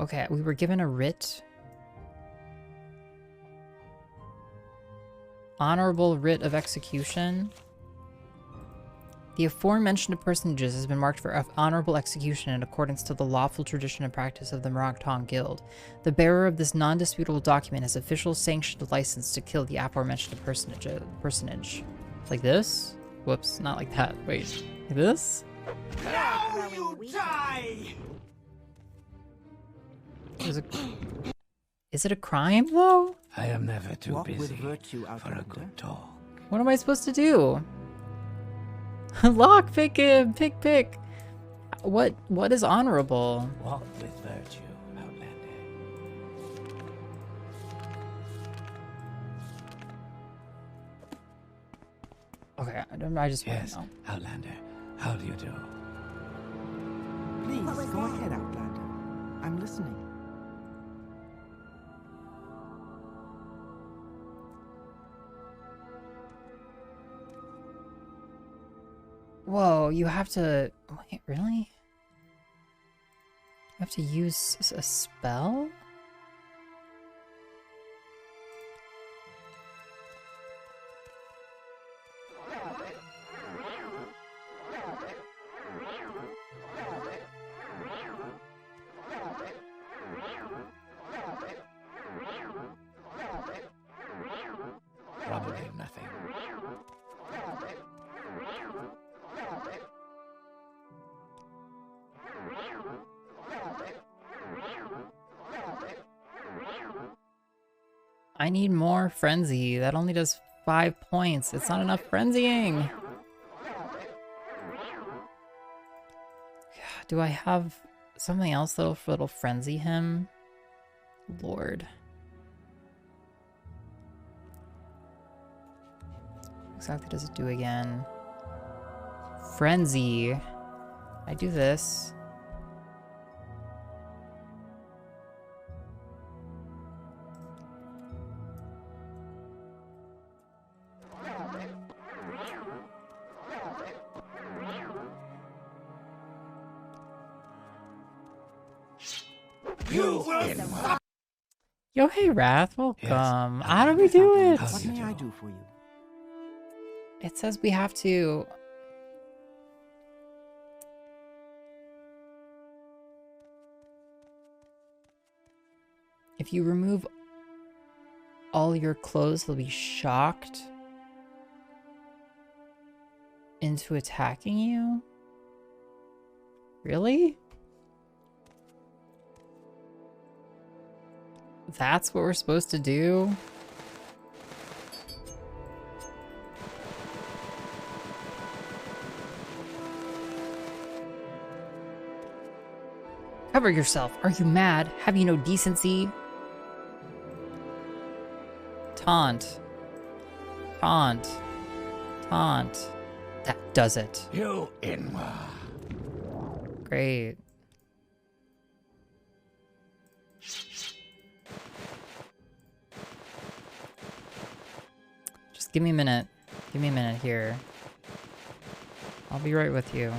Okay, we were given a writ. Honorable writ of execution. The aforementioned personages has been marked for honorable execution in accordance to the lawful tradition and practice of the Morrowind Guild. The bearer of this non-disputable document has official sanctioned license to kill the aforementioned personage. Like this? Whoops, not like that. Wait, like this? Now you die! Is it a crime, though? I am never too Walk busy with virtue, for a Outlander. good talk. What am I supposed to do? Lock pick him! Pick! What is honorable? Walk with virtue, Outlander. Okay, I just want Yes, to know. Outlander. How do you do? Please, go ahead, Outlander. I'm listening. Whoa, you have to... Wait, really? You have to use a spell? Probably nothing. I need more frenzy. That only does 5 points. It's not enough frenzying. Do I have something else that'll frenzy him? Lord. What exactly does it do again? Frenzy. I do this. Yo, hey, Wrath, welcome. Yes. How do we do it? What may I do for you? It says we have to... If you remove all your clothes, they'll be shocked into attacking you? Really? That's what we're supposed to do? Cover yourself. Are you mad? Have you no decency? Taunt. Taunt. Taunt. That does it. You Inwa. Great. Just give me a minute. Give me a minute here. I'll be right with you.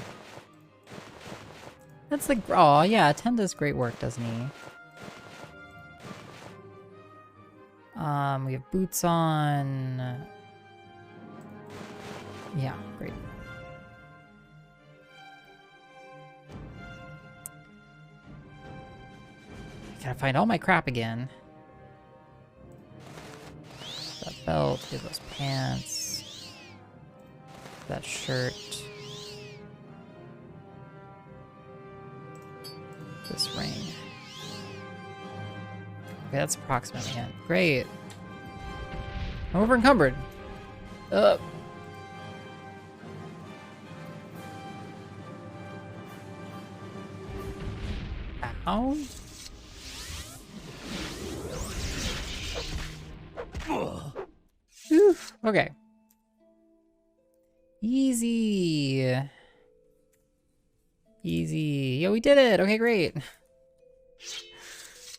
That's like, oh yeah, Ten does great work, doesn't he? We have boots on. Yeah, great. Gotta find all my crap again. That belt, get those pants, that shirt, this ring. Okay, that's approximately it. Great. I'm over encumbered. Ow. Oof. Okay. Easy. Easy. Yo, we did it. Okay, great.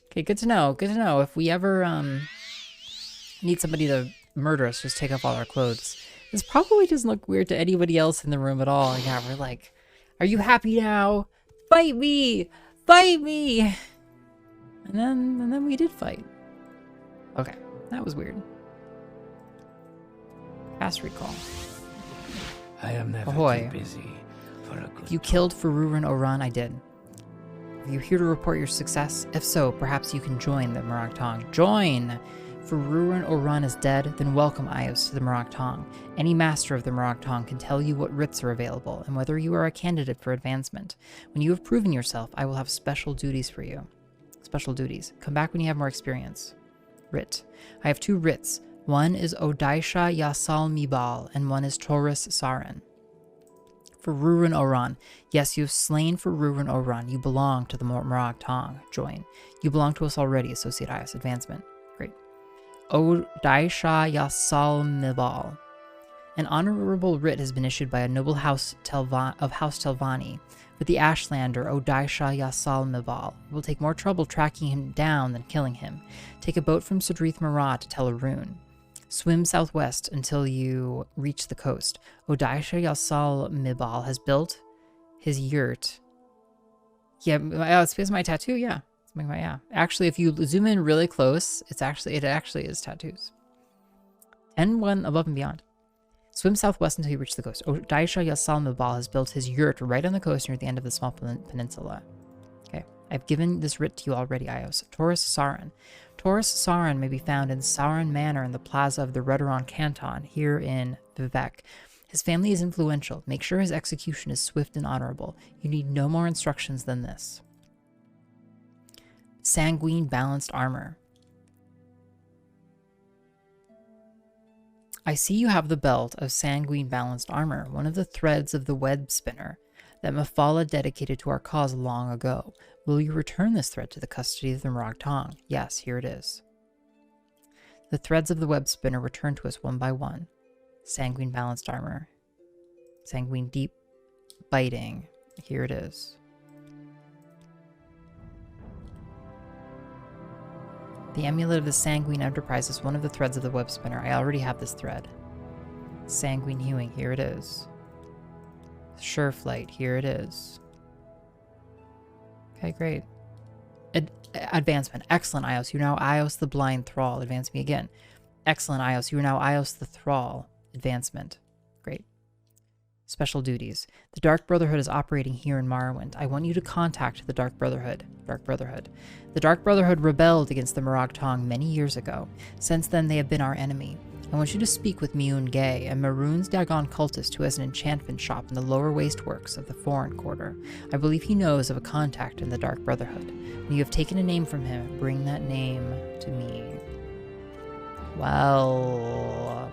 Okay, good to know. Good to know. If we ever need somebody to murder us, just take off all our clothes. This probably doesn't look weird to anybody else in the room at all. Yeah, we're like, are you happy now? Fight me! Fight me! And then we did fight. Okay, that was weird. Fast recall. I am never Ahoy. too busy for a good You killed Faruran Oran, I did. Are you here to report your success? If so, perhaps you can join the Morag Tong. Join! Faruran Oran is dead, then welcome iios to the Morag Tong. Any master of the Morag Tong can tell you what writs are available, and whether you are a candidate for advancement. When you have proven yourself, I will have special duties for you. Special duties. Come back when you have more experience. Writ. I have 2 writs. One is Odaisha Yasal Mibal, and one is Taurus Sarin. Faruran Oran. Yes, you have slain Faruran Oran. You belong to the Morag Tong. Join. You belong to us already, Associate iios. Advancement. Great. Odaisha Yasal Mibal. An honorable writ has been issued by a noble house of House Telvanni with the Ashlander Odaisha Yasal Mibal. It will take more trouble tracking him down than killing him. Take a boat from Sadrith Mara to Tel Arun. Swim southwest until you reach the coast. Odaisha Yasal Mibal has built his yurt. Yeah, it's because of my tattoo, yeah. Yeah. Actually, if you zoom in really close, it actually is tattoos. 10-1 above and beyond. Swim southwest until you reach the coast. Odaisha Yasal Mibal has built his yurt right on the coast near the end of the small peninsula. Okay, I've given this writ to you already, iios. Taurus Sarin. Taurus Sarin may be found in Sarin Manor in the plaza of the Redoran Canton, here in Vivec. His family is influential. Make sure his execution is swift and honorable. You need no more instructions than this. Sanguine balanced armor. I see you have the belt of sanguine balanced armor, one of the threads of the web spinner that Mephala dedicated to our cause long ago. Will you return this thread to the custody of the Morag Tong? Yes, here it is. The threads of the web spinner return to us one by one. Sanguine balanced armor. Sanguine deep biting. Here it is. The amulet of the Sanguine Enterprise is one of the threads of the web spinner. I already have this thread. Sanguine hewing. Here it is. Sure flight. Here it is. Okay, great. Advancement. Excellent, iios. You're now iios the Blind Thrall. Advance me again. Excellent, iios. You are now iios the Thrall. Advancement. Great. Special duties. The Dark Brotherhood is operating here in Morrowind. I want you to contact the Dark Brotherhood. Dark Brotherhood. The Dark Brotherhood rebelled against the Morag Tong many years ago. Since then, they have been our enemy. I want you to speak with Miun Gay, a Maroon's Dagon cultist who has an enchantment shop in the lower wasteworks of the Foreign Quarter. I believe he knows of a contact in the Dark Brotherhood. When you have taken a name from him, bring that name to me. Well.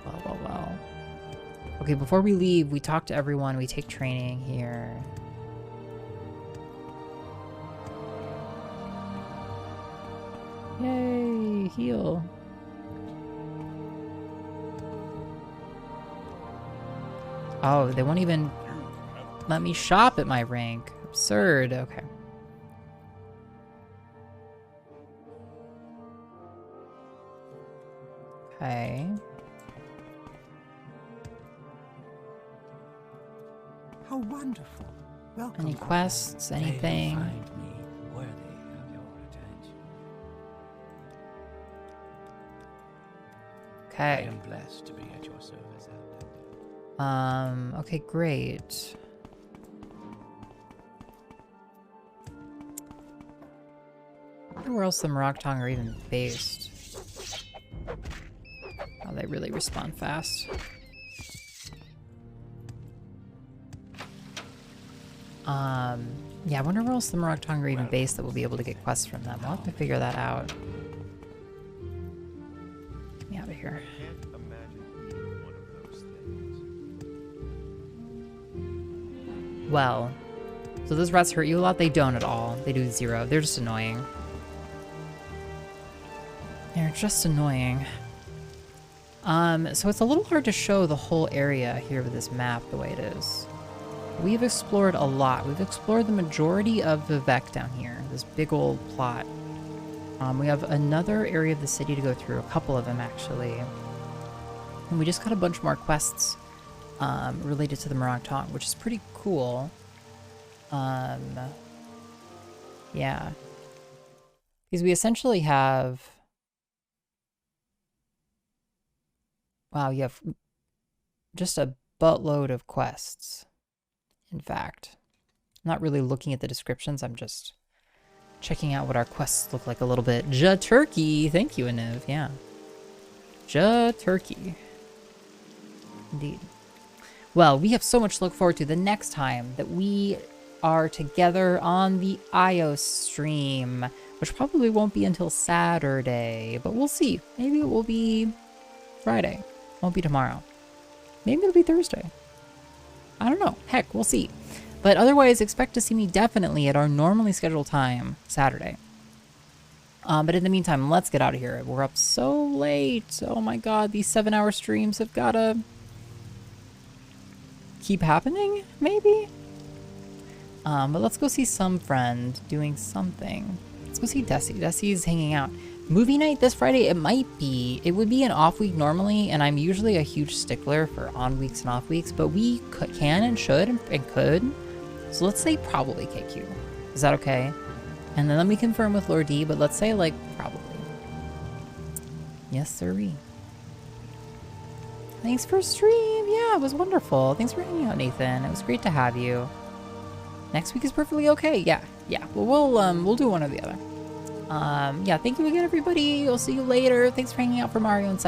Okay, before we leave, we talk to everyone, we take training here. Yay, heal. Oh, they won't even let me shop at my rank. Absurd. Okay. Okay. How wonderful. Welcome. Any quests? Anything? Okay. I am blessed to be at your service. Okay, great. I wonder where else the Morag Tong are even based. Oh, they really respawn fast. Yeah, I wonder where else the Morag Tong are even based that we'll be able to get quests from them. We'll have to figure that out. Get me out of here. Well, so those rats hurt you a lot? They don't at all. They do 0. They're just annoying. They're just annoying. So it's a little hard to show the whole area here with this map the way it is. We've explored a lot. We've explored the majority of Vivec down here, this big old plot. We have another area of the city to go through, a couple of them actually. And we just got a bunch more quests related to the Morrowind, which is pretty cool. Yeah. Because we essentially have... Wow, you have just a buttload of quests, in fact. I'm not really looking at the descriptions, I'm just checking out what our quests look like a little bit. Ja-turkey! Thank you, Aniv, yeah. Ja-turkey. Indeed. Well, we have so much to look forward to the next time that we are together on the iios stream, which probably won't be until Saturday, but we'll see. Maybe it will be Friday. Won't be tomorrow. Maybe it'll be Thursday. I don't know. Heck, we'll see. But otherwise, expect to see me definitely at our normally scheduled time, Saturday. But in the meantime, let's get out of here. We're up so late. Oh my god, these 7-hour streams have gotta keep happening, maybe? But let's go see some friend doing something. Let's go see Desi. Desi's hanging out. Movie night this Friday, it would be an off week normally, and I'm usually a huge stickler for on weeks and off weeks, but we can and should and could. So let's say probably KQ. Is that okay? And then let me confirm with Lord D, but let's say like probably. Yes, sirree. Thanks for stream. Yeah, it was wonderful. Thanks for hanging out, Nathan. It was great to have you. Next week is perfectly okay. Yeah. Well, we'll do one or the other. Yeah, thank you again, everybody. I'll see you later. Thanks for hanging out for Mario and